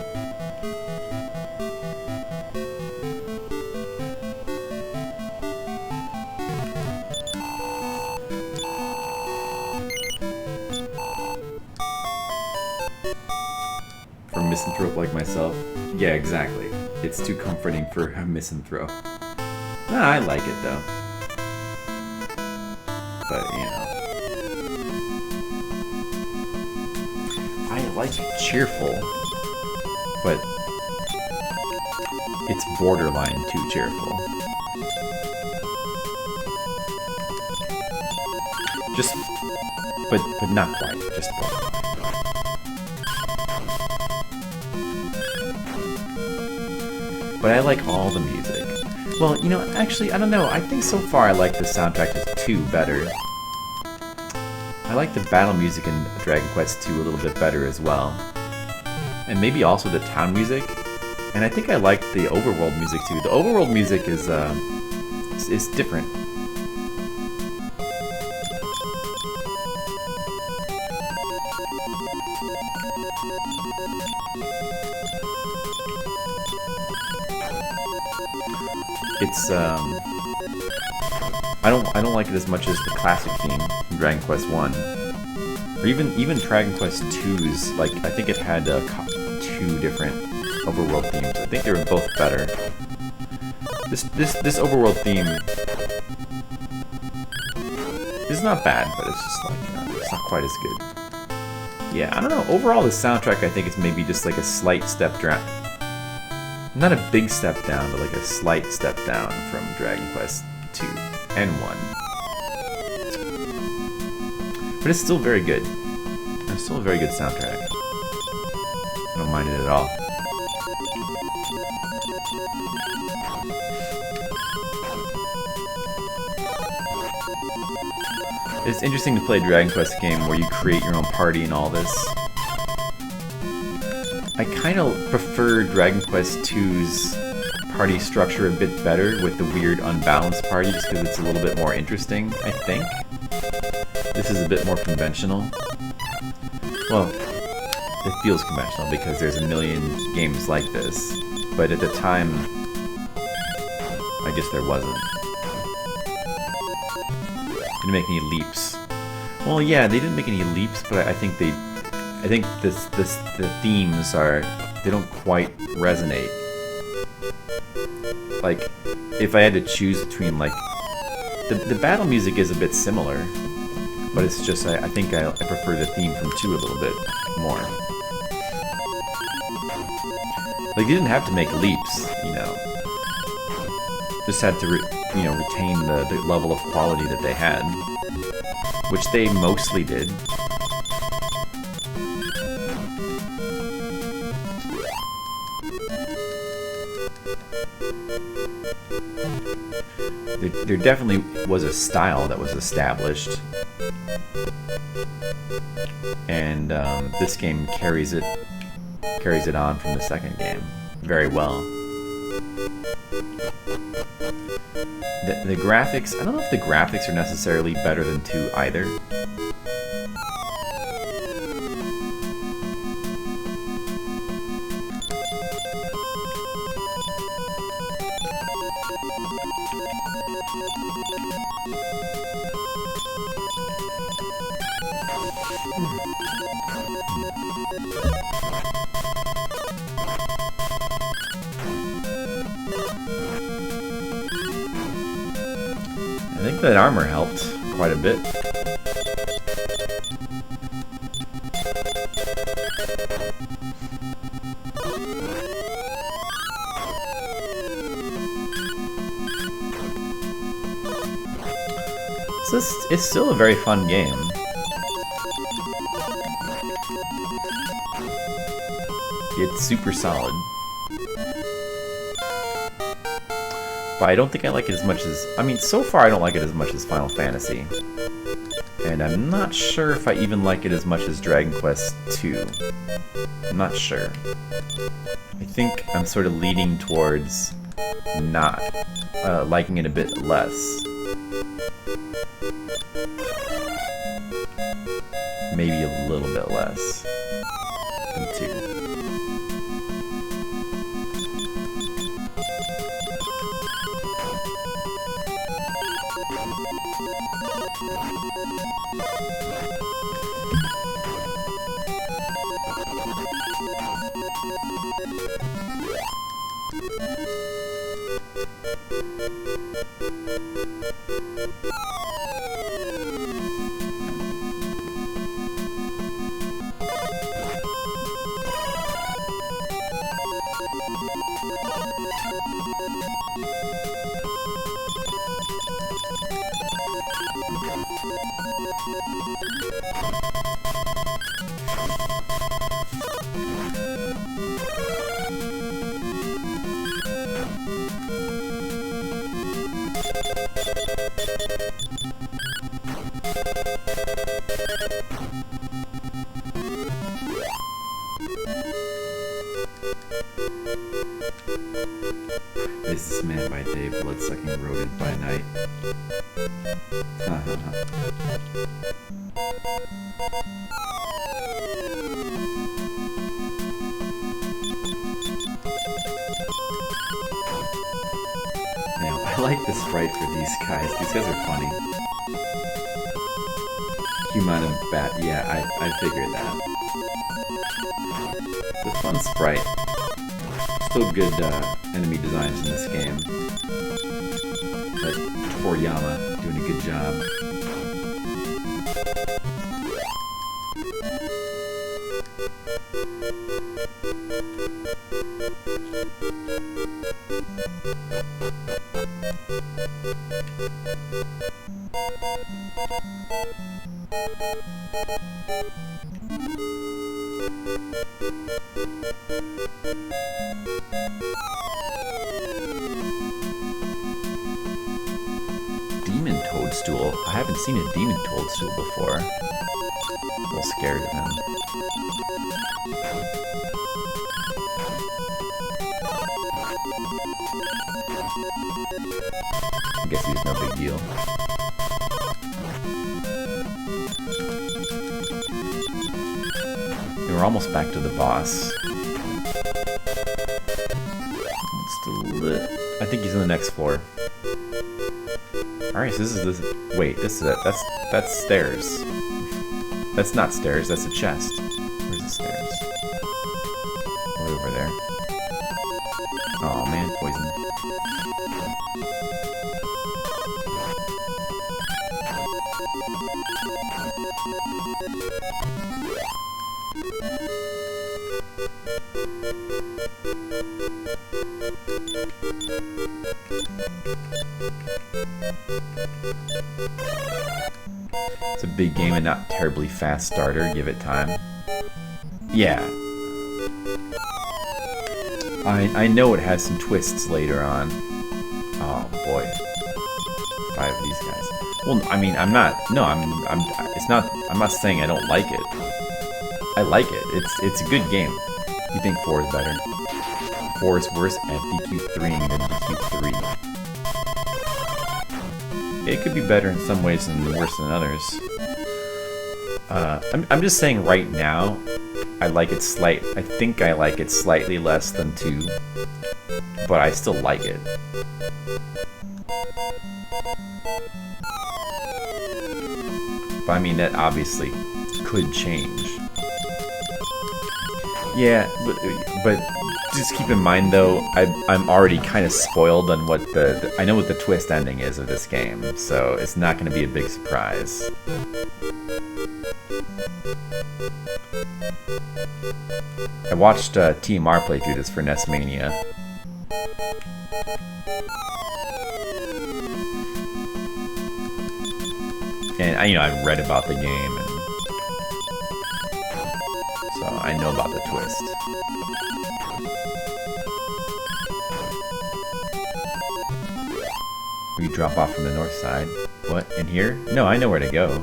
For a misanthrope like myself? Yeah, exactly. It's too comforting for a misanthrope. I like it though. But, you know. I like it cheerful, but it's borderline too cheerful. Just, but not quite, just borderline. But I like all the music. Well, you know, actually, I don't know, I think so far I like the soundtrack to 2 better. I like the battle music in Dragon Quest II a little bit better as well. And maybe also the town music. And I think I like the overworld music too. The overworld music is different. It's I don't like it as much as the classic theme from Dragon Quest 1. Or even Dragon Quest 2's, like, I think it had 2 different overworld themes. I think they were both better. This overworld theme is not bad, but it's just like, you know, it's not quite as good. Yeah, I don't know. Overall, the soundtrack I think is maybe just like a slight step down. Not a big step down, but like a slight step down from Dragon Quest 2 and 1. But it's still very good. It's still a very good soundtrack. I don't mind it at all. It's interesting to play a Dragon Quest game where you create your own party and all this. I kind of prefer Dragon Quest II's party structure a bit better with the weird unbalanced parties because it's a little bit more interesting, I think. This is a bit more conventional. Well, it feels conventional because there's a million games like this, but at the time, I guess there wasn't. Didn't make any leaps. Well, yeah, they didn't make any leaps, but I think the themes they don't quite resonate. Like, if I had to choose between, like, the battle music is a bit similar, but it's just, I think I prefer the theme from 2 a little bit more. Like, they didn't have to make leaps, you know. Just had to, retain the level of quality that they had, which they mostly did. there definitely was a style that was established, and this game carries it on from the second game very well. The graphics, I don't know if the graphics are necessarily better than 2 either. I think that armor helped quite a bit. So it's still a very fun game. It's super solid. But I don't think I like it as much as... I mean, so far I don't like it as much as Final Fantasy. And I'm not sure if I even like it as much as Dragon Quest II. I'm not sure. I think I'm sort of leaning towards not liking it a bit less. Maybe a little bit less than 2. Businessman by day, blood-sucking rodent by night. Now, I like the sprite for these guys. These guys are funny. Human and Bat, yeah, I figured that. It's a fun sprite. Still good enemy designs in this game. But Toriyama doing a good job. Demon Toadstool? I haven't seen a Demon Toadstool before. I'm a little scared of him. I guess he's no big deal. We're almost back to the boss. I think he's on the next floor. Alright, so this is this. Wait, this is it. That's stairs. That's not stairs, that's a chest. Where's the stairs? Way over there. Oh man, poison. It's a big game and not terribly fast starter. Give it time. Yeah. I know it has some twists later on. Oh boy. 5 of these guys. Well, I mean, I'm not. No, it's not. I'm not saying I don't like it. I like it. It's a good game. You think 4 is better? 4 is worse at DQ3 than DQ3. It could be better in some ways and worse than others. I'm just saying right now, I like it I think I like it slightly less than 2, but I still like it. But I mean, that obviously could change. Yeah, but just keep in mind though, I'm already kind of spoiled on what I know what the twist ending is of this game, so it's not going to be a big surprise. I watched TMR play through this for NES Mania. And I read about the game, and so I know about the twist. We drop off from the north side. What, in here? No, I know where to go.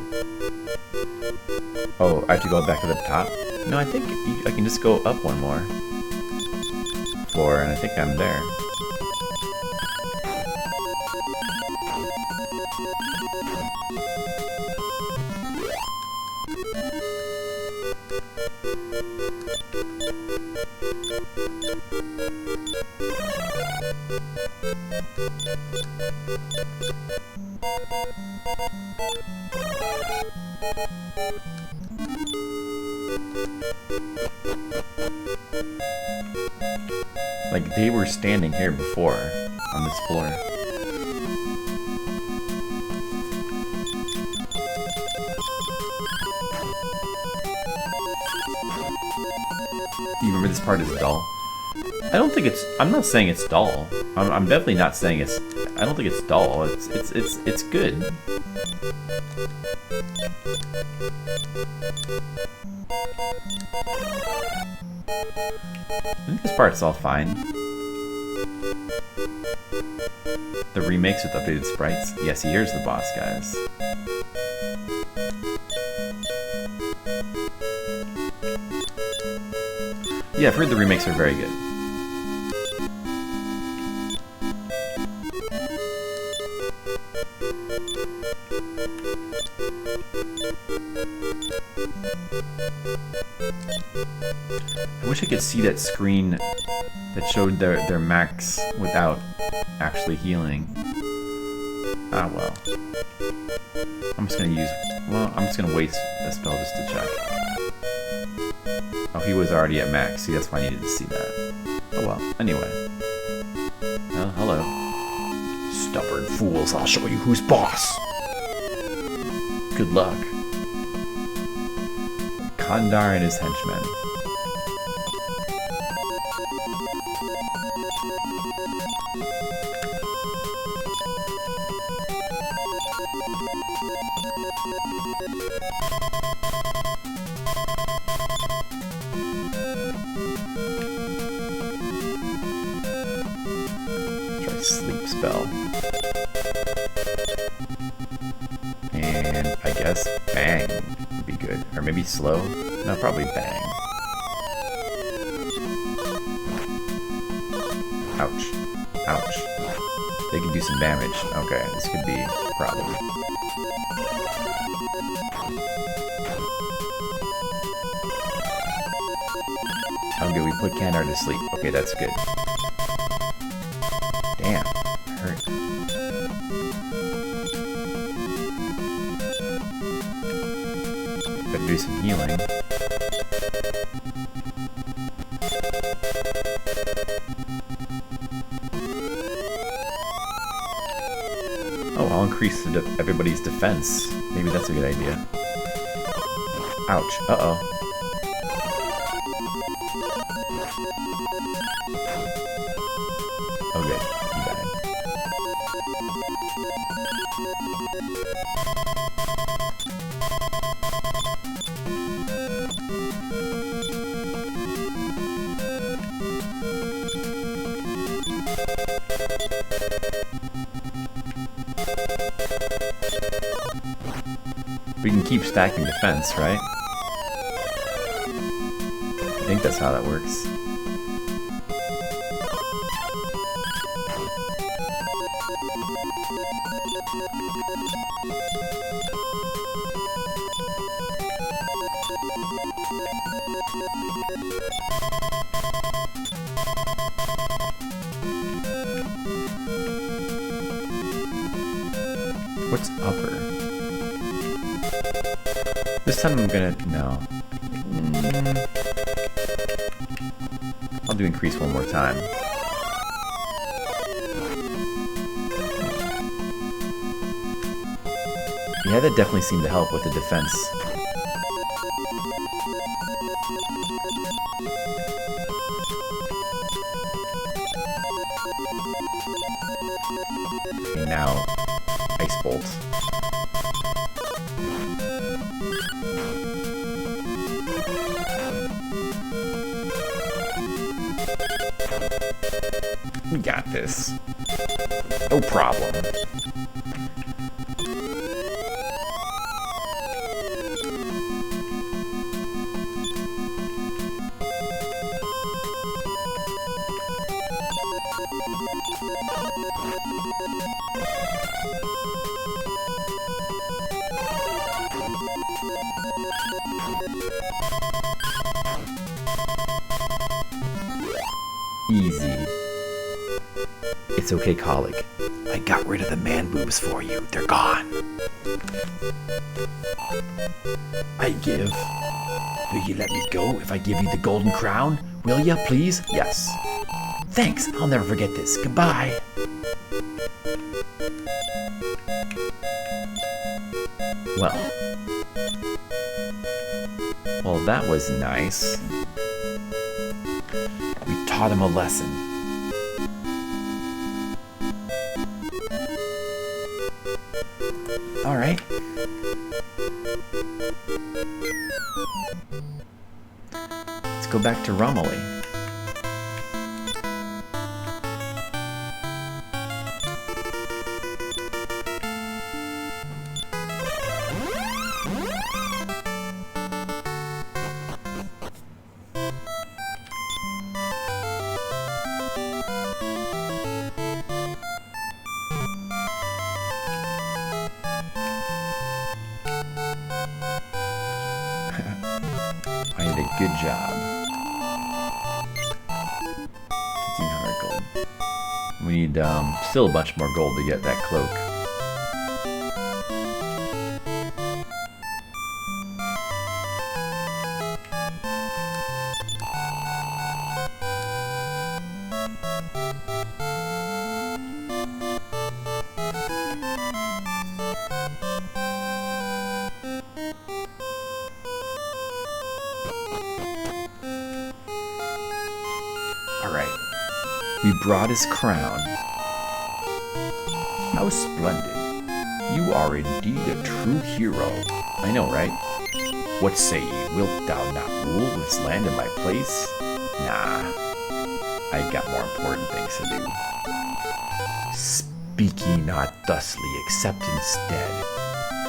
Oh, I have to go back to the top? No, I think I can just go up one more floor, and I think I'm there. Like, they were standing here before, on this floor. You remember this part is dull? I don't think it's, I'm not saying it's dull. I'm definitely not saying it's, I don't think it's dull. It's good. I think this part's all fine. The remakes with updated sprites. Yes, here's the boss, guys. Yeah, I've heard the remakes are very good. I wish I could see that screen that showed their max without actually healing. Ah well. I'm just gonna waste a spell just to check. Oh, he was already at max. See, that's why I needed to see that. Oh well. Anyway. Oh, hello. Stubborn fools, I'll show you who's boss. Good luck. Kandar and his henchmen. Sleep spell. And I guess bang would be good. Or maybe slow? No, probably bang. Ouch. Ouch. They can do some damage. Okay, this could be a problem. Okay, we put Kandar to sleep. Okay, that's good. Damn, hurt. Better do some healing. Oh, I'll increase everybody's defense. Maybe that's a good idea. Ouch. Uh-oh. Okay, he died. We can keep stacking defense, right? I think that's how that works. What's upper? This time I'm gonna... no. I'll do increase one more time. Yeah, that definitely seemed to help with the defense. Okay, now... Ice Bolt. We got this. No problem. Easy. It's okay, colleague. I got rid of the man boobs for you. They're gone. I give. Will you let me go if I give you the golden crown? Will ya, please? Yes. Thanks. I'll never forget this. Goodbye. Well, that was nice. We taught him a lesson. All right. Let's go back to Romilly. I did a good job. 1,500 gold. We need still a bunch more gold to get that cloak. Alright, we brought his crown. How splendid. You are indeed a true hero. I know, right? What say ye, wilt thou not rule this land in my place? Nah, I got more important things to do. Speak ye not thusly, except instead,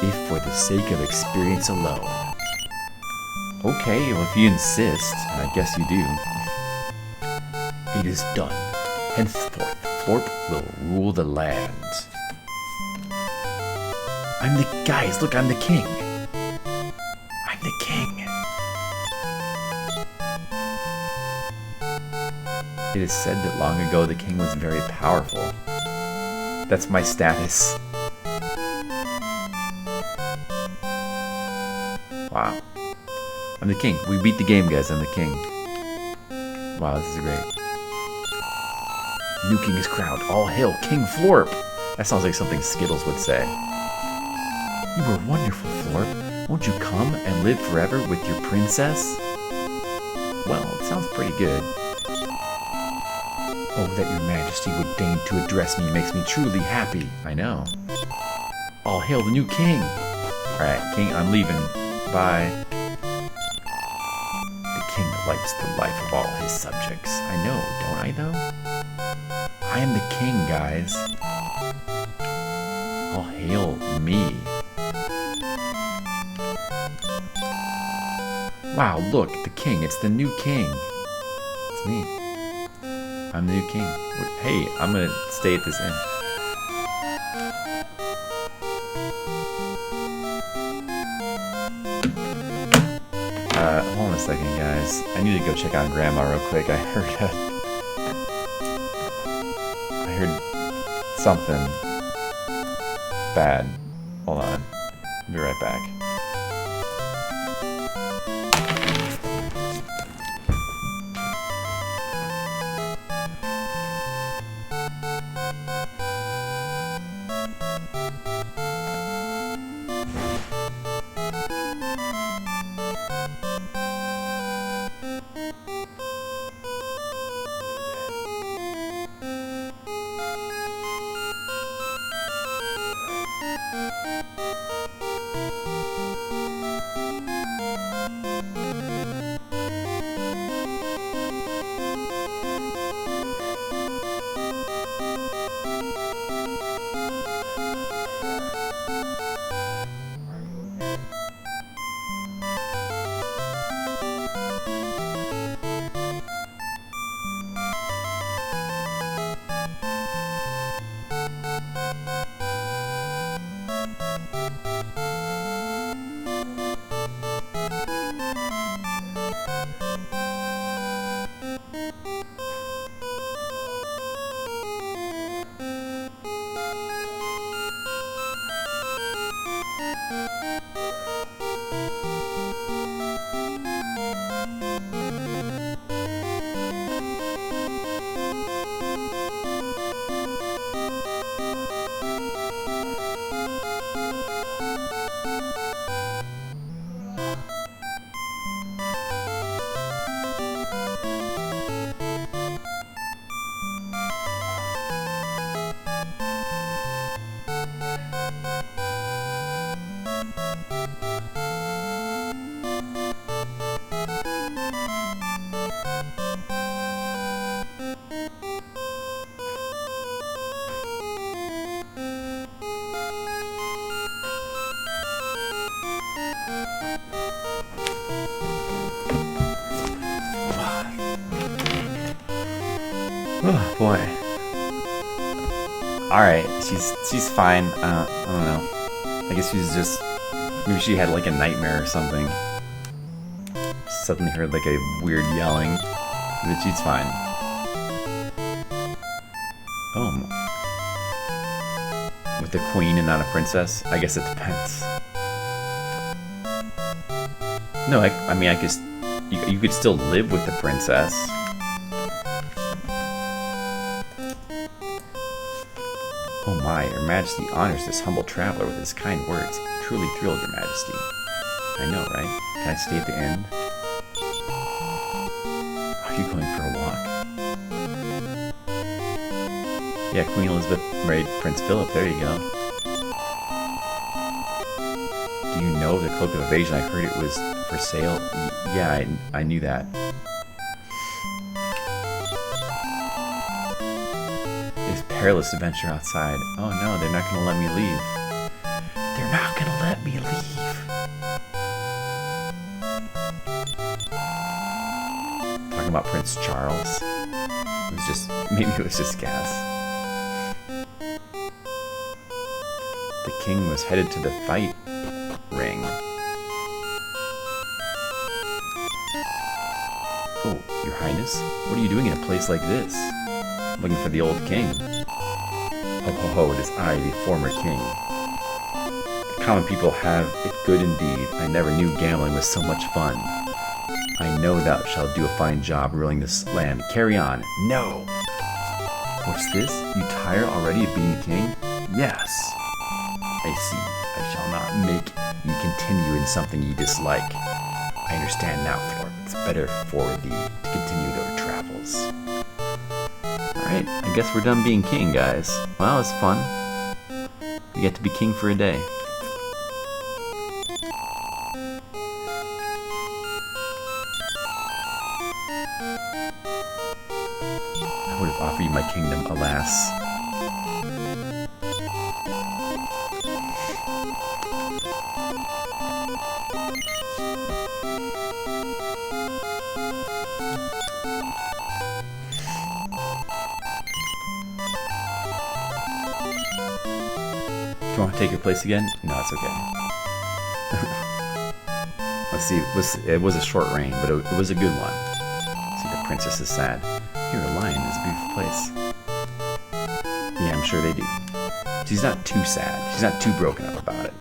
if for the sake of experience alone. Okay, well if you insist, and I guess you do. It is done. Henceforth, Florp will rule the land. I'm the... Guys, look, I'm the king. I'm the king. It is said that long ago the king was very powerful. That's my status. Wow. I'm the king. We beat the game, guys. I'm the king. Wow, this is great. New king is crowned. All hail King Florp! That sounds like something Skittles would say. You were wonderful, Florp. Won't you come and live forever with your princess? Well, it sounds pretty good. Oh, that your majesty would deign to address me makes me truly happy. I know. All hail the new king! Alright, king, I'm leaving. Bye. The king likes the life of all his subjects. I know, don't I though? I am the king, guys. All hail me. Wow, look, the king. It's the new king. It's me. I'm the new king. Hey, I'm gonna stay at this inn. Hold on a second, guys. I need to go check on Grandma real quick. I heard something bad. Hold on. I'll be right back. Oh boy. Alright, she's fine. I don't know. I guess she's just, maybe she had like a nightmare or something. Suddenly heard like a weird yelling. But she's fine. Oh. With the queen and not a princess? I guess it depends. No, I mean, I guess you could still live with the princess. Oh my, Your Majesty honors this humble traveler with his kind words. Truly thrilled, Your Majesty. I know, right? Can I stay at the inn? Are you going for a walk? Yeah, Queen Elizabeth married Prince Philip. There you go. Do you know the Cloak of Evasion? I heard it was for sale. Yeah, I knew that. Perilous adventure outside. Oh no, they're not gonna let me leave. They're not gonna let me leave. Talking about Prince Charles. It was just, maybe it was just gas. The king was headed to the fight ring. Oh, Your Highness, what are you doing in a place like this? Looking for the old king. Ho ho ho, it is I, the former king. The common people have it good indeed. I never knew gambling was so much fun. I know thou shalt do a fine job ruling this land. Carry on. No! What's this? You tire already of being the king? Yes. I see. I shall not make you continue in something you dislike. I understand now, Thorpe. It's better for thee to continue your travels. Alright, I guess we're done being king, guys. Well, it's fun. We get to be king for a day. I would have offered you my kingdom, alas. want to take your place again? No, it's okay. Let's see. It was a short reign, but it was a good one. See, the princess is sad. Here, a lion is a beautiful place. Yeah, I'm sure they do. She's not too sad. She's not too broken up about it.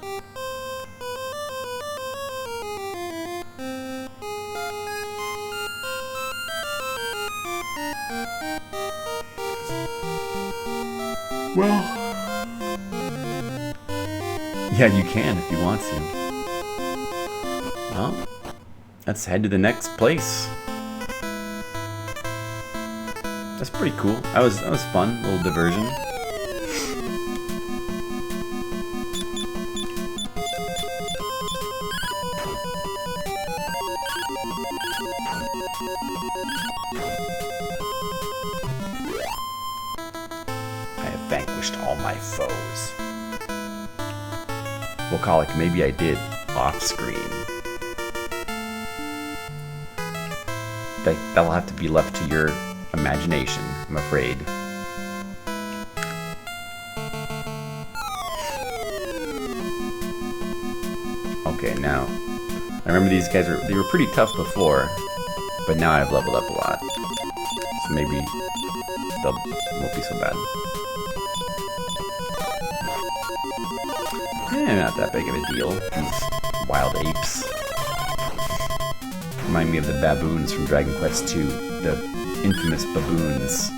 Well, yeah, you can if you want to. Well, let's head to the next place. That's pretty cool. That was fun, a little diversion. Vanquished all my foes. We'll call it maybe I did off screen. That'll have to be left to your imagination, I'm afraid. Okay, now I remember these guys were pretty tough before, but now I've leveled up a lot, so maybe they won't be so bad. Not that big of a deal. These wild apes remind me of the baboons from Dragon Quest II, the infamous baboons.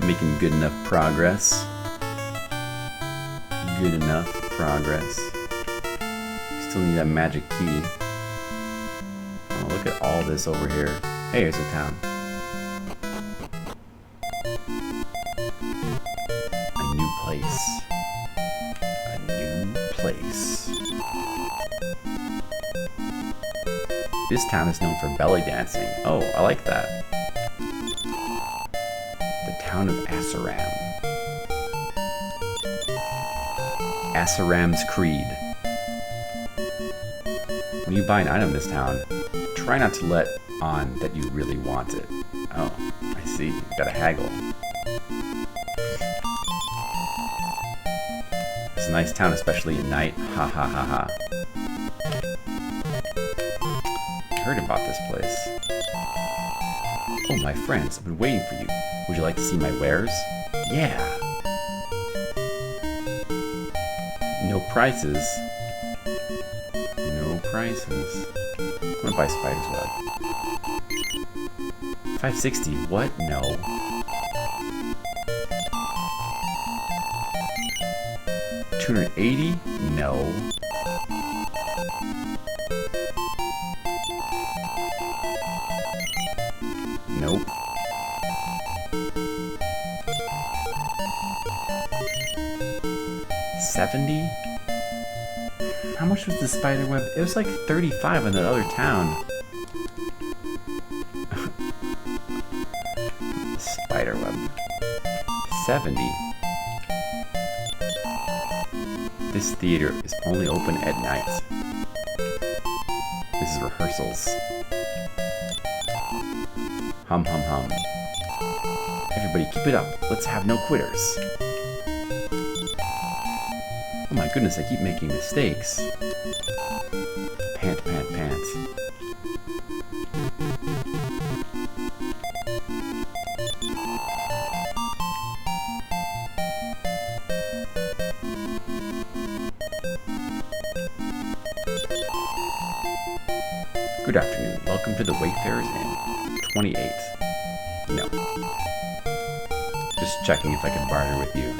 Making good enough progress. Good enough progress. Still need that magic key. Oh, look at all this over here. Hey, here's a town. A new place. A new place. This town is known for belly dancing. Oh, I like that. Town of Asaram. Asaram's Creed. When you buy an item in this town, try not to let on that you really want it. Oh, I see. You gotta haggle. It's a nice town, especially at night. Ha ha ha ha. I heard about this place. Oh, my friends, I've been waiting for you. Would you like to see my wares? Yeah! No prices. No prices. I'm gonna buy spider's web. 560. What? No. $280? No. Nope. $70? How much was the spider web? It was like $35 in that other town. Spider web. $70. This theater is only open at night. This is rehearsals. Hum hum hum. Everybody keep it up. Let's have no quitters. Oh my goodness, I keep making mistakes. Pant, pant, pant. Good afternoon. Welcome to the Wayfarer's Inn. 28. No. Just checking if I can barter with you.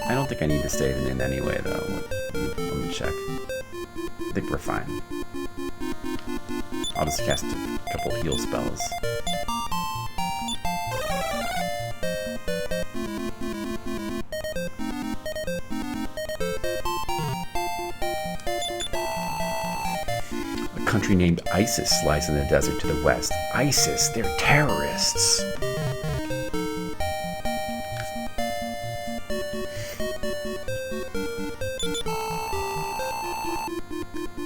I don't think I need to save it in anyway, though. Let me check. I think we're fine. I'll just cast a couple heal spells. A country named ISIS lies in the desert to the west. ISIS, they're terrorists.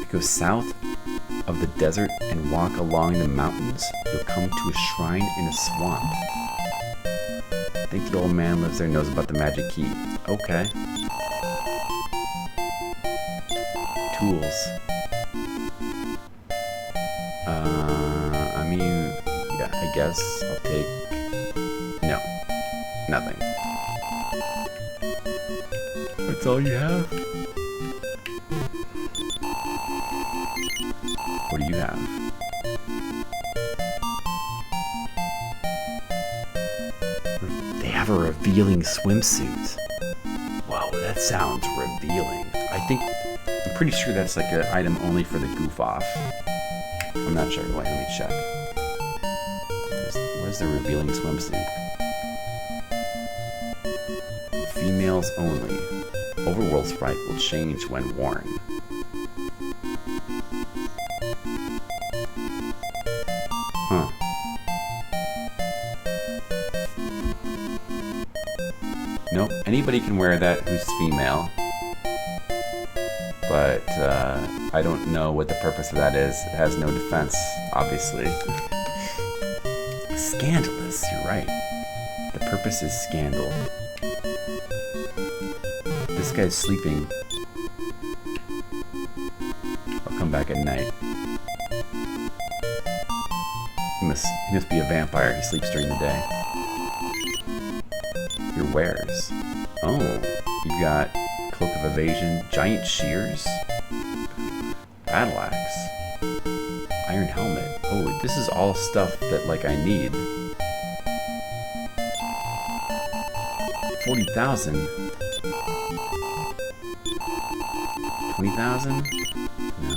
Go south of the desert and walk along the mountains, you'll come to a shrine in a swamp. I think the old man lives there, knows about the magic key. Okay. Tools. I mean, yeah, I guess I'll take... No. Nothing. That's all you have? What do you have? They have a revealing swimsuit. Whoa, that sounds revealing. I'm pretty sure that's like an item only for the goof off. I'm not sure. Wait, let me check. Where's the revealing swimsuit? Females only. Overworld sprite will change when worn. Huh. Nope, anybody can wear that who's female. But I don't know what the purpose of that is. It has no defense, obviously. Scandalous, you're right. The purpose is scandal. This guy's sleeping. I'll come back at night. He must be a vampire. He sleeps during the day. Your wares. Oh, you've got Cloak of Evasion, Giant Shears, Battle Axe, Iron Helmet. Oh, this is all stuff that, like, I need. 40,000. 20,000? No.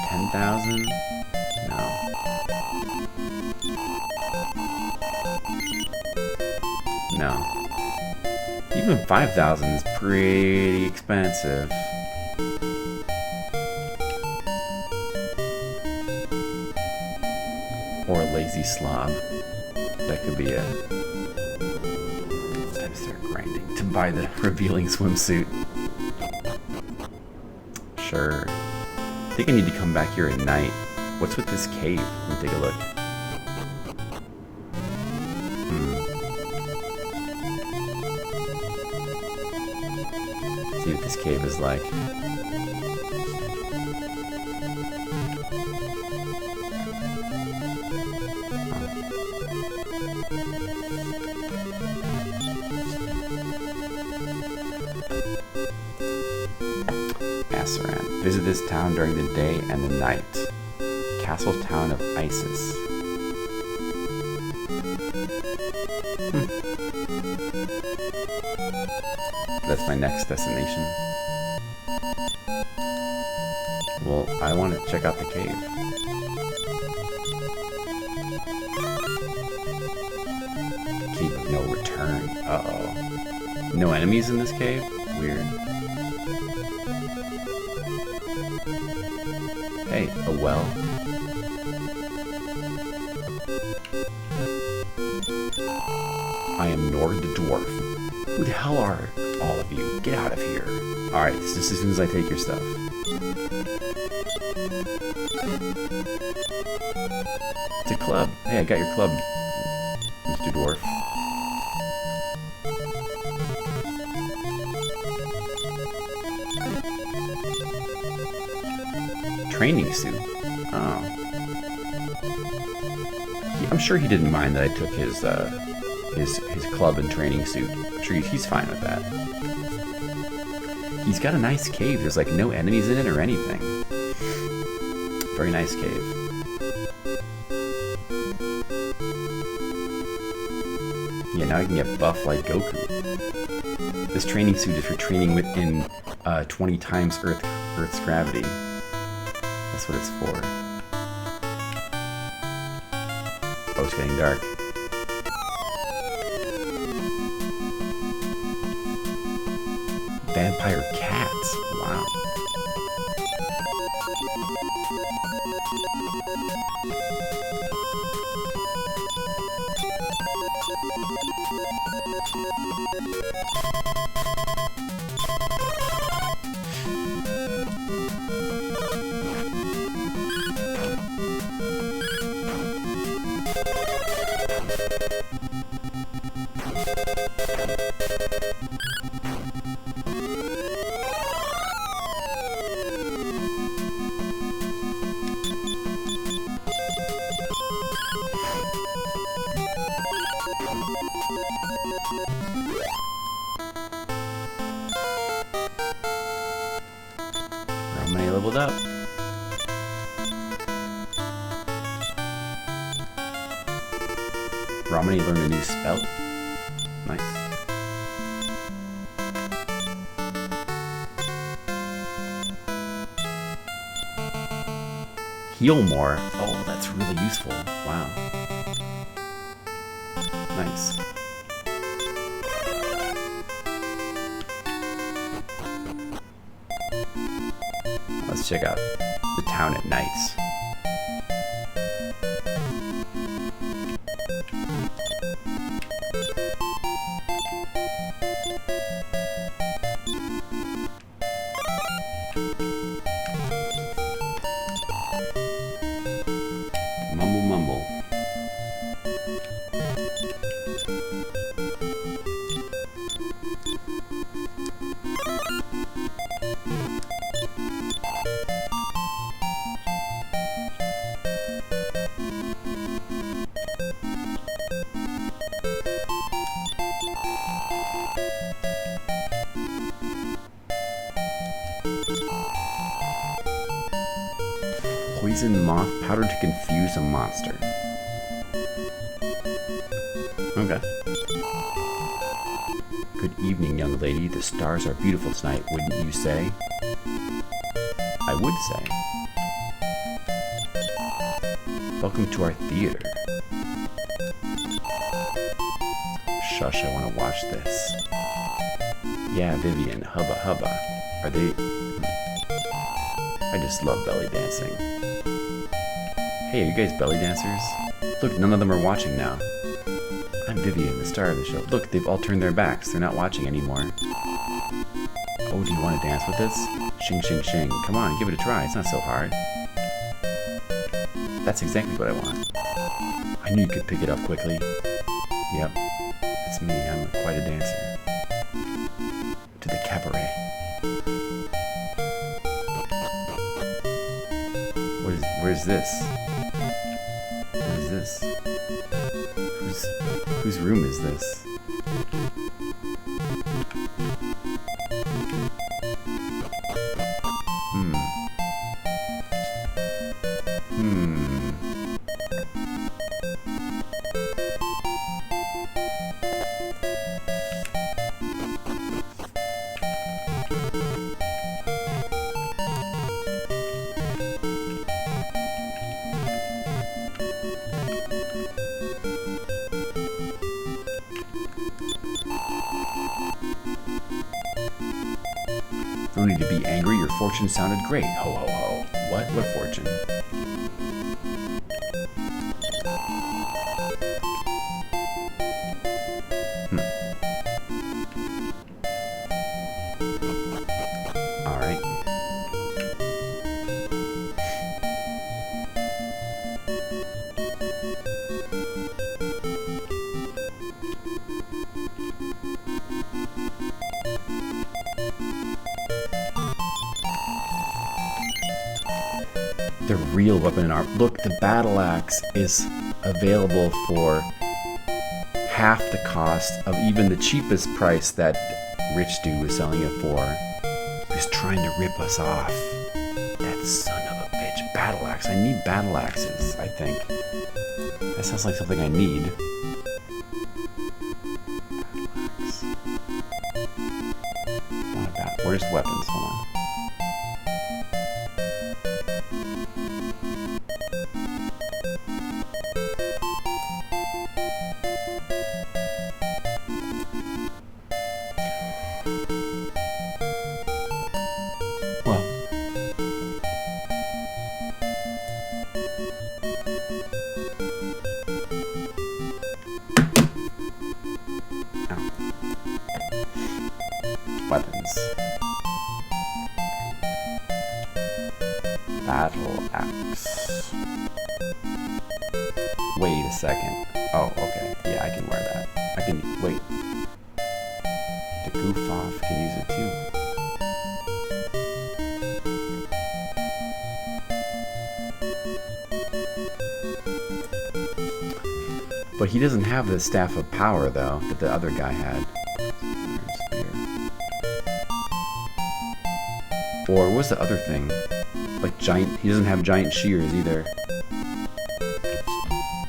10,000? No. No. Even 5,000 is pretty expensive. Or a lazy slob. That could be it. It's time to start grinding to buy the revealing swimsuit. Sure. I think I need to come back here at night. What's with this cave? Let me take a look. See what this cave is like. Asaran. Visit this town during the day and the night. Castle town of Isis. That's my next destination. Well, I want to check out the cave. Cave of no return. Uh-oh. No enemies in this cave? Weird. Hey, a well. I am Nord the Dwarf. Who the hell are all of you? Get out of here. Alright, it's just as soon as I take your stuff. It's a club. Hey, I got your club, Mr. Dwarf. Training suit. Oh. I'm sure he didn't mind that I took his club and training suit. I'm sure he's fine with that. He's got a nice cave. There's like no enemies in it or anything. Very nice cave. Yeah, now I can get buff like Goku. This training suit is for training within 20 times Earth's gravity. That's what it's for. Oh, it's getting dark. Vampire cats. Wow. Romane leveled up. Romane learned a new spell. Nice. Heal more. Oh, that's really useful. Wow. Nice. Let's check out the town at night. Mumble mumble. Poison moth powder to confuse a monster. Okay. Good evening, young lady. The stars are beautiful tonight, wouldn't you say? I would say. Welcome to our theater. Shush, I want to watch this. Yeah, Vivian, hubba hubba. Are they... I just love belly dancing. Hey, are you guys belly dancers? Look, none of them are watching now. I'm Vivian, the star of the show. Look, they've all turned their backs. They're not watching anymore. Oh, do you want to dance with us? Shing, shing, shing. Come on, give it a try. It's not so hard. That's exactly what I want. I knew you could pick it up quickly. Yep, it's me. I'm quite a dancer. To the cabaret. Where's this? What is this? Whose room is this? No need to be angry, your fortune sounded great. Ho ho ho. What? What fortune? Alright. The real weapon in art. Look, the battle axe is available for half the cost of even the cheapest price that Rich Dude was selling it for. He's trying to rip us off. That son of a bitch battle axe. I need battle axes, I think. That sounds like something I need. Battle axe. Not a battle. Where's the weapons? Hold on. Weapons. Battle axe. Wait a second. Oh, okay. Yeah, I can wear that. I can wait. The goof off can use it too. But he doesn't have the staff of power though that the other guy had. Or what's the other thing? Like giant, he doesn't have giant shears either.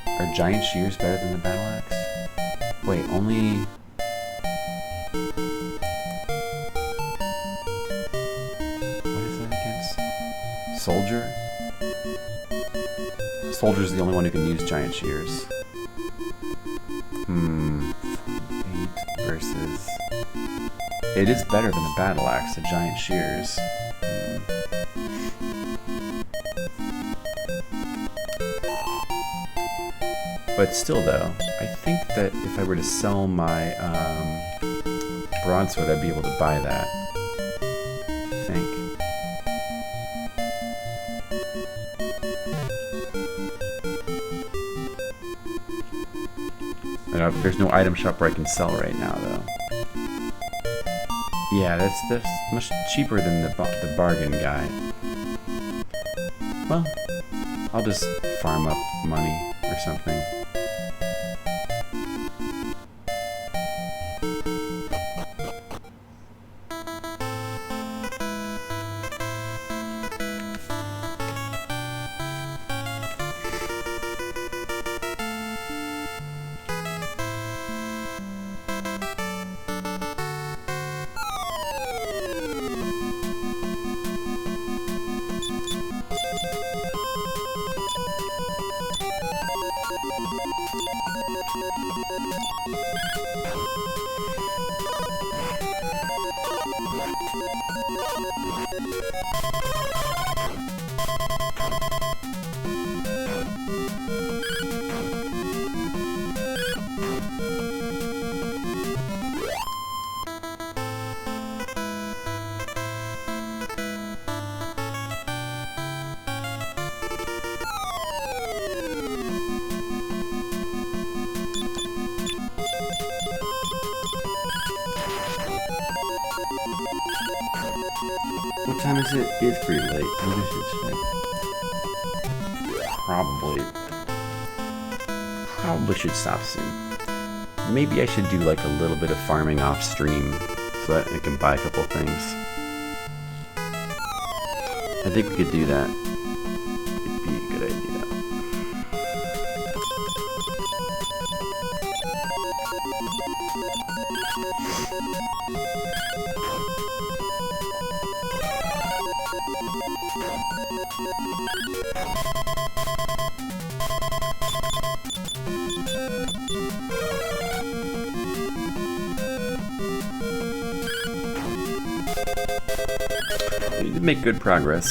Are giant shears better than the battle axe? Wait, only... What is that against? Soldier? Soldier's the only one who can use giant shears. 8 versus... It is better than the battle axe, the giant shears. But still though, I think that if I were to sell my broadsword, I'd be able to buy that. I think. I don't know, there's no item shop where I can sell right now though. Yeah, that's much cheaper than the bargain guy. Well, I'll just farm up money or something. What time is it? It's pretty late. Maybe I should check. Probably should stop soon. Maybe I should do like a little bit of farming off stream so that I can buy a couple things. I think we could do that. It'd be a good idea. We need to make good progress.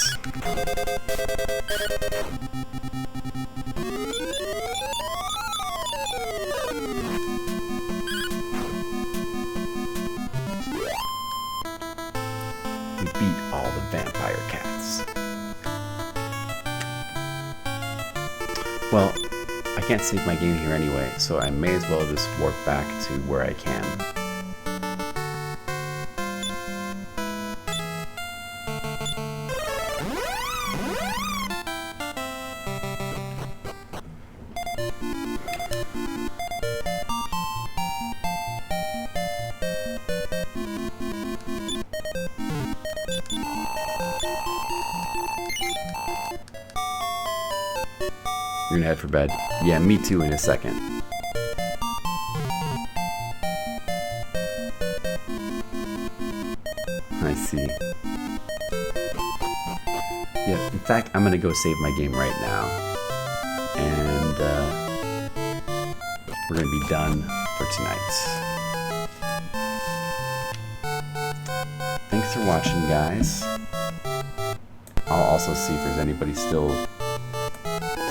We beat all the vampire cats. Well, I can't save my game here anyway, so I may as well just warp back to where I can. You're gonna head for bed. Yeah, me too in a second. I see. Yeah, in fact, I'm gonna go save my game right now. And we're gonna be done for tonight. Thanks for watching, guys. I'll also see if there's anybody still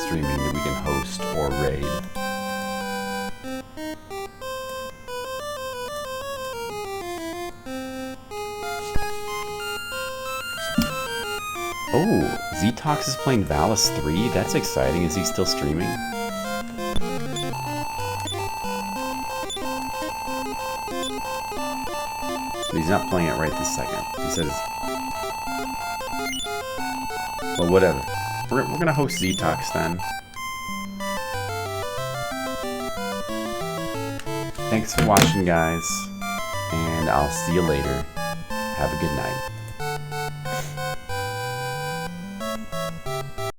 streaming that we can host or raid. Oh, Ztox is playing Valis 3? That's exciting. Is he still streaming? But he's not playing it right this second. He says... Well, whatever. We're gonna host Ztox then. Thanks for watching, guys. And I'll see you later. Have a good night.